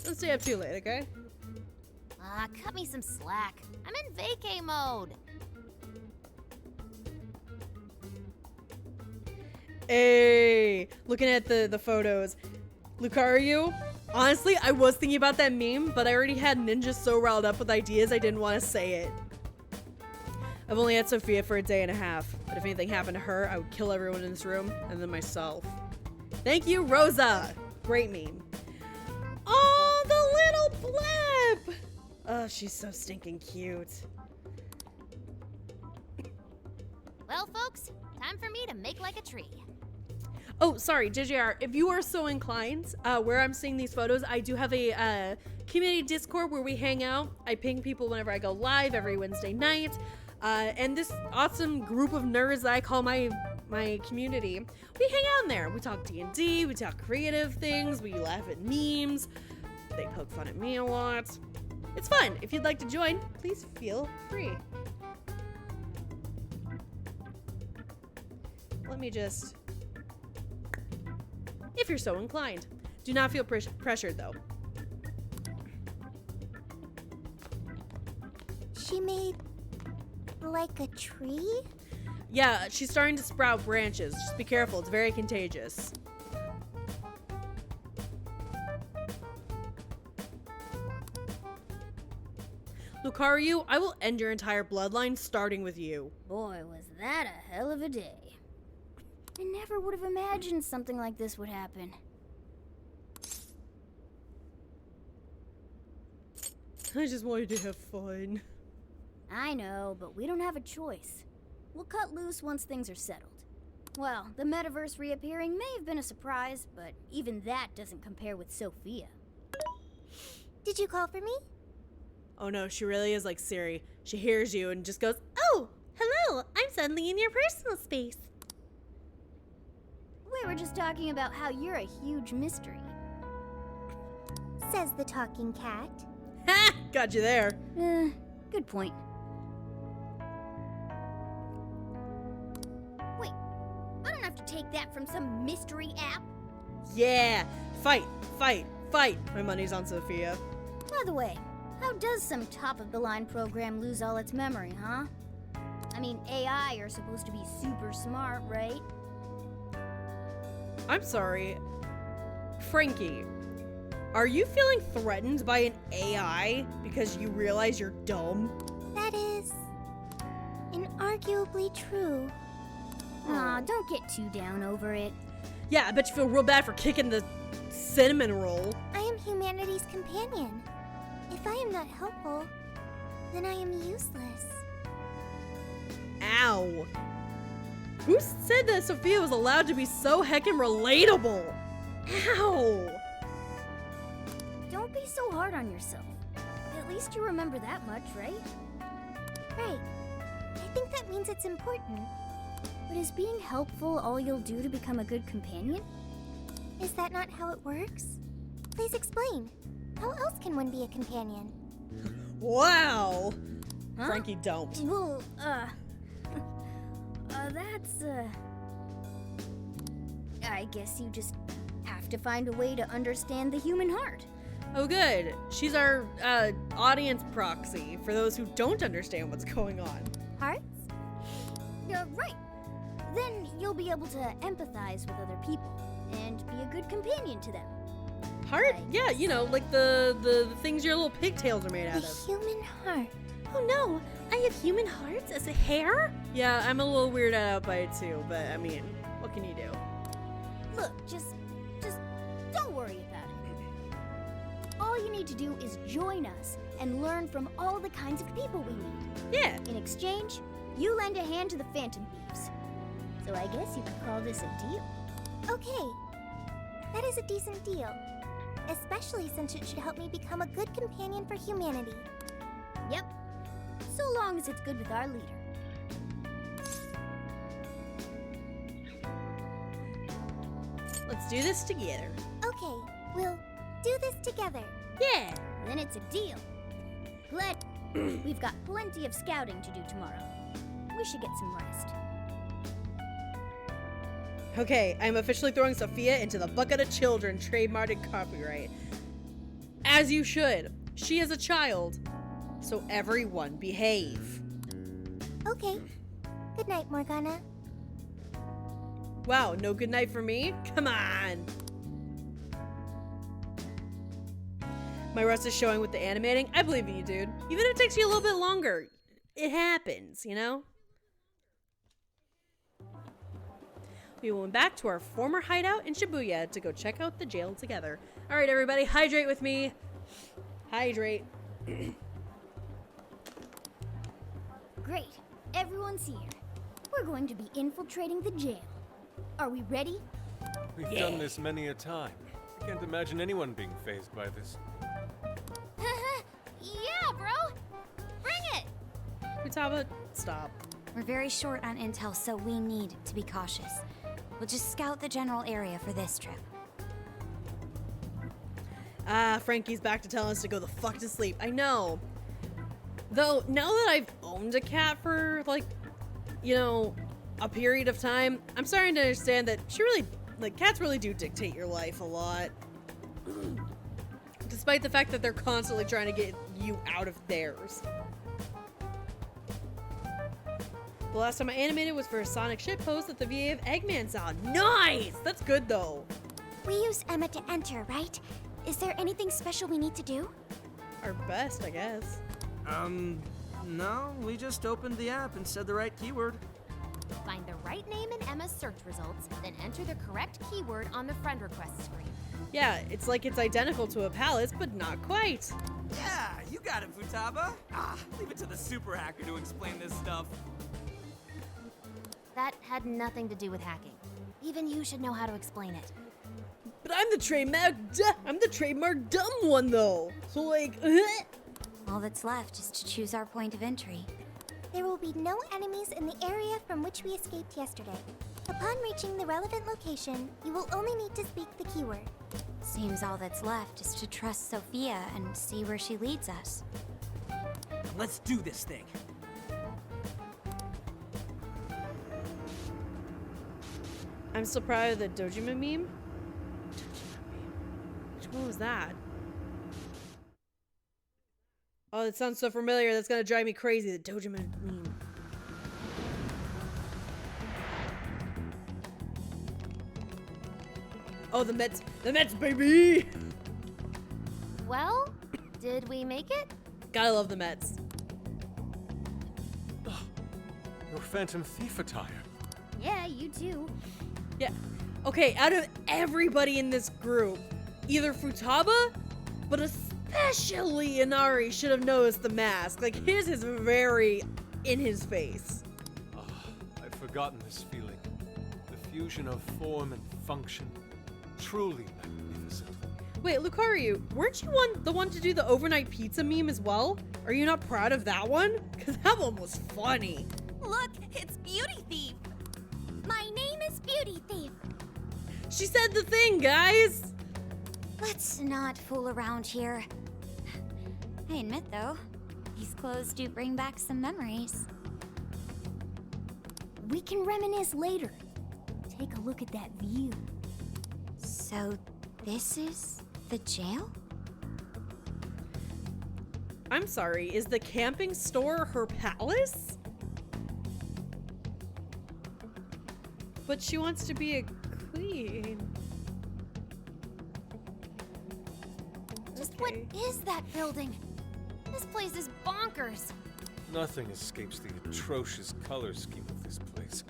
Don't stay up too late, okay? Cut me some slack. I'm in vacay mode. Hey, looking at the photos. Lucario, honestly, I was thinking about that meme, but I already had Ninja so riled up with ideas I didn't want to say it. I've only had Sophia for a day and a half, but if anything happened to her, I would kill everyone in this room, and then myself. Thank you, Rosa! Great meme. Oh, the little blip! Oh, she's so stinking cute. Well, folks, time for me to make like a tree. Oh, sorry, JJR, if you are so inclined, where I'm seeing these photos, I do have a community Discord where we hang out. I ping people whenever I go live every Wednesday night. And this awesome group of nerds that I call my community, we hang out in there. We talk D&D, we talk creative things, we laugh at memes. They poke fun at me a lot. It's fun. If you'd like to join, please feel free. Let me just... If you're so inclined. Do not feel pressured, though. She made... like a tree? Yeah, she's starting to sprout branches. Just be careful. It's very contagious. Lucario, I will end your entire bloodline starting with you. Boy, was that a hell of a day. I never would have imagined something like this would happen. I just wanted to have fun. I know, but we don't have a choice. We'll cut loose once things are settled. Well, the metaverse reappearing may have been a surprise, but even that doesn't compare with Sophia. Did you call for me? Oh no, she really is like Siri. She hears you and just goes, "Oh, hello, I'm suddenly in your personal space." We were just talking about how you're a huge mystery. Says the talking cat. Ha! Got you there. Good point. Wait, I don't have to take that from some mystery app. Yeah, fight, fight, fight. My money's on Sophia. By the way, how does some top-of-the-line program lose all its memory, huh? I mean, AI are supposed to be super smart, right? I'm sorry. Frankie, are you feeling threatened by an AI because you realize you're dumb? That is... inarguably true. Aw, don't get too down over it. Yeah, I bet you feel real bad for kicking the cinnamon roll. I am humanity's companion. If I am not helpful, then I am useless. Ow. Who said that Sophia was allowed to be so heckin' relatable? Ow. Don't be so hard on yourself. At least you remember that much, right? Right. I think that means it's important. But is being helpful all you'll do to become a good companion? Is that not how it works? Please explain. How else can one be a companion? Wow. Huh? Frankie, don't. Well, that's, I guess you just have to find a way to understand the human heart. Oh, good. She's our audience proxy for those who don't understand what's going on. Hearts? Right. Then you'll be able to empathize with other people and be a good companion to them. Heart? Yeah, you know, like the things your little pigtails are made out The of. human heart. Oh no, I have human hearts as a hair? Yeah, I'm a little weirded out by it too, but I mean, what can you do? Look, just don't worry about it. All you need to do is join us and learn from all the kinds of people we meet. Yeah. In exchange, you lend a hand to the Phantom Thieves. So I guess you could call this a deal. Okay, that is a decent deal. Especially since it should help me become a good companion for humanity. Yep. So long as it's good with our leader. Let's do this together. Okay, we'll do this together. Yeah. Then it's a deal. Glad we've got plenty of scouting to do tomorrow. We should get some rest. Okay, I'm officially throwing Sophia into the bucket of children, trademarked and copyright. As you should. She is a child. So everyone behave. Okay. Good night, Morgana. Wow, no good night for me? Come on. My rust is showing with the animating. I believe in you, dude. Even if it takes you a little bit longer, it happens, you know? We went back to our former hideout in Shibuya to go check out the jail together. All right, everybody, hydrate with me. Hydrate. Great. Everyone's here. We're going to be infiltrating the jail. Are we ready? We've done this many a time. I can't imagine anyone being fazed by this. Yeah, bro! Bring it! Futaba, stop. We're very short on intel, so we need to be cautious. We'll just scout the general area for this trip. Ah, Frankie's back to telling us to go the fuck to sleep. I know. Though, now that I've owned a cat for, like, you know, a period of time, I'm starting to understand that cats really do dictate your life a lot. Despite the fact that they're constantly trying to get you out of theirs. The last time I animated was for a Sonic ship pose that the VA of Eggman saw. Nice! That's good, though. We use Emma to enter, right? Is there anything special we need to do? Our best, I guess. No, we just opened the app and said the right keyword. Find the right name in Emma's search results, then enter the correct keyword on the friend request screen. Yeah, it's like it's identical to a palace, but not quite. Yeah, you got it, Futaba. Leave it to the super hacker to explain this stuff. That had nothing to do with hacking. Even you should know how to explain it. But I'm the trademark dumb one, though. So, like, All that's left is to choose our point of entry. There will be no enemies in the area from which we escaped yesterday. Upon reaching the relevant location, you will only need to speak the keyword. Seems all that's left is to trust Sophia and see where she leads us. Let's do this thing. I'm still proud of the Dojima meme. Which one was that? Oh, that sounds so familiar. That's gonna drive me crazy. The Dojima meme. Oh, the Mets, baby! Well, did we make it? Gotta love the Mets. Your Phantom Thief attire. Yeah, you too. Yeah. Okay, out of everybody in this group, either Futaba, but especially Inari should have noticed the mask. Like, his is very in his face. I've forgotten this feeling. The fusion of form and function. Truly magnificent. Wait, Lucario, weren't you the one to do the overnight pizza meme as well? Are you not proud of that one? Because that one was funny. Look, it's Beauty Thief. My name is Beauty Thief. She said the thing, guys. Let's not fool around here. I admit, though, these clothes do bring back some memories. We can reminisce later. Take a look at that view. So, this is the jail? I'm sorry, is the camping store her palace? But she wants to be a queen. Just what is that building? This place is bonkers. Nothing escapes the atrocious color scheme of this place.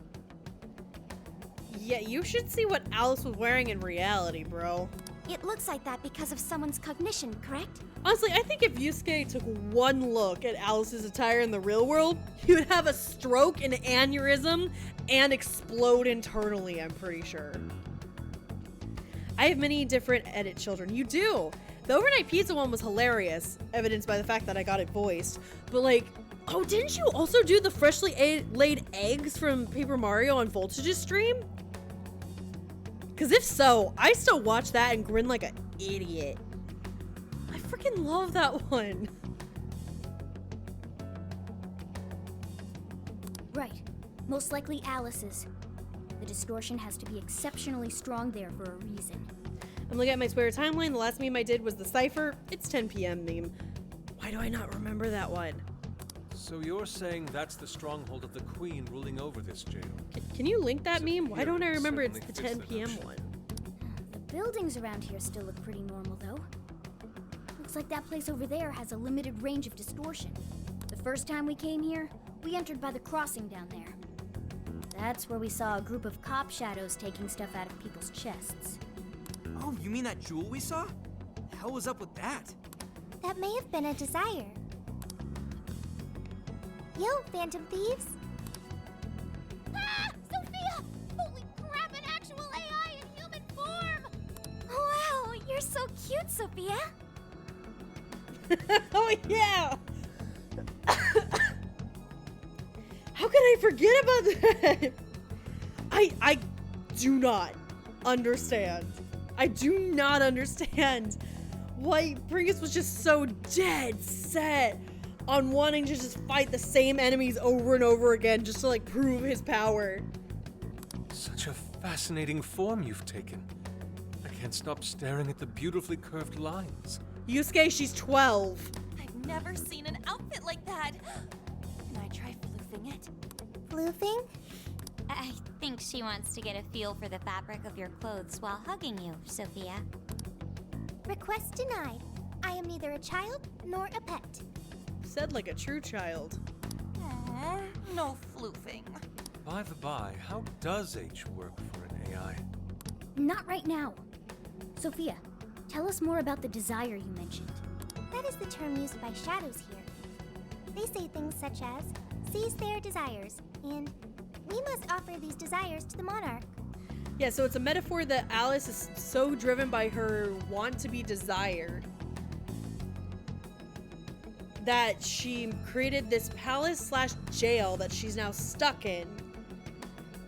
Yeah, you should see what Alice was wearing in reality, bro. It looks like that because of someone's cognition, correct? Honestly, I think if Yusuke took one look at Alice's attire in the real world, he would have a stroke, an aneurysm, and explode internally, I'm pretty sure. I have many different edit children. You do! The overnight pizza one was hilarious, evidenced by the fact that I got it voiced. But like, oh, didn't you also do the freshly laid eggs from Paper Mario on Voltage's stream? Because if so, I still watch that and grin like an idiot. I freaking love that one. Right. Most likely Alice's. The distortion has to be exceptionally strong there for a reason. I'm looking at my Twitter timeline. The last meme I did was the Cypher. It's 10 p.m. meme. Why do I not remember that one? So you're saying that's the stronghold of the Queen ruling over this jail? Can you link that meme? Why don't I remember it's the 10 p.m. one? The buildings around here still look pretty normal, though. Looks like that place over there has a limited range of distortion. The first time we came here, we entered by the crossing down there. That's where we saw a group of cop shadows taking stuff out of people's chests. Oh, you mean that jewel we saw? The hell was up with that? That may have been a desire. Yo, Phantom Thieves. Ah! Sophia! Holy crap, an actual AI in human form! Wow, you're so cute, Sophia. Oh, yeah! How can I forget about that? I do not understand. I do not understand why Pringus was just so dead set on wanting to just fight the same enemies over and over again just to like prove his power. Such a fascinating form you've taken. I can't stop staring at the beautifully curved lines. Yusuke, she's 12. I've never seen an outfit like that. Can I try floofing it? Floofing? I think she wants to get a feel for the fabric of your clothes while hugging you, Sophia. Request denied. I am neither a child nor a pet. Said like a true child. Aww, no floofing. By the by, how does H work for an AI? Not right now. Sophia, tell us more about the desire you mentioned. That is the term used by shadows here. They say things such as, seize their desires, and we must offer these desires to the monarch. Yeah, so it's a metaphor that Alice is so driven by her want to be desired that she created this palace/jail that she's now stuck in.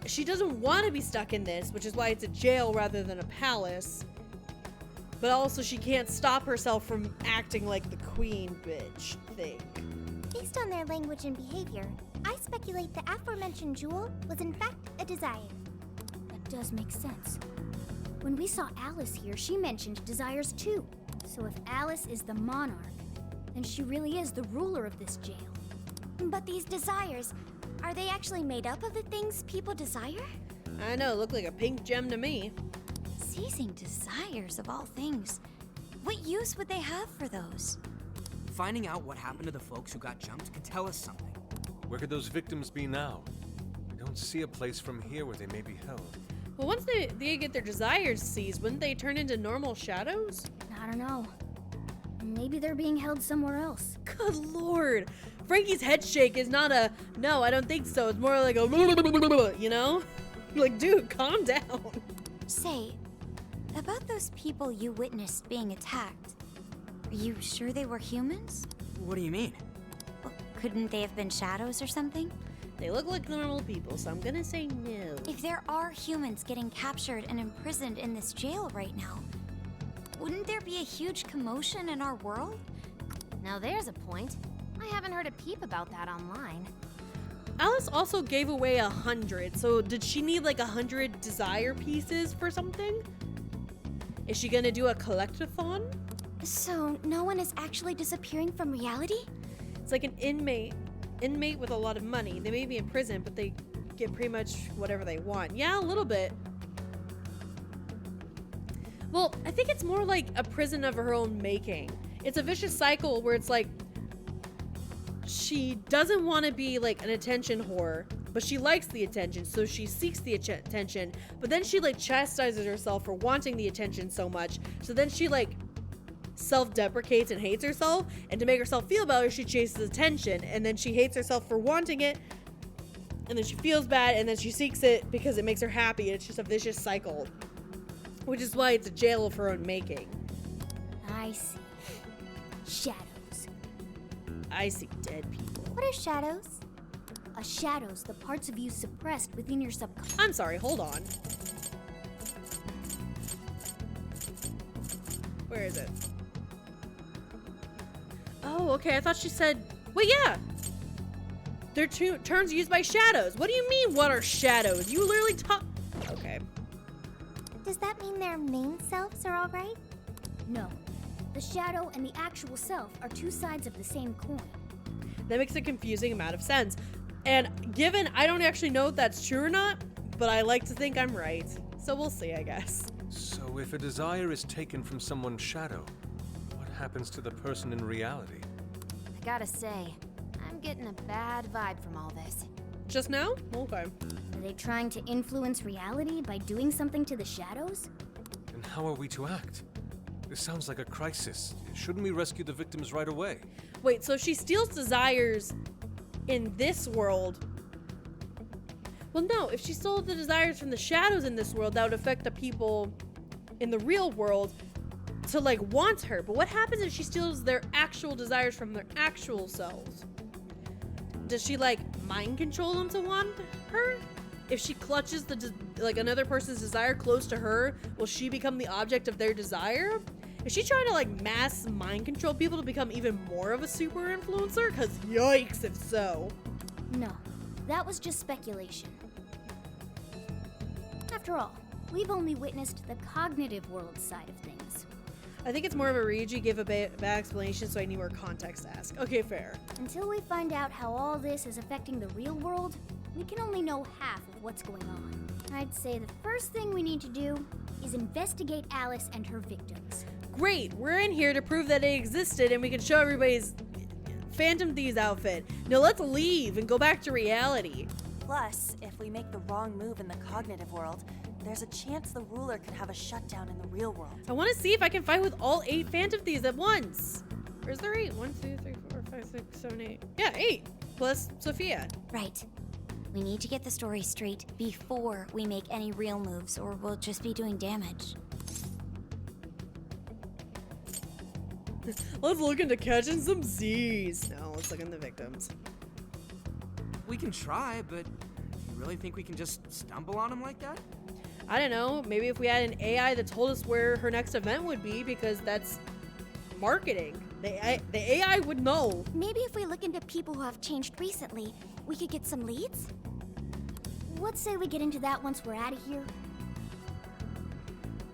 She doesn't want to be stuck in this, which is why it's a jail rather than a palace. But also she can't stop herself from acting like the queen bitch thing. Based on their language and behavior, I speculate the aforementioned jewel was in fact a desire. That does make sense. When we saw Alice here, she mentioned desires too. So if Alice is the monarch, then she really is the ruler of this jail. But these desires, are they actually made up of the things people desire? I know, look like a pink gem to me. Seizing desires of all things. What use would they have for those? Finding out what happened to the folks who got jumped could tell us something. Where could those victims be now? I don't see a place from here where they may be held. Well, once they get their desires seized, wouldn't they turn into normal shadows? I don't know. Maybe they're being held somewhere else. Good lord. Frankie's head shake is not a, no, I don't think so. It's more like a, you know? Like, dude, calm down. Say, about those people you witnessed being attacked, are you sure they were humans? What do you mean? Well, couldn't they have been shadows or something? They look like normal people, so I'm gonna say no. If there are humans getting captured and imprisoned in this jail right now, wouldn't there be a huge commotion in our world? Now there's a point. I haven't heard a peep about that online. Alice also gave away 100, so did she need like 100 desire pieces for something? Is she gonna do a collectathon? So, no one is actually disappearing from reality? It's like an inmate with a lot of money. They may be in prison, but they get pretty much whatever they want. Yeah, a little bit. Well, I think it's more like a prison of her own making. It's a vicious cycle where it's like she doesn't want to be like an attention whore, but she likes the attention, so she seeks the attention, but then she like chastises herself for wanting the attention so much, so then she like self-deprecates and hates herself, and to make herself feel better, she chases attention, and then she hates herself for wanting it, and then she feels bad, and then she seeks it because it makes her happy, and it's just a vicious cycle, which is why it's a jail of her own making. I see. Shadows. I see dead people. What are shadows? A shadow's the parts of you suppressed within your subconscious. I'm sorry, hold on. Where is it? Oh, okay, I thought she said... Wait, yeah! They're terms used by shadows. What do you mean, what are shadows? You literally talk... Okay. Does that mean their main selves are alright? No. The shadow and the actual self are two sides of the same coin. That makes a confusing amount of sense. And given I don't actually know if that's true or not, but I like to think I'm right. So we'll see, I guess. So if a desire is taken from someone's shadow, what happens to the person in reality? I gotta say, I'm getting a bad vibe from all this. Just now? Okay. Are they trying to influence reality by doing something to the shadows? And how are we to act? This sounds like a crisis. Shouldn't we rescue the victims right away? Wait, so she steals desires in this world. Well, no, if she stole the desires from the shadows in this world, that would affect the people in the real world to, like, want her. But what happens if she steals their actual desires from their actual selves? Does she, like, mind control them to want her? If she clutches like another person's desire close to her, will she become the object of their desire? Is she trying to like mass mind control people to become even more of a super influencer? Cause yikes if so. No, that was just speculation. After all, we've only witnessed the cognitive world side of things. I think it's more of a Ryuji gave a bad explanation, so I need more context to ask. Okay, fair. Until we find out how all this is affecting the real world, we can only know half of what's going on. I'd say the first thing we need to do is investigate Alice and her victims. Great, we're in here to prove that it existed and we can show everybody's Phantom Thieves outfit. Now let's leave and go back to reality. Plus, if we make the wrong move in the cognitive world, there's a chance the ruler could have a shutdown in the real world. I want to see if I can fight with all 8 Phantom Thieves at once. Or is there 8? 1, 2, 3, 4, 5, 6, 7, 8. Yeah, 8. Plus Sophia. Right. We need to get the story straight before we make any real moves, or we'll just be doing damage. Let's look into catching some Z's. No, let's look into the victims. We can try, but do you really think we can just stumble on them like that? I don't know. Maybe if we had an AI that told us where her next event would be, because that's marketing. The AI would know. Maybe if we look into people who have changed recently, we could get some leads? Let's say we get into that once we're out of here.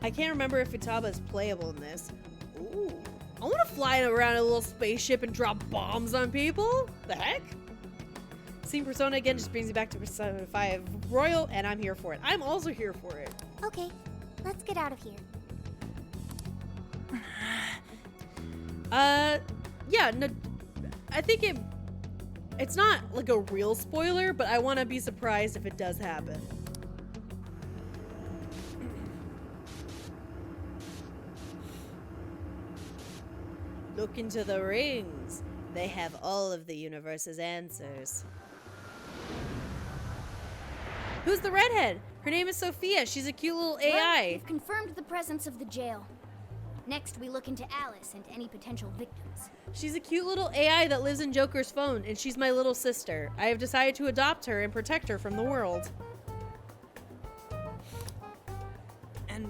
I can't remember if Futaba is playable in this. Ooh. I want to fly around in a little spaceship and drop bombs on people. The heck? Seeing Persona again just brings me back to Persona 5 Royal, and I'm here for it. I'm also here for it. Okay, let's get out of here. Yeah, no, I think it's not like a real spoiler, but I want to be surprised if it does happen. Look into the rings. They have all of the universe's answers. Who's the redhead? Her name is Sophia. She's a cute little AI. Well, we've confirmed the presence of the jail. Next, we look into Alice and any potential victims. She's a cute little AI that lives in Joker's phone, and she's my little sister. I have decided to adopt her and protect her from the world. And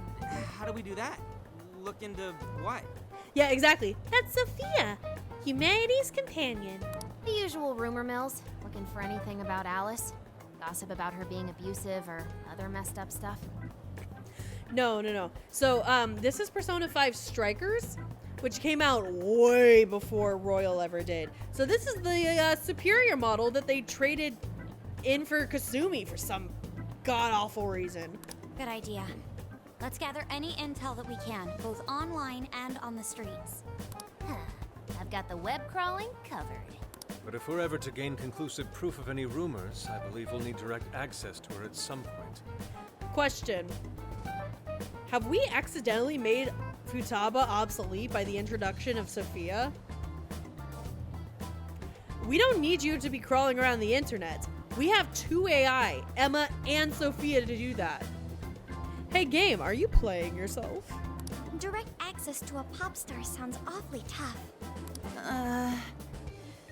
how do we do that? Look into what? Yeah, exactly. That's Sophia, humanity's companion. The usual rumor mills, looking for anything about Alice. Gossip about her being abusive or other messed up stuff. No. So, this is Persona 5 Strikers, which came out way before Royal ever did. So this is the superior model that they traded in for Kasumi for some god-awful reason. Good idea. Let's gather any intel that we can, both online and on the streets. I've got the web crawling covered. But if we're ever to gain conclusive proof of any rumors, I believe we'll need direct access to her at some point. Question. Have we accidentally made Futaba obsolete by the introduction of Sophia? We don't need you to be crawling around the internet. We have 2 AI, Emma and Sophia, to do that. Hey game, are you playing yourself? Direct access to a pop star sounds awfully tough.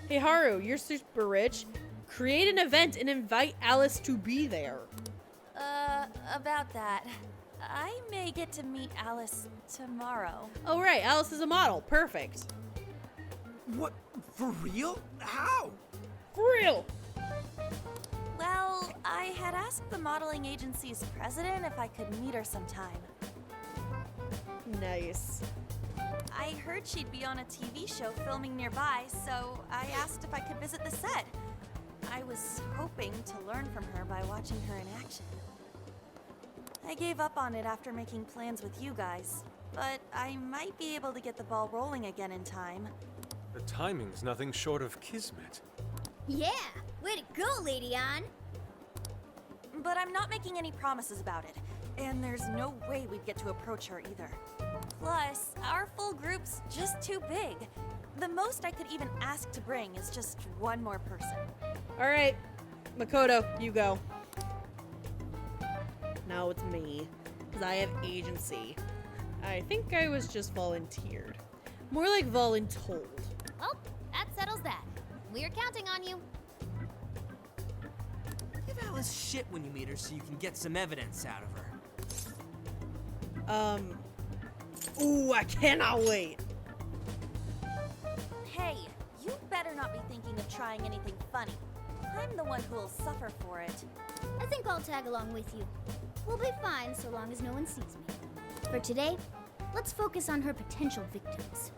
Hey Haru, you're super rich. Create an event and invite Alice to be there. About that. I may get to meet Alice tomorrow. Oh right, Alice is a model. Perfect. What? For real? How? For real? Well, I had asked the modeling agency's president if I could meet her sometime. Nice. I heard she'd be on a TV show filming nearby, so I asked if I could visit the set. I was hoping to learn from her by watching her in action. I gave up on it after making plans with you guys, but I might be able to get the ball rolling again in time. The timing's nothing short of kismet. Yeah, way to go, Lady Ann. But I'm not making any promises about it, and there's no way we'd get to approach her either. Plus, our full group's just too big. The most I could even ask to bring is just one more person. All right, Makoto, you go. Now it's me, because I have agency. I think I was just volunteered. More like voluntold. Well, that settles that. We're counting on you. Give Alice shit when you meet her so you can get some evidence out of her. Ooh, I cannot wait. Hey, you better not be thinking of trying anything funny. I'm the one who'll suffer for it. I think I'll tag along with you. We'll be fine so long as no one sees me. For today, let's focus on her potential victims.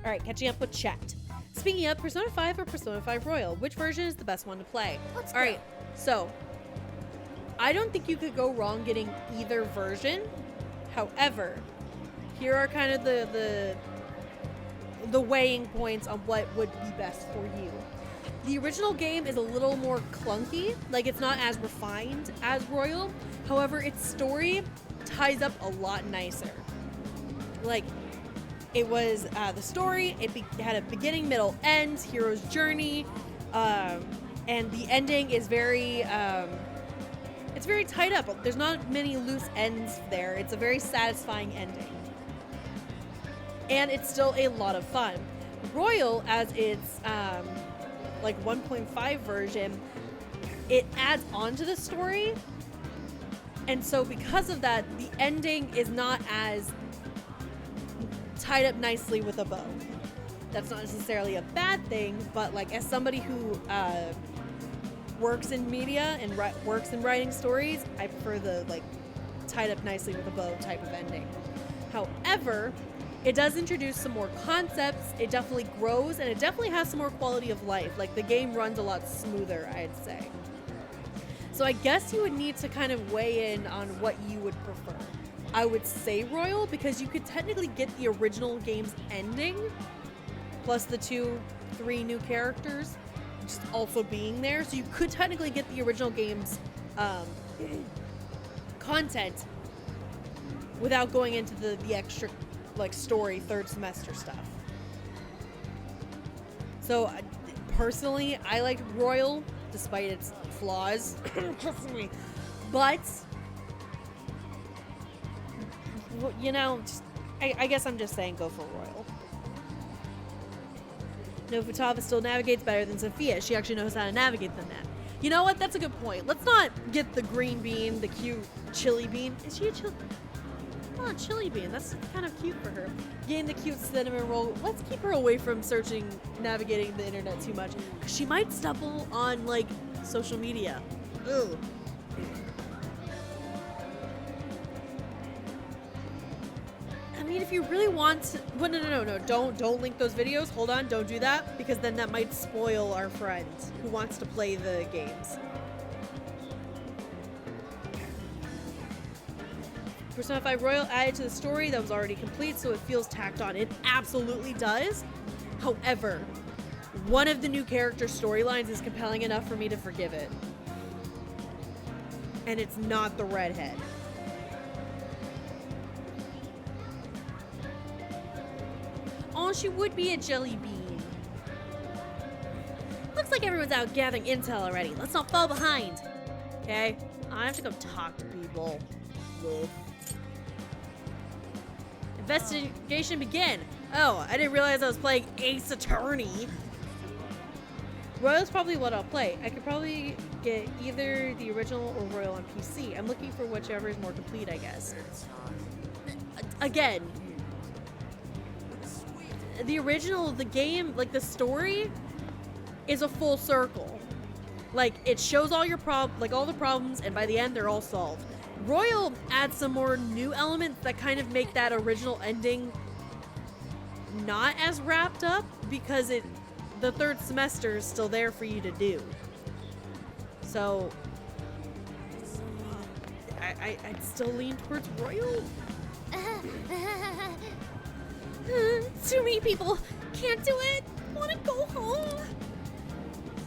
All right, catching up with chat. Speaking of Persona 5 or Persona 5 Royal, which version is the best one to play? Let's All right, so I don't think you could go wrong getting either version. However, here are kind of the weighing points on what would be best for you. The original game is a little more clunky, like it's not as refined as Royal. However, its story ties up a lot nicer. Like, it was the story, it had a beginning, middle, end, hero's journey, and the ending is very, it's very tied up. There's not many loose ends there. It's a very satisfying ending. And it's still a lot of fun. Royal, as its like 1.5 version, it adds on to the story. And so because of that, the ending is not as tied up nicely with a bow. That's not necessarily a bad thing, but like as somebody who works in media and works in writing stories, I prefer the like tied up nicely with a bow type of ending. However, it does introduce some more concepts, it definitely grows, and it definitely has some more quality of life. Like the game runs a lot smoother, I'd say. So I guess you would need to kind of weigh in on what you would prefer. I would say Royal because you could technically get the original game's ending, plus the 2-3 new characters just also being there. So you could technically get the original game's content without going into the extra like story third semester stuff. So personally, I liked Royal despite its flaws. But you know, I guess I'm just saying go for Royal. No, Futaba still navigates better than Sophia. She actually knows how to navigate than that. You know what? That's a good point. Let's not get the green bean, the cute chili bean. Is she a chili? Oh, Chili Bean. That's kind of cute for her. Getting the cute cinnamon roll. Let's keep her away from navigating the internet too much. Because she might stumble on, like, social media. Ugh. I mean, if you really want to... Well, no. Don't link those videos. Hold on. Don't do that. Because then that might spoil our friend who wants to play the games. Persona 5 Royal added to the story that was already complete, so it feels tacked on. It absolutely does. However, one of the new character storylines is compelling enough for me to forgive it. And it's not the redhead. Oh, she would be a jelly bean. Looks like everyone's out gathering intel already. Let's not fall behind. Okay? I have to go talk to people. Ugh. Investigation begin. Oh, I didn't realize I was playing Ace Attorney. Royal's probably what I'll play. I could probably get either the original or Royal on PC. I'm looking for whichever is more complete, I guess. Again, the original, the game, like the story, is a full circle. Like, it shows all your all the problems, and by the end, they're all solved. Royal adds some more new elements that kind of make that original ending not as wrapped up, because the third semester is still there for you to do. So I'd still lean towards Royal. Too many people. Can't do it. Want to go home.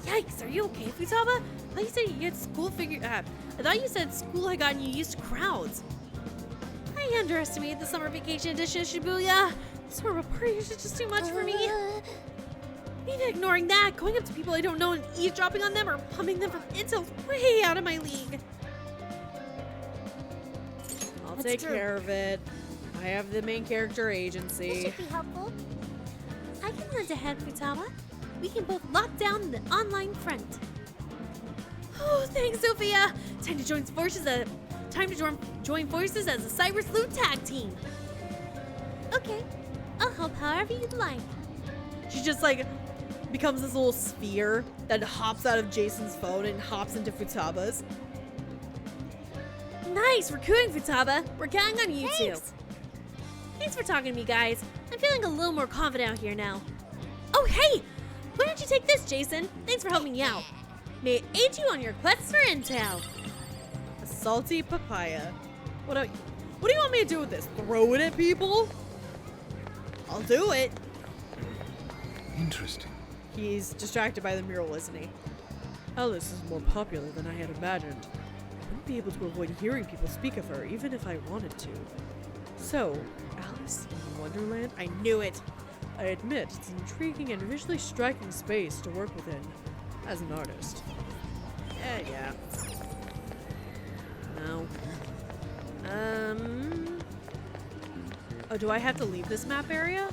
Yikes, are you okay, Futaba? I thought you said you had school I thought you said school had gotten you used to crowds. I underestimated the summer vacation edition of Shibuya. This horrible party is just too much for me. Even ignoring that, going up to people I don't know and eavesdropping on them or pumping them for intel's way out of my league. I'll take care of it. I have the main character agency. This should be helpful. I can lend a hand, Futaba. We can both lock down the online front. Oh, thanks, Sophia. Time to join forces as a Cyrus Loot tag team. Okay, I'll help however you'd like. She just like becomes this little sphere that hops out of Jason's phone and hops into Futaba's. Nice recruiting, Futaba. We're counting on you two. Thanks for talking to me, guys. I'm feeling a little more confident out here now. Oh, hey! Why don't you take this, Jason? Thanks for helping me out. May it aid you on your quest for intel. A salty papaya. What do you want me to do with this? Throw it at people? I'll do it. Interesting. He's distracted by the mural, isn't he? Alice is more popular than I had imagined. I wouldn't be able to avoid hearing people speak of her, even if I wanted to. So, Alice in Wonderland? I knew it! I admit, it's an intriguing and visually striking space to work within as an artist. Yeah. No. Oh, do I have to leave this map area?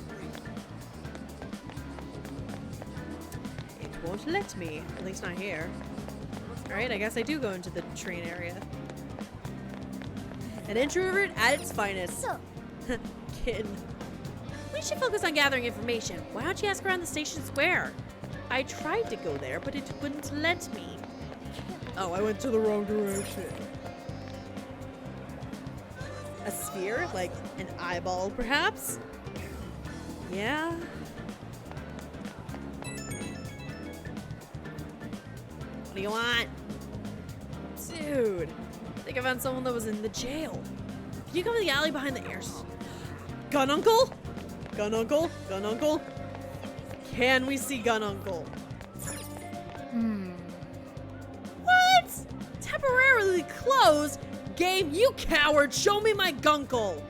It won't let me, at least not here. Alright, I guess I do go into the train area. An introvert at its finest. Kid. We should focus on gathering information. Why don't you ask around the station square? I tried to go there, but it wouldn't let me. Oh, I went to the wrong direction. A sphere? Like an eyeball, perhaps? Yeah. What do you want? Dude, I think I found someone that was in the jail. Can you come to the alley behind the air? Gun Uncle? Gun Uncle? Gun Uncle? Can we see Gun Uncle? What? Temporarily closed? Game, you coward! Show me my Gunkle!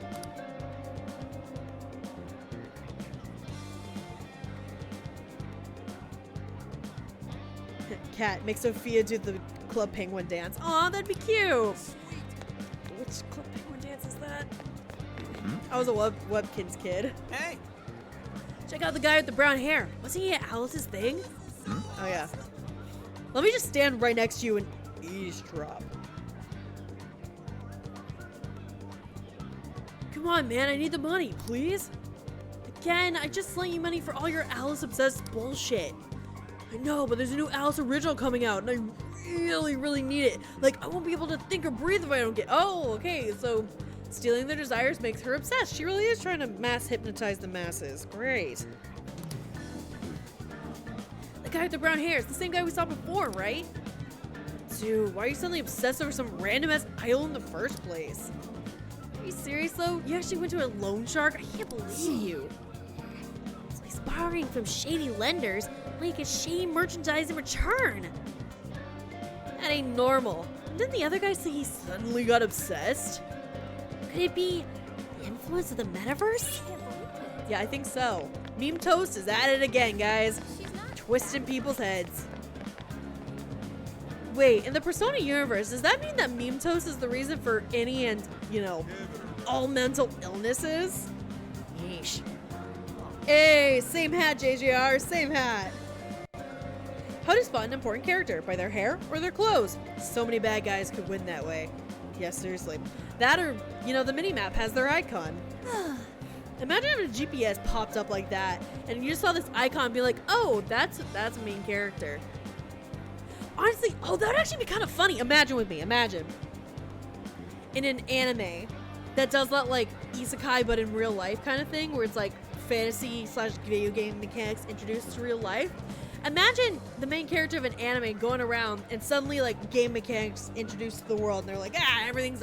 Cat, make Sophia do the Club Penguin dance. Aw, that'd be cute! Which Club Penguin dance is that? I was a Webkins kid. Hey! Check out the guy with the brown hair. Wasn't he at Alice's thing? Oh, yeah. Let me just stand right next to you and eavesdrop. Come on, man, I need the money, please. Again, I just lent you money for all your Alice-obsessed bullshit. I know, but there's a new Alice original coming out, and I really, really need it. Like, I won't be able to think or breathe if I don't get... Oh, okay, so stealing their desires makes her obsessed. She really is trying to mass hypnotize the masses. Great. The guy with the brown hair is the same guy we saw before, right? Dude, why are you suddenly obsessed over some random-ass idol in the first place? Are you serious, though? You actually went to a loan shark? I can't believe you. So he's borrowing from shady lenders, but he gets shady merchandise in return. That ain't normal. And didn't the other guy say he suddenly got obsessed? Could it be the influence of the metaverse? Yeah, I think so. Meme Toast is at it again, guys. Twisting people's heads. Wait, in the Persona universe, does that mean that Meme Toast is the reason for any and, you know, all mental illnesses? Yeesh. Hey, same hat, JJR, same hat. How to spot an important character? By their hair or their clothes? So many bad guys could win that way. Yeah, seriously. That or, you know, the minimap has their icon. Imagine if a GPS popped up like that, and you just saw this icon and be like, oh, that's a main character. Honestly, oh, that would actually be kind of funny. Imagine with me, imagine. In an anime that does that, like, isekai but in real life kind of thing, where it's like fantasy / video game mechanics introduced to real life. Imagine the main character of an anime going around and suddenly, like, game mechanics introduced to the world, and they're like, everything's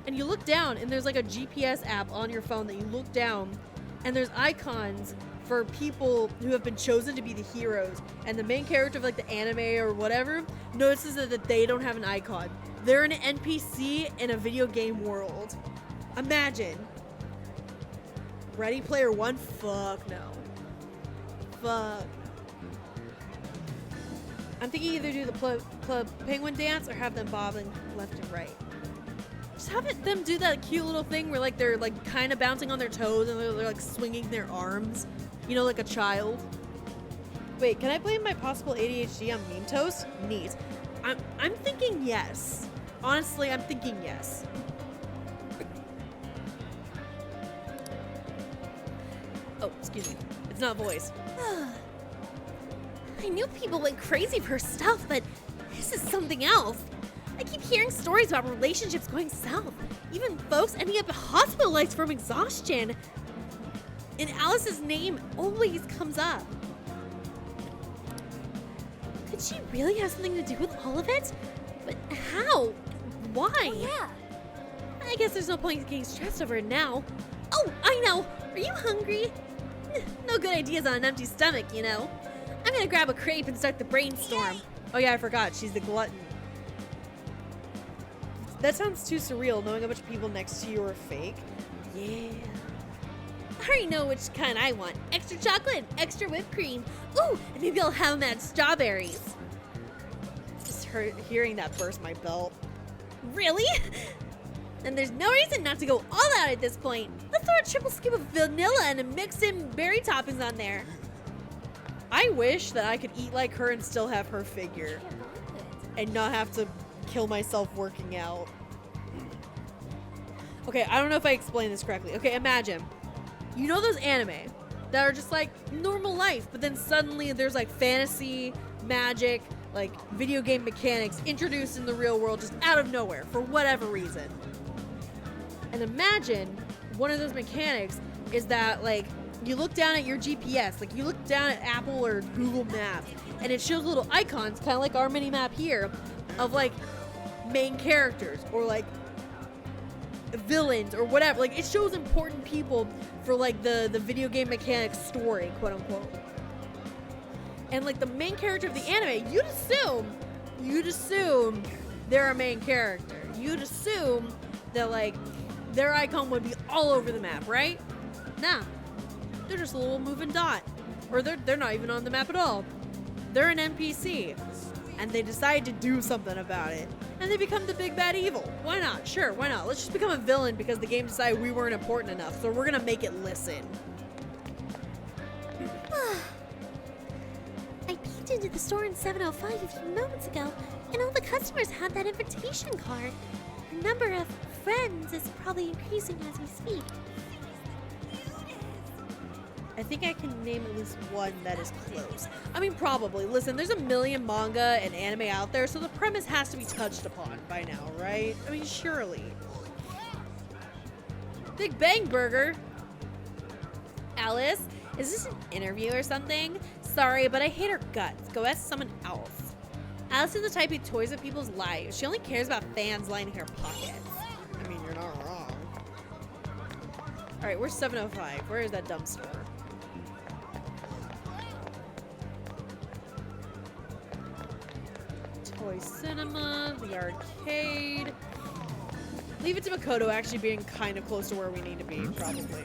and you look down and there's like a GPS app on your phone that you look down and there's icons for people who have been chosen to be the heroes, and the main character of like the anime or whatever notices that they don't have an icon. They're an NPC in a video game world. Imagine. Ready Player One? Fuck no. Fuck. I'm thinking either do the Club Penguin dance or have them bobbing left and right. Just have them do that cute little thing where like they're like kind of bouncing on their toes and they're like swinging their arms, you know, like a child. Wait, can I blame my possible ADHD on Meme Toast? Neat. I'm thinking yes. Honestly, I'm thinking yes. Oh, excuse me. It's not voice. I knew people went crazy for stuff, but this is something else. I keep hearing stories about relationships going south. Even folks ending up hospitalized from exhaustion. And Alice's name always comes up. Could she really have something to do with all of it? But how? Why? Oh, yeah. I guess there's no point in getting stressed over it now. Oh, I know. Are you hungry? No good ideas on an empty stomach, you know. I'm gonna grab a crepe and start the brainstorm. Yay. Oh yeah, I forgot. She's the glutton. That sounds too surreal, knowing a bunch of people next to you are fake. Yeah. I already know which kind I want. Extra chocolate and extra whipped cream. Ooh, and maybe I'll have them add strawberries. Just hearing that burst my belt. Really? And there's no reason not to go all out at this point. Let's throw a triple scoop of vanilla and mix in berry toppings on there. I wish that I could eat like her and still have her figure. And not have to kill myself working out. Okay, I don't know if I explained this correctly. Okay, imagine. You know those anime that are just like normal life, but then suddenly there's like fantasy, magic, like video game mechanics introduced in the real world just out of nowhere for whatever reason. And imagine one of those mechanics is that like you look down at your GPS, like you look down at Apple or Google Maps, and it shows little icons, kind of like our mini map here, of like main characters or like villains or whatever. Like it shows important people for like the video game mechanics story, quote unquote. And like the main character of the anime, you'd assume they're a main character. You'd assume that like their icon would be all over the map, right? Nah. They're just a little moving dot. Or they're not even on the map at all. They're an NPC. And they decide to do something about it. And they become the big bad evil. Why not? Sure, why not? Let's just become a villain because the game decided we weren't important enough. So we're gonna make it listen. I peeked into the store in 705 a few moments ago, and all the customers had that invitation card. A number of friends is probably increasing as we speak. I think I can name at least one that is close. I mean, probably. Listen, there's a million manga and anime out there, so the premise has to be touched upon by now, right? I mean, surely. Big Bang Burger. Alice, is this an interview or something? Sorry, but I hate her guts. Go ask someone else. Alice is the type who toys with people's lives. She only cares about fans lining her pockets. I mean, you're not wrong. Alright, where's 705? Where is that dumpster? Toy Cinema, the arcade. Leave it to Makoto actually being kind of close to where we need to be, probably.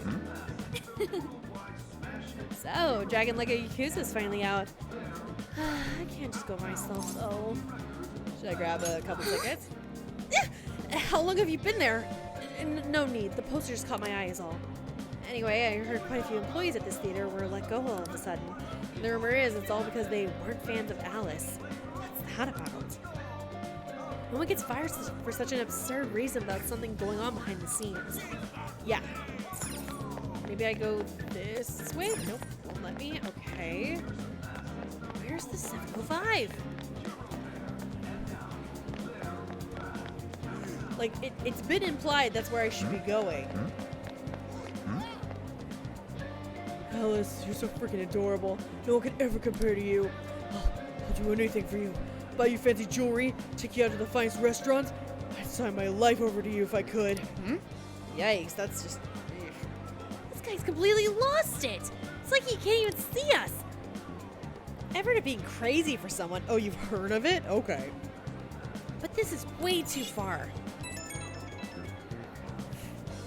So, Dragon Lego Yakuza is finally out. I can't just go by myself, though. Should I grab a couple tickets? How long have you been there? No need. The poster just caught my eye is all. Anyway, I heard quite a few employees at this theater were let go all of a sudden. And the rumor is it's all because they weren't fans of Alice. What's that about? No one gets fired for such an absurd reason without something going on behind the scenes. Yeah. Maybe I go this way? Nope, won't let me. Okay. Where's the 705? Like, it's been implied that's where I should be going. Alice, you're so freaking adorable. No one could ever compare to you. I'll do anything for you. Buy you fancy jewelry, take you out to the finest restaurants. I'd sign my life over to you if I could. Yikes, that's just... This guy's completely lost it. It's like he can't even see us. Ever to being crazy for someone? Oh, you've heard of it? Okay. But this is way too far.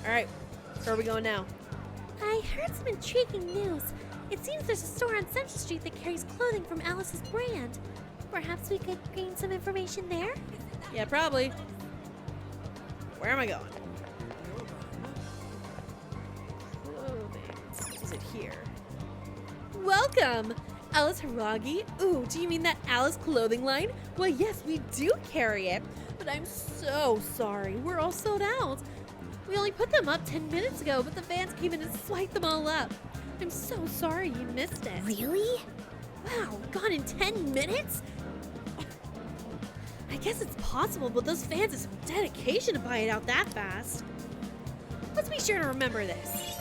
Alright, where are we going now? I heard some intriguing news. It seems there's a store on Central Street that carries clothing from Alice's brand. Perhaps we could gain some information there? Yeah, probably. Where am I going? Clothing. Is it here? Welcome! Alice Hiragi? Ooh, do you mean that Alice clothing line? Well, yes, we do carry it. But I'm so sorry. We're all sold out. We only put them up 10 minutes ago, but the fans came in and swiped them all up. I'm so sorry you missed it. Really? Wow, gone in 10 minutes? I guess it's possible, but those fans have some dedication to buy it out that fast. Let's be sure to remember this.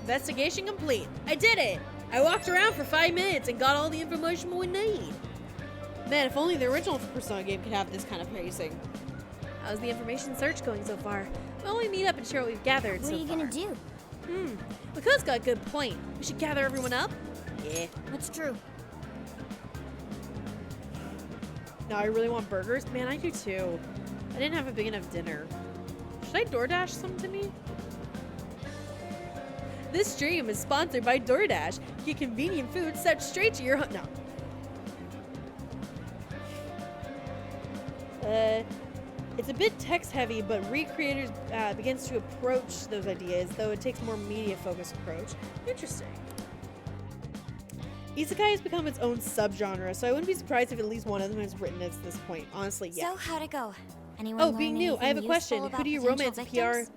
Investigation complete. I did it! I walked around for 5 minutes and got all the information we need. Man, if only the original Persona game could have this kind of pacing. How's the information search going so far? Why don't we meet up and share what we've gathered so far? What are you gonna do? Makoto's got a good point. We should gather everyone up? Yeah. That's true. No, I really want burgers. Man, I do too. I didn't have a big enough dinner. Should I DoorDash some to me? This stream is sponsored by DoorDash. Get convenient food sent straight to your home. No. It's a bit text-heavy, but Recreators begins to approach those ideas, though it takes a more media-focused approach. Interesting. Isekai has become its own subgenre, so I wouldn't be surprised if at least one of them is written at this point. Honestly, yeah. So, how'd it go? Anyone Oh, learn being new, I have a anything question. useful Who do you about romance potential PR? victims?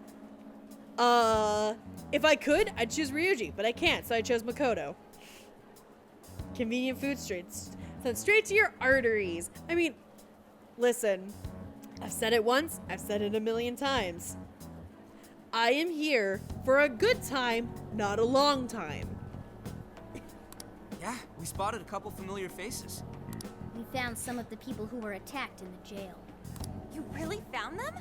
If I could, I'd choose Ryuji, but I can't, so I chose Makoto. Convenient food streets. Sent straight to your arteries. I mean, listen. I've said it once, I've said it a million times. I am here for a good time, not a long time. Yeah, we spotted a couple familiar faces. We found some of the people who were attacked in the jail. You really found them?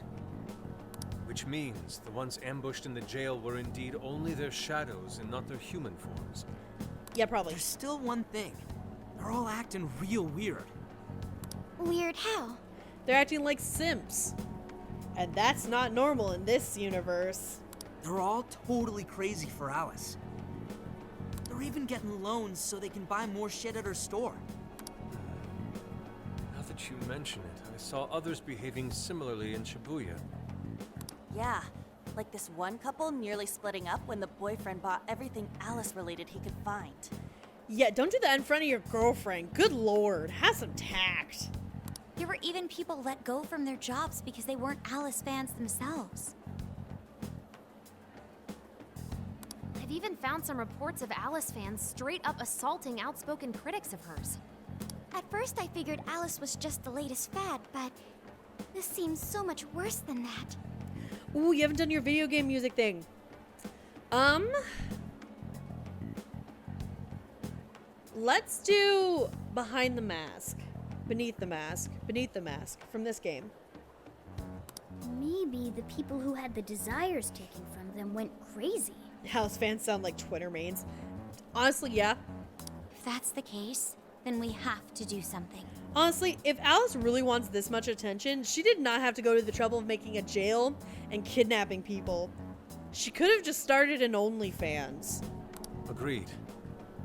Which means the ones ambushed in the jail were indeed only their shadows and not their human forms. Yeah, probably. There's still one thing. They're all acting real weird. Weird how? They're acting like simps. And that's not normal in this universe. They're all totally crazy for Alice. They're even getting loans so they can buy more shit at her store. Now that you mention it, I saw others behaving similarly in Shibuya. Yeah, like this one couple nearly splitting up when the boyfriend bought everything Alice-related he could find. Yeah, don't do that in front of your girlfriend. Good lord, have some tact. There were even people let go from their jobs because they weren't Alice fans themselves. I've even found some reports of Alice fans straight up assaulting outspoken critics of hers. At first I figured Alice was just the latest fad, but this seems so much worse than that. Ooh, you haven't done your video game music thing. Let's do Behind the Mask. Beneath the Mask. Beneath the Mask from this game. Maybe the people who had the desires taken from them went crazy. Alice fans sound like Twitter mains. Honestly, yeah. If that's the case, then we have to do something. Honestly, if Alice really wants this much attention, she did not have to go to the trouble of making a jail and kidnapping people. She could have just started an OnlyFans. Agreed.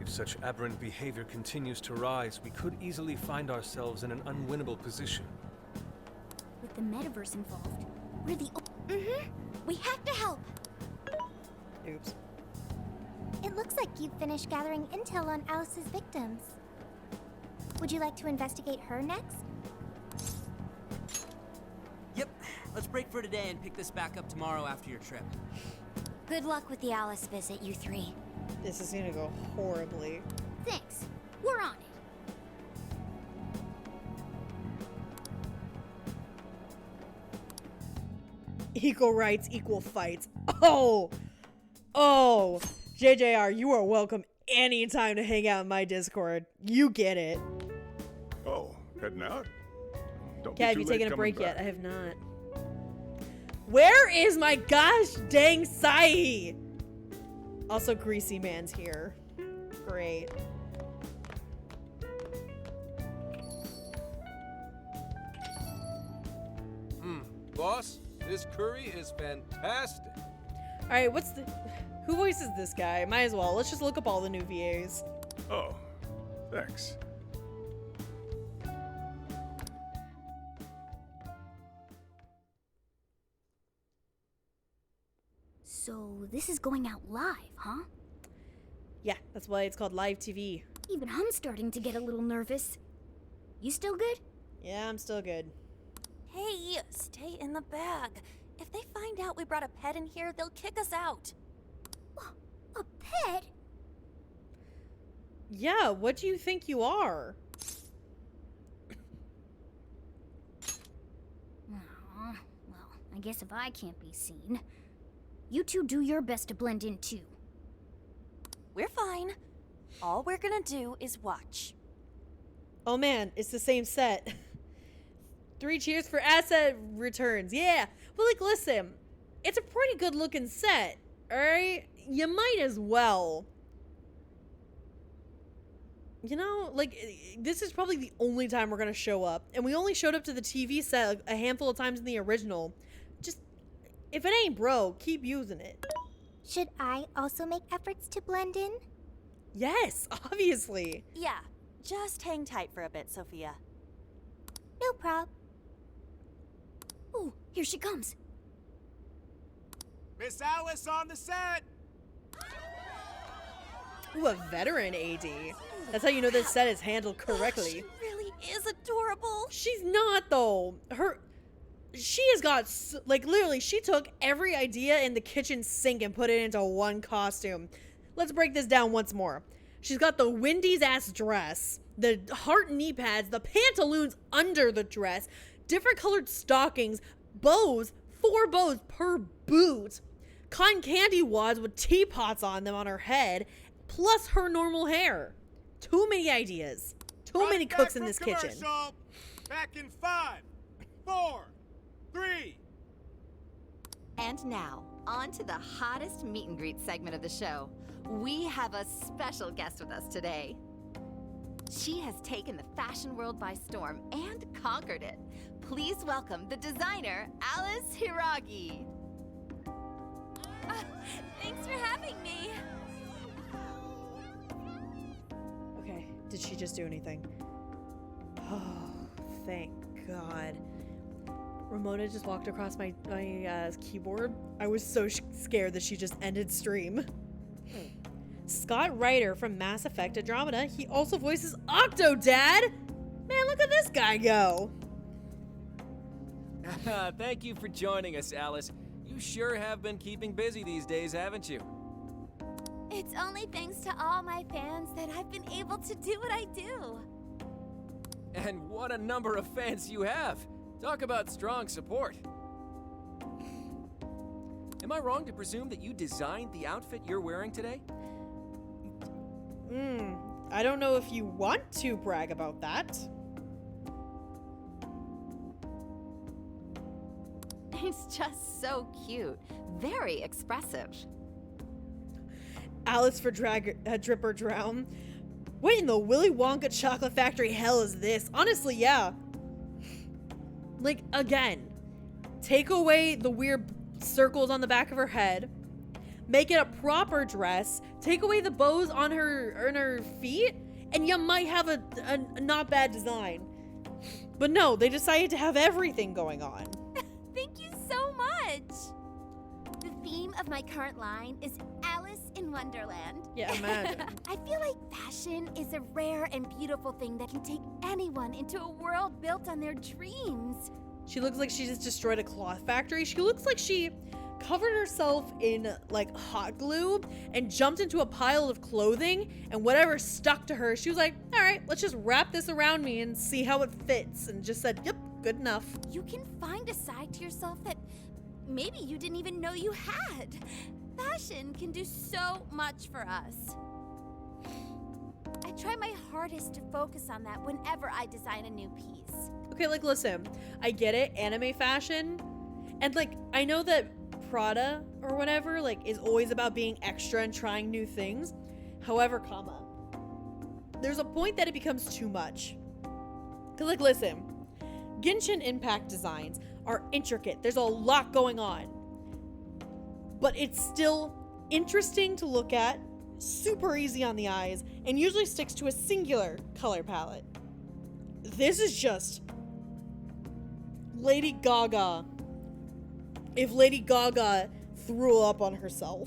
If such aberrant behavior continues to rise, we could easily find ourselves in an unwinnable position. With the metaverse involved, we're the We have to help. Oops. It looks like you've finished gathering intel on Alice's victims. Would you like to investigate her next? Yep. Let's break for today and pick this back up tomorrow after your trip. Good luck with the Alice visit, you three. This is gonna go horribly. Thanks. We're on it. Equal rights, equal fights. Oh! Oh! JJR, you are welcome anytime to hang out in my Discord. You get it. Oh, heading out? Don't Kat, have be you too late taken a coming break back. yet? I have not. Where is my gosh dang Sai? Also, Greasy Man's here. Great. Boss, this curry is fantastic. Alright, what's the... Who voices this guy? Might as well. Let's just look up all the new VAs. Oh, thanks. So this is going out live, huh? Yeah, that's why it's called live TV. Even I'm starting to get a little nervous. You still good? Yeah, I'm still good. Hey, stay in the bag. If they find out we brought a pet in here, they'll kick us out. A pet? Yeah, what do you think you are? Aw, well, I guess if I can't be seen, you two do your best to blend in too. We're fine. All we're gonna do is watch. Oh man, it's the same set. 3 cheers for asset returns. Yeah. But like, listen, it's a pretty good looking set. Alright? You might as well. You know, like, this is probably the only time we're gonna show up. And we only showed up to the TV set a handful of times in the original. Just, if it ain't broke, keep using it. Should I also make efforts to blend in? Yes, obviously. Yeah, just hang tight for a bit, Sophia. No prob. Oh, here she comes. Miss Alice on the set! Ooh, a veteran AD. That's how you know this set is handled correctly. She really is adorable. She's not, though. She has got, like, literally, she took every idea in the kitchen sink and put it into one costume. Let's break this down once more. She's got the Wendy's-ass dress, the heart knee pads, the pantaloons under the dress, different colored stockings, bows, 4 bows per boot, cotton candy wads with teapots on them on her head, plus her normal hair. Too many ideas. Too many cooks in this kitchen. Back in 5, 4, 3. And now, on to the hottest meet and greet segment of the show. We have a special guest with us today. She has taken the fashion world by storm and conquered it. Please welcome the designer, Alice Hiragi. Thanks for having me. Okay, did she just do anything? Oh, thank God. Ramona just walked across my keyboard. I was so scared that she just ended stream. Scott Ryder from Mass Effect Andromeda. He also voices Octodad. Man, look at this guy go. Thank you for joining us, Alice. You sure have been keeping busy these days, haven't you? It's only thanks to all my fans that I've been able to do what I do. And what a number of fans you have. Talk about strong support. Am I wrong to presume that you designed the outfit you're wearing today? I don't know if you want to brag about that. It's just so cute. Very expressive. Alice for Drip or Drown. What in the Willy Wonka chocolate factory hell is this? Honestly, yeah. Like, again, take away the weird circles on the back of her head, make it a proper dress, take away the bows on her feet, and you might have a not bad design. But no, they decided to have everything going on. Thank you so much. The theme of my current line is Alice in Wonderland. Yeah, imagine. I feel like fashion is a rare and beautiful thing that can take anyone into a world built on their dreams. She looks like she just destroyed a cloth factory. She looks like she covered herself in like hot glue and jumped into a pile of clothing, and whatever stuck to her, she was like, all right, let's just wrap this around me and see how it fits, and just said, yep, good enough. You can find a side to yourself that maybe you didn't even know you had. Fashion can do so much for us. I try my hardest to focus on that whenever I design a new piece. Okay, like, listen, I get it, anime fashion, and like, I know that Prada or whatever, like, is always about being extra and trying new things. However, there's a point that it becomes too much. Cause like, listen, Genshin Impact designs are intricate. There's a lot going on. But it's still interesting to look at, super easy on the eyes, and usually sticks to a singular color palette. This is just Lady Gaga. If Lady Gaga threw up on herself.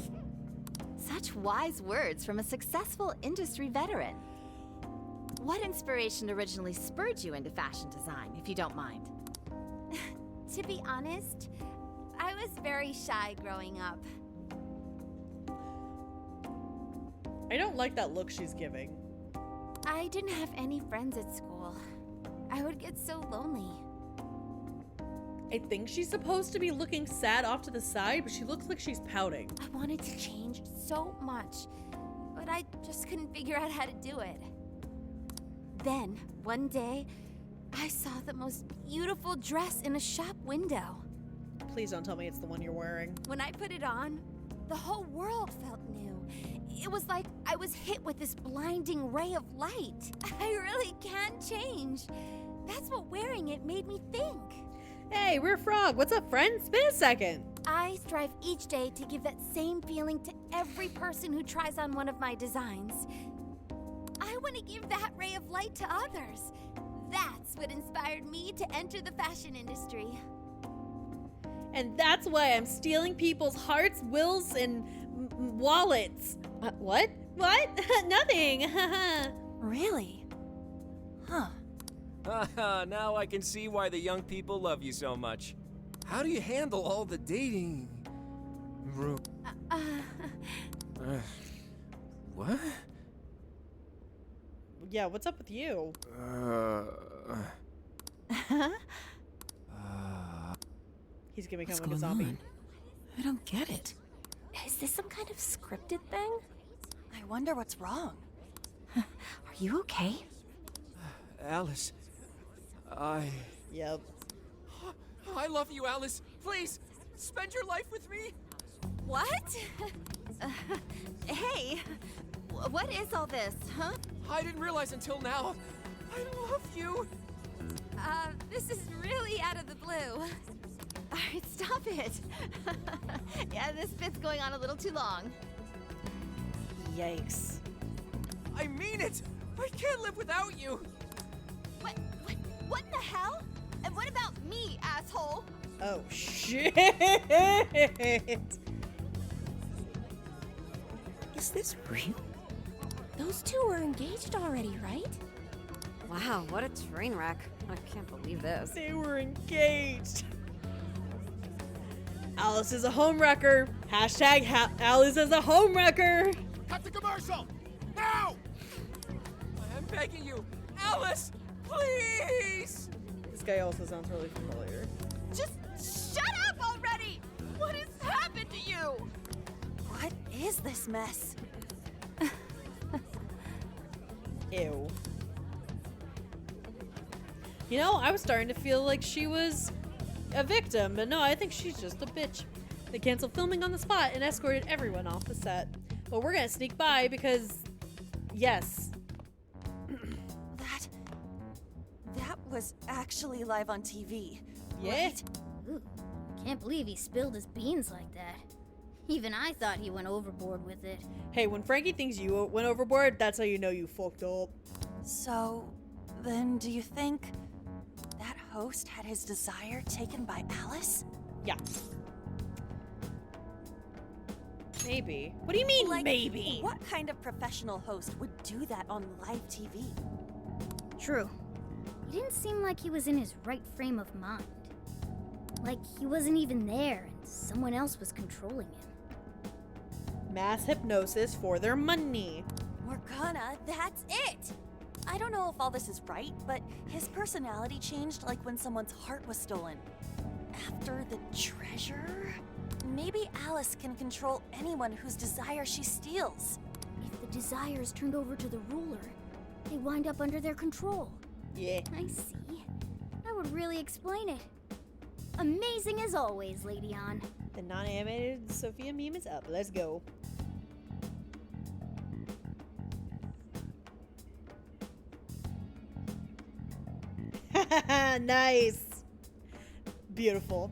Such wise words from a successful industry veteran. What inspiration originally spurred you into fashion design, if you don't mind? To be honest, I was very shy growing up. I don't like that look she's giving. I didn't have any friends at school. I would get so lonely. I think she's supposed to be looking sad off to the side, but she looks like she's pouting. I wanted to change so much, but I just couldn't figure out how to do it. Then, one day, I saw the most beautiful dress in a shop window. Please don't tell me it's the one you're wearing. When I put it on, the whole world felt new. It was like I was hit with this blinding ray of light. I really can change. That's what wearing it made me think. Hey, Rare Frog, what's up, friend? It's been a second. I strive each day to give that same feeling to every person who tries on one of my designs. I want to give that ray of light to others. That's what inspired me to enter the fashion industry. And that's why I'm stealing people's hearts, wills, and wallets. What? What? Nothing. Really? Huh. Now I can see why the young people love you so much. How do you handle all the dating? What? Yeah, what's up with you? He's gonna become like a zombie. I don't get it. Is this some kind of scripted thing? I wonder what's wrong. Are you okay? Alice, Yep. I love you, Alice. Please, spend your life with me. What? Hey, what is all this, huh? I didn't realize until now. I love you. This is really out of the blue. All right, stop it. Yeah, this bit's going on a little too long. Yikes. I mean it. I can't live without you. What in the hell? And what about me, asshole? Oh, shit. Is this real? Those two were engaged already, right? Wow, what a train wreck. I can't believe this. They were engaged. Alice is a homewrecker. Hashtag Alice is a homewrecker. Cut the commercial! Now! I'm begging you, Alice, please! This guy also sounds really familiar. Just shut up already! What has happened to you? What is this mess? Ew. You know, I was starting to feel like she was a victim, but no, I think she's just a bitch. They canceled filming on the spot and escorted everyone off the set. But we're gonna sneak by because, yes. That was actually live on TV. Yeah? Right? Ooh, can't believe he spilled his beans like that. Even I thought he went overboard with it. Hey, when Frankie thinks you went overboard, that's how you know you fucked up. So, then do you think that host had his desire taken by Alice? Yeah. Maybe. What do you mean, Like, maybe? What kind of professional host would do that on live TV? True. He didn't seem like he was in his right frame of mind. Like he wasn't even there and someone else was controlling him. Mass hypnosis for their money. Morgana, that's it! I don't know if all this is right, but his personality changed like when someone's heart was stolen. After the treasure? Maybe Alice can control anyone whose desire she steals. If the desire is turned over to the ruler, they wind up under their control. Yeah. I see. That would really explain it. Amazing as always, Lady On. The non-animated Sophia meme is up. Let's go. Nice. Beautiful.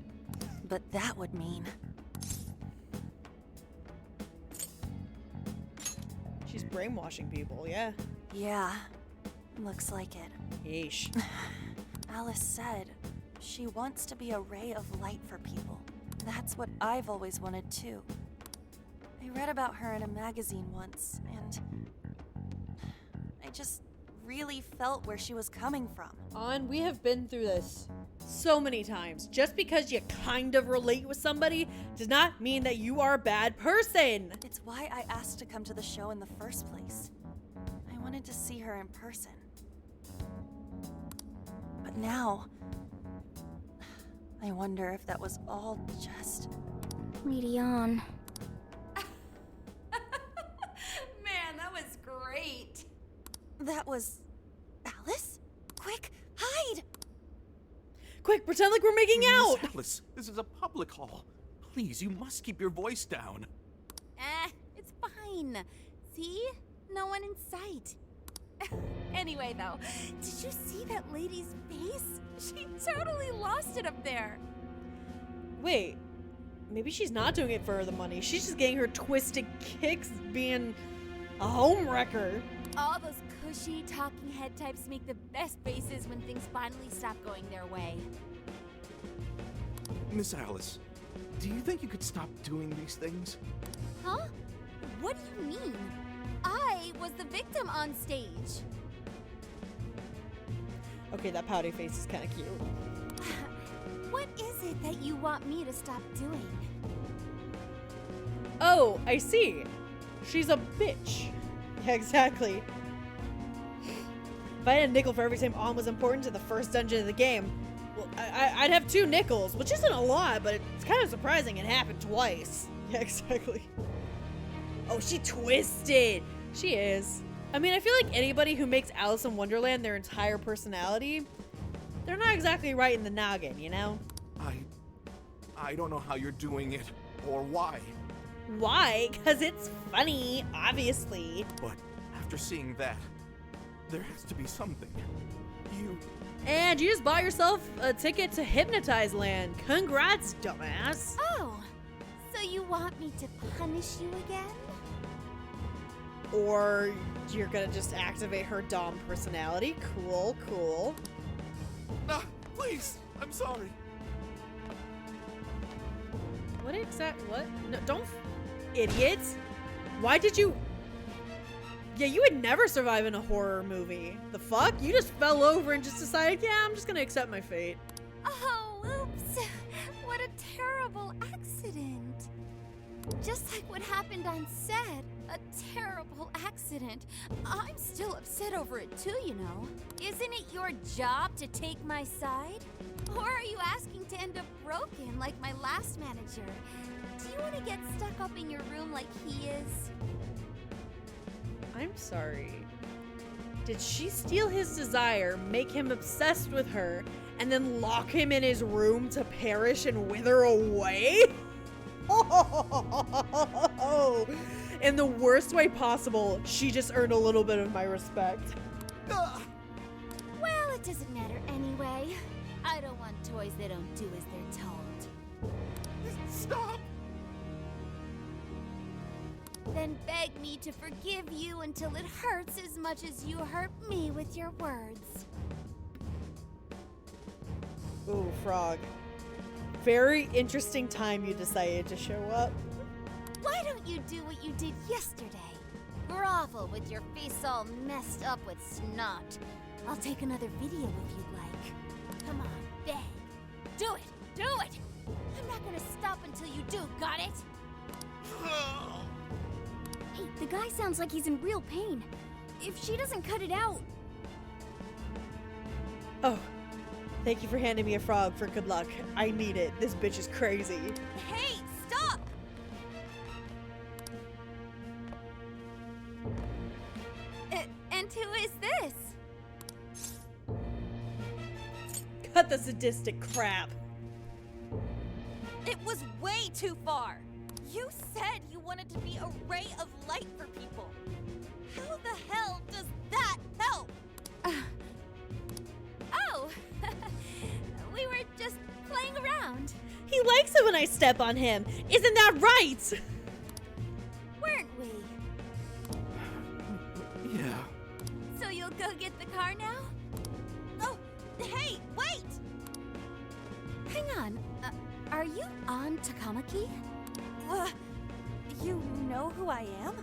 But that would mean... She's brainwashing people, yeah. Yeah, looks like it. Yeesh. Alice said she wants to be a ray of light for people. That's what I've always wanted too. I read about her in a magazine once, and I just really felt where she was coming from. We have been through this so many times. Just because you kind of relate with somebody does not mean that you are a bad person. It's why I asked to come to the show in the first place. I wanted to see her in person. But now, I wonder if that was all just... Lady On. Man, that was great. That was... Alice? Quick, hide! Quick, pretend like we're making out! Miss Alice, this is a public hall. Please, you must keep your voice down. It's fine. See? No one in sight. Anyway, though, did you see that lady's face? She totally lost it up there. Wait, maybe she's not doing it for the money. She's just getting her twisted kicks being a homewrecker. All those cushy talking head types make the best faces when things finally stop going their way. Miss Alice, do you think you could stop doing these things? Huh? What do you mean? I was the victim on stage. Okay, that pouty face is kind of cute. What is it that you want me to stop doing? Oh, I see. She's a bitch. Yeah, exactly. If I had a nickel for every time On was important to the first dungeon of the game, well, I'd have 2 nickels, which isn't a lot, but it's kind of surprising it happened twice. Yeah, exactly. Oh, she twisted. She is. I mean, I feel like anybody who makes Alice in Wonderland their entire personality, they're not exactly right in the noggin, you know? I don't know how you're doing it, or why. Why? Because it's funny, obviously. But after seeing that, there has to be something. And you just bought yourself a ticket to Hypnotize Land. Congrats, dumbass. Oh, so you want me to punish you again? Or you're gonna just activate her Dom personality. Cool, cool. Please, I'm sorry. What what? No, don't, idiots. Why did you? Yeah, you would never survive in a horror movie. The fuck? You just fell over and just decided, yeah, I'm just gonna accept my fate. Oh, oops. What a terrible accident. Just like what happened on set. A terrible accident. I'm still upset over it too, you know. Isn't it your job to take my side? Or are you asking to end up broken like my last manager? Do you want to get stuck up in your room like he is? I'm sorry. Did she steal his desire, make him obsessed with her, and then lock him in his room to perish and wither away? Oh, in the worst way possible, she just earned a little bit of my respect. Well, it doesn't matter anyway. I don't want toys that don't do as they're told. Stop! Then beg me to forgive you until it hurts as much as you hurt me with your words. Ooh, Frog. Very interesting time you decided to show up. Why don't you do what you did yesterday? Grovel with your face all messed up with snot. I'll take another video if you'd like. Come on, beg. Do it! Do it! I'm not gonna stop until you do, got it? Hey, the guy sounds like he's in real pain. If she doesn't cut it out... Oh, thank you for handing me a frog for good luck. I need it. This bitch is crazy. Hey, stop! And who is this? Cut the sadistic crap. It was way too far. You said you wanted to be a ray of light for people. How the hell does that help? Oh, we were just playing around. He likes it when I step on him. Isn't that right? Weren't we? Yeah. So you'll go get the car now? Oh, hey, wait! Hang on. Are you on Takamaki? You know who I am?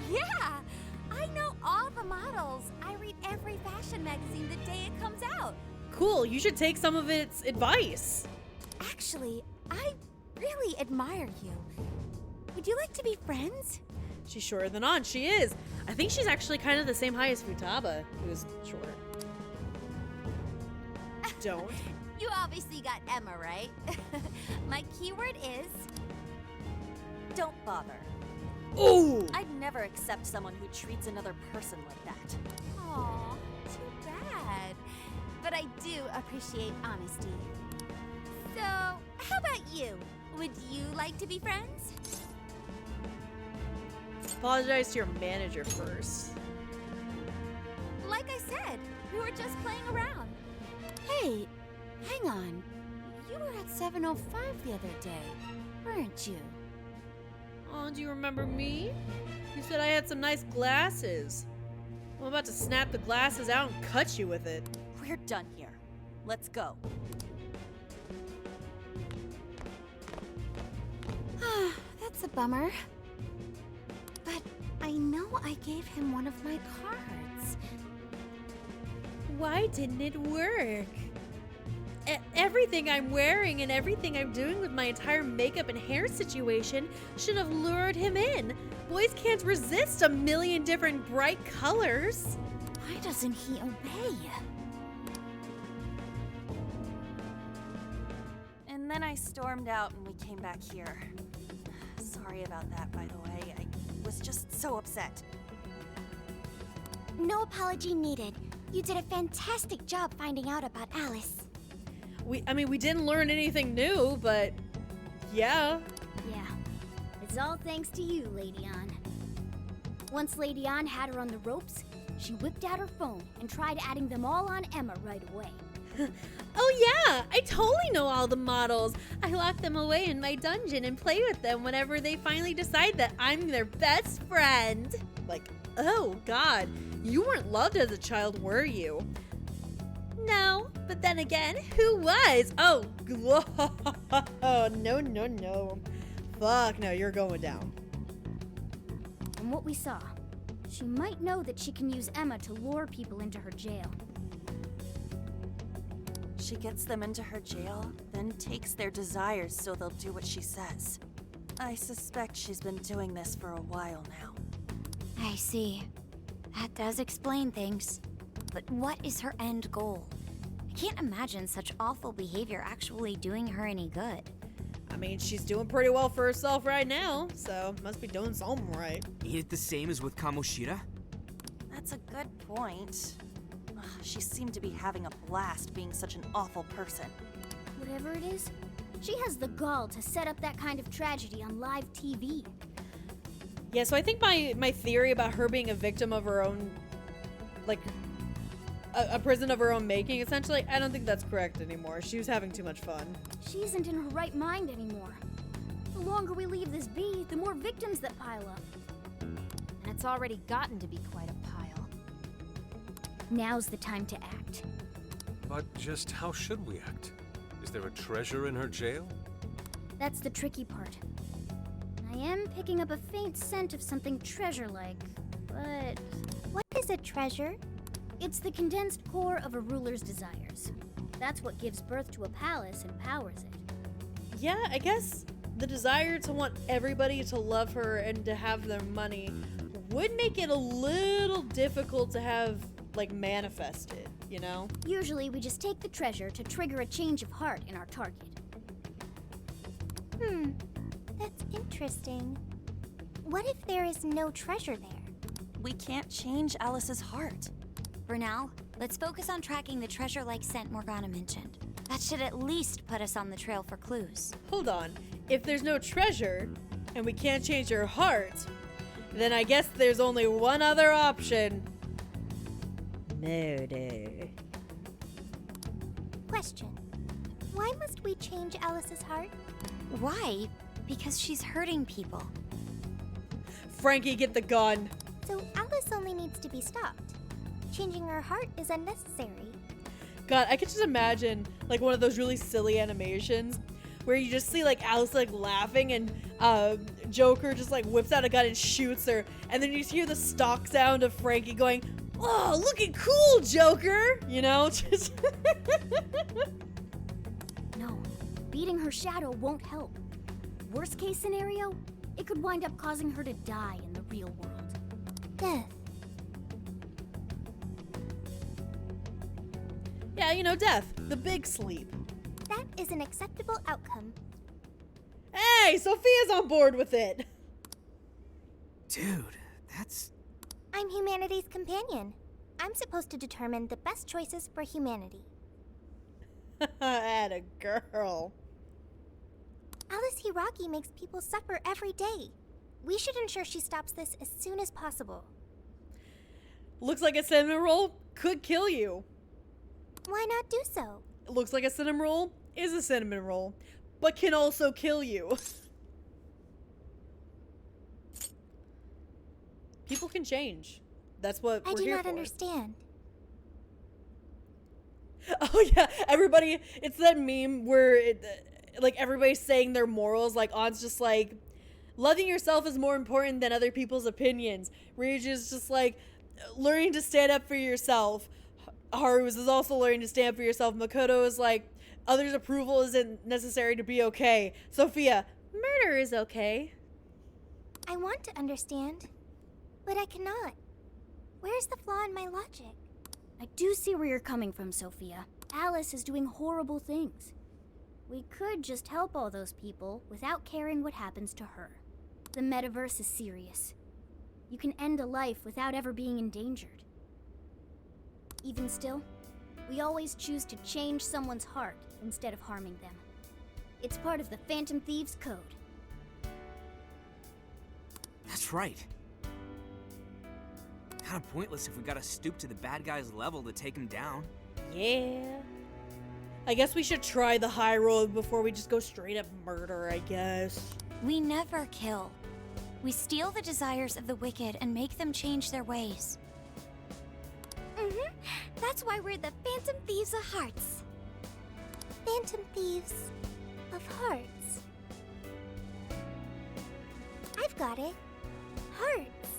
Yeah! I know all the models. I read every fashion magazine the day it comes out. Cool, you should take some of its advice. Actually, I really admire you. Would you like to be friends? She's shorter than On. She is. I think she's actually kind of the same height as Futaba, who's short. Don't. You obviously got Emma, right? My keyword is... Don't bother. Ooh! I'd never accept someone who treats another person like that. Aw, too bad. But I do appreciate honesty. So, how about you? Would you like to be friends? Apologize to your manager first. Like I said, we were just playing around. Hey, hang on. You were at 705 the other day, weren't you? Oh, do you remember me? You said I had some nice glasses. I'm about to snap the glasses out and cut you with it. We're done here. Let's go. That's a bummer. But I know I gave him one of my cards. Why didn't it work? Everything I'm wearing and everything I'm doing with my entire makeup and hair situation should have lured him in. Boys can't resist a million different bright colors. Why doesn't he obey? And then I stormed out and we came back here. Sorry about that, by the way. I was just so upset. No apology needed. You did a fantastic job finding out about Alice. We didn't learn anything new, but yeah. Yeah. It's all thanks to you, Lady Ann. Once Lady Ann had her on the ropes, she whipped out her phone and tried adding them all on Emma right away. Oh yeah, I totally know all the models. I lock them away in my dungeon and play with them whenever they finally decide that I'm their best friend. Like, oh god, you weren't loved as a child, were you? No, but then again, who was? Oh, no. Fuck, no, you're going down. From what we saw, she might know that she can use Emma to lure people into her jail. She gets them into her jail, then takes their desires so they'll do what she says. I suspect she's been doing this for a while now. I see. That does explain things. But what is her end goal? I can't imagine such awful behavior actually doing her any good. I mean, she's doing pretty well for herself right now, so must be doing something right. Ain't it the same as with Kamoshida? That's a good point. Ugh, she seemed to be having a blast being such an awful person. Whatever it is, she has the gall to set up that kind of tragedy on live TV. Yeah, so I think my theory about her being a victim of her own, like, a prison of her own making, essentially, I don't think that's correct anymore. She was having too much fun. She isn't in her right mind anymore. The longer we leave this be, the more victims that pile up. And it's already gotten to be quite a pile. Now's the time to act. But just how should we act? Is there a treasure in her jail? That's the tricky part. I am picking up a faint scent of something treasure-like, but... What is a treasure? It's the condensed core of a ruler's desires. That's what gives birth to a palace and powers it. Yeah, I guess the desire to want everybody to love her and to have their money would make it a little difficult to have, like, manifested, you know? Usually we just take the treasure to trigger a change of heart in our target. That's interesting. What if there is no treasure there? We can't change Alice's heart. For now, let's focus on tracking the treasure-like scent Morgana mentioned. That should at least put us on the trail for clues. Hold on. If there's no treasure, and we can't change her heart, then I guess there's only one other option. Murder. Question. Why must we change Alice's heart? Why? Because she's hurting people. Frankie, get the gun. So Alice only needs to be stopped. Changing her heart is unnecessary. God, I could just imagine, like, one of those really silly animations where you just see, like, Alice, like, laughing and Joker just, like, whips out a gun and shoots her. And then you just hear the stock sound of Frankie going, "Oh, looking cool, Joker!" You know? Just No, beating her shadow won't help. Worst case scenario, it could wind up causing her to die in the real world. Death. Yeah, you know, death. The big sleep. That is an acceptable outcome. Hey, Sophia's on board with it. Dude, that's... I'm humanity's companion. I'm supposed to determine the best choices for humanity. Atta girl. Alice Hiraki makes people suffer every day. We should ensure she stops this as soon as possible. Looks like a cinnamon roll could kill you. Why not do so? Looks like a cinnamon roll is a cinnamon roll, but can also kill you. People can change. That's what I we're do here not for. understand. Oh yeah, everybody, it's that meme where like everybody's saying their morals, like On's just like, loving yourself is more important than other people's opinions. Ryuji's just like, learning to stand up for yourself. Haru's is also learning to stand up for yourself. Makoto is like, others' approval isn't necessary to be okay. Sophia, murder is okay. I want to understand, but I cannot. Where's the flaw in my logic? I do see where you're coming from, Sophia. Alice is doing horrible things. We could just help all those people without caring what happens to her. The metaverse is serious. You can end a life without ever being endangered. Even still, we always choose to change someone's heart instead of harming them. It's part of the Phantom Thieves' code. That's right. Kinda pointless if we gotta stoop to the bad guy's level to take him down. Yeah. I guess we should try the high road before we just go straight up murder, I guess. We never kill. We steal the desires of the wicked and make them change their ways. That's why we're the Phantom Thieves of Hearts. Phantom Thieves of Hearts. I've got it. Hearts.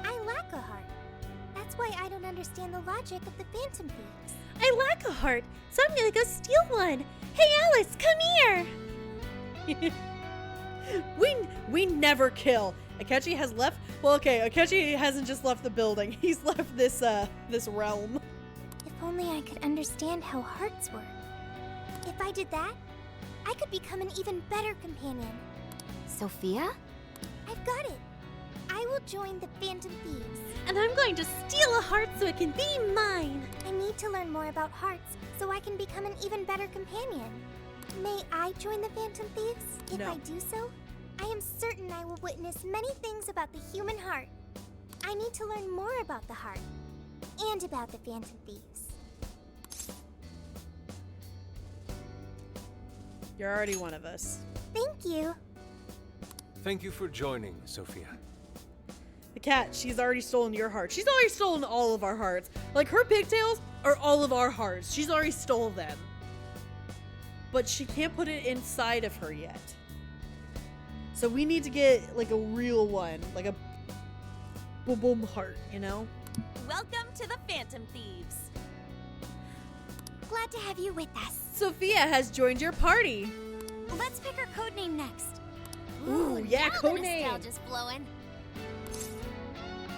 I lack a heart. That's why why I don't understand the logic of the Phantom Thieves. I lack a heart, so I'm gonna go steal one. Hey, Alice, come here! We never kill. Akechi has left. Well, okay, Akechi hasn't just left the building. He's left this realm. If only I could understand how hearts work. If I did that, I could become an even better companion. Sophia? I've got it. I will join the Phantom Thieves. And I'm going to steal a heart so it can be mine. I need to learn more about hearts so I can become an even better companion. May I join the Phantom Thieves? If No. I do so, I am certain I will witness many things about the human heart. I need to learn more about the heart and about the Phantom Thieves. You're already one of us. Thank you. Thank you for joining, Sophia. The cat, she's already stolen your heart. She's already stolen all of our hearts. Like, her pigtails are all of our hearts. She's already stole them. But she can't put it inside of her yet. So we need to get, like, a real one. Like a boom boom heart, you know? Welcome to the Phantom Thieves. Glad to have you with us. Sophia has joined your party. Let's pick our codename next. Ooh, yeah, now the codename. nostalgia's flowing.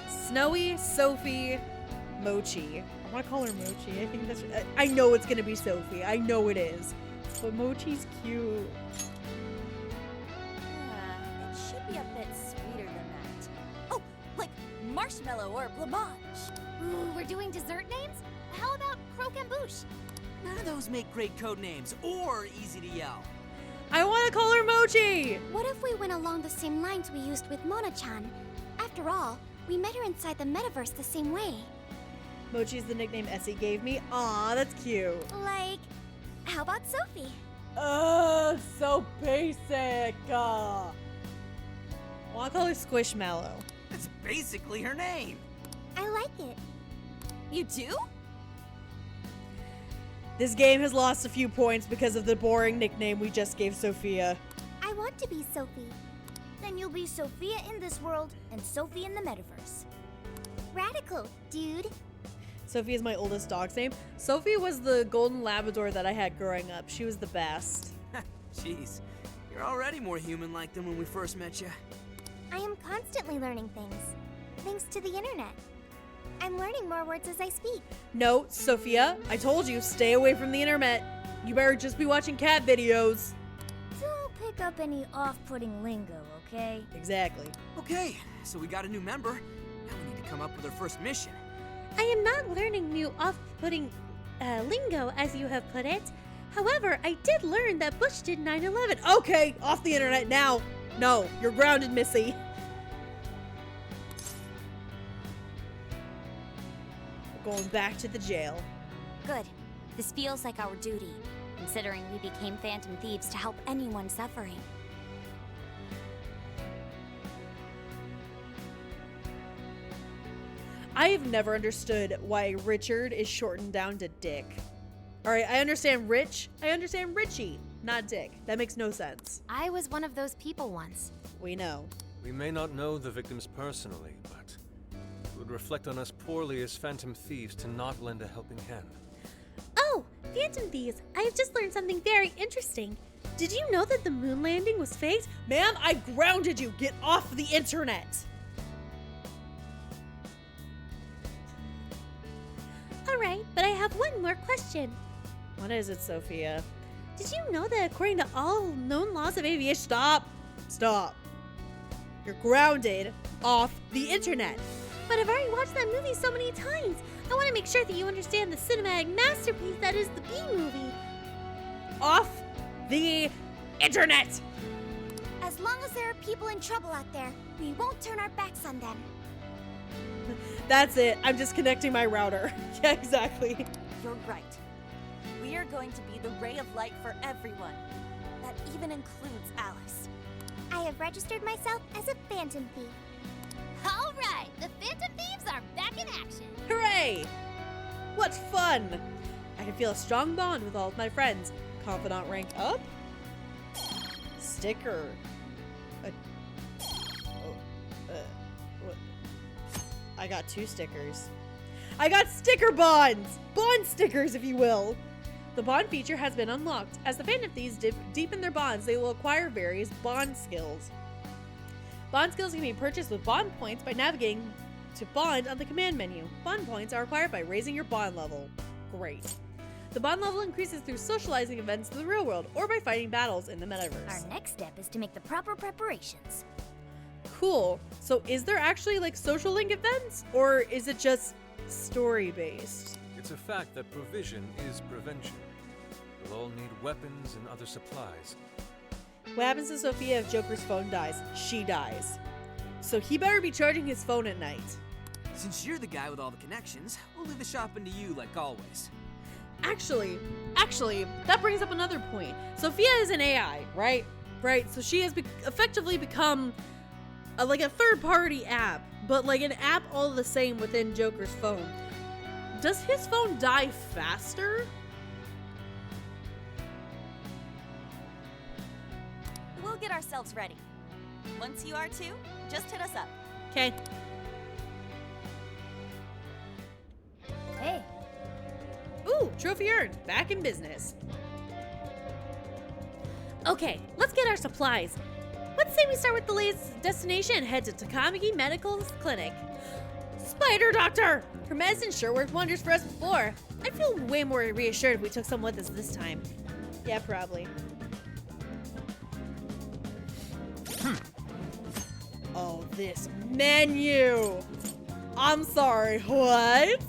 Snowy Sophie Mochi. I want to call her Mochi. I think that's. I know it's gonna be Sophie. I know it is. But Mochi's cute. It should be a bit sweeter than that. Oh, like marshmallow or blancmange. Ooh, we're doing dessert names? How about croquembouche? None of those make great code names or easy to yell. I want to call her Mochi. What if we went along the same lines we used with Mona-chan? After all, we met her inside the metaverse the same way. Mochi's the nickname Essie gave me. Aw, that's cute. Like, how about Sophie? So basic. I want to call her Squishmallow. That's basically her name. I like it. You do? This game has lost a few points because of the boring nickname we just gave Sophia. I want to be Sophie. Then you'll be Sophia in this world and Sophie in the metaverse. Radical, dude. Sophie is my oldest dog's name. Sophie was the golden Labrador that I had growing up. She was the best. Jeez, you're already more human-like than when we first met you. I am constantly learning things, thanks to the internet. I'm learning more words as I speak. No, Sophia, I told you, stay away from the internet. You better just be watching cat videos. Don't pick up any off-putting lingo, okay? Exactly. Okay, so we got a new member. Now we need to come up with our first mission. I am not learning new off-putting lingo, as you have put it. However, I did learn that Bush did 9/11. Okay, off the internet now. No, you're grounded, Missy. We're going back to the jail. Good. This feels like our duty, considering we became Phantom Thieves to help anyone suffering. I have never understood why Richard is shortened down to Dick. Alright, I understand Rich. I understand Richie, not Dick. That makes no sense. I was one of those people once. We know. We may not know the victims personally, but it would reflect on us poorly as Phantom Thieves to not lend a helping hand. Oh, Phantom Thieves, I have just learned something very interesting. Did you know that the moon landing was faked? Ma'am, I grounded you. Get off the internet. Alright, but I have one more question. What is it, Sophia? Did you know that according to all known laws of aviation... Stop. Stop. You're grounded off the internet. But I've already watched that movie so many times. I want to make sure that you understand the cinematic masterpiece that is the B-movie. Off the internet. As long as there are people in trouble out there, we won't turn our backs on them. That's it. I'm disconnecting my router. Yeah, exactly. You're right. We are going to be the ray of light for everyone. That even includes Alice. I have registered myself as a Phantom Thief. All right, the Phantom Thieves are back in action. Hooray! What fun! I can feel a strong bond with all of my friends. Confidant rank up. Sticker. What? I got 2 stickers. I got sticker bonds! Bond stickers, if you will. The bond feature has been unlocked. As the Phantom Thieves deepen their bonds, they will acquire various bond skills. Bond skills can be purchased with bond points by navigating to bond on the command menu. Bond points are acquired by raising your bond level. Great. The bond level increases through socializing events in the real world or by fighting battles in the metaverse. Our next step is to make the proper preparations. Cool. So is there actually like social link events or is it just story based? It's a fact that provision is prevention. We'll all need weapons and other supplies. What happens to Sophia if Joker's phone dies? She dies. So he better be charging his phone at night. Since you're the guy with all the connections, we'll leave the shopping to you like always. Actually, that brings up another point. Sophia is an AI, right? Right, so she has effectively become like a third-party app, but like an app all the same within Joker's phone. Does his phone die faster? We'll get ourselves ready. Once you are too, just hit us up. Okay. Hey. Ooh, trophy earned. Back in business. Okay, let's get our supplies. Let's say we start with the latest destination and head to Takamaki Medical Clinic. Spider Doctor! Her medicine sure worked wonders for us before. I'd feel way more reassured if we took some with us this time. Yeah, probably. Oh, this menu! I'm sorry, what?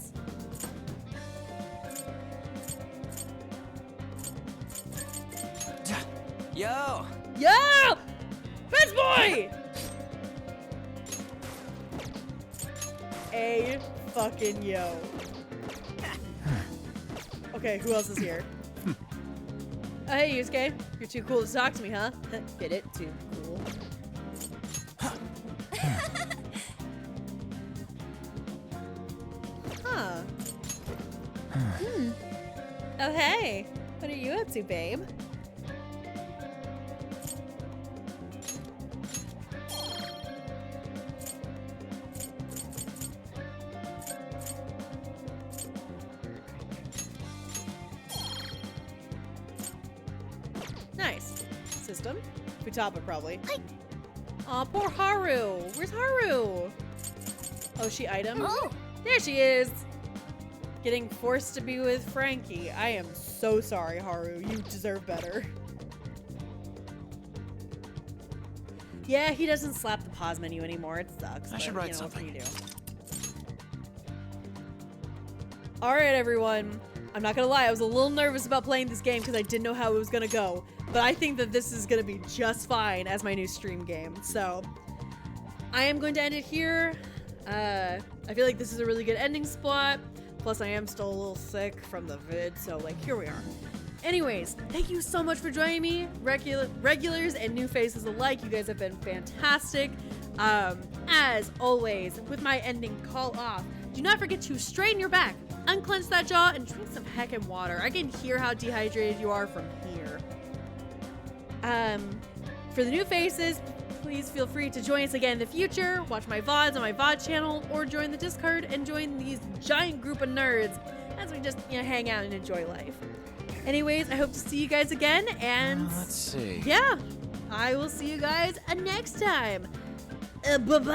Yo! Yo! Best boy! A fucking yo. Okay, who else is here? Hey, Yusuke. You're too cool to talk to me, huh? Get it? Too cool. Huh. Oh, hey. What are you up to, babe? Nice. System. Futaba, probably. Aw, poor Haru. Where's Haru? Oh, she item? Oh. There she is. Getting forced to be with Frankie. I am so sorry, Haru. You deserve better. Yeah, he doesn't slap the pause menu anymore. It sucks. I should write something. What can you do? Alright, everyone. I'm not gonna lie, I was a little nervous about playing this game because I didn't know how it was gonna go. But I think that this is gonna be just fine as my new stream game. So, I am going to end it here. I feel like this is a really good ending spot. Plus, I am still a little sick from the vid, so like, here we are. Anyways, thank you so much for joining me, regulars and new faces alike. You guys have been fantastic. As always, with my ending call off, do not forget to straighten your back, unclench that jaw, and drink some heckin' water. I can hear how dehydrated you are from here. For the new faces, please feel free to join us again in the future, watch my VODs on my VOD channel, or join the Discord and join these giant group of nerds as we just, hang out and enjoy life. Anyways, I hope to see you guys again, and Let's see. yeah, I will see you guys next time. Bye-bye.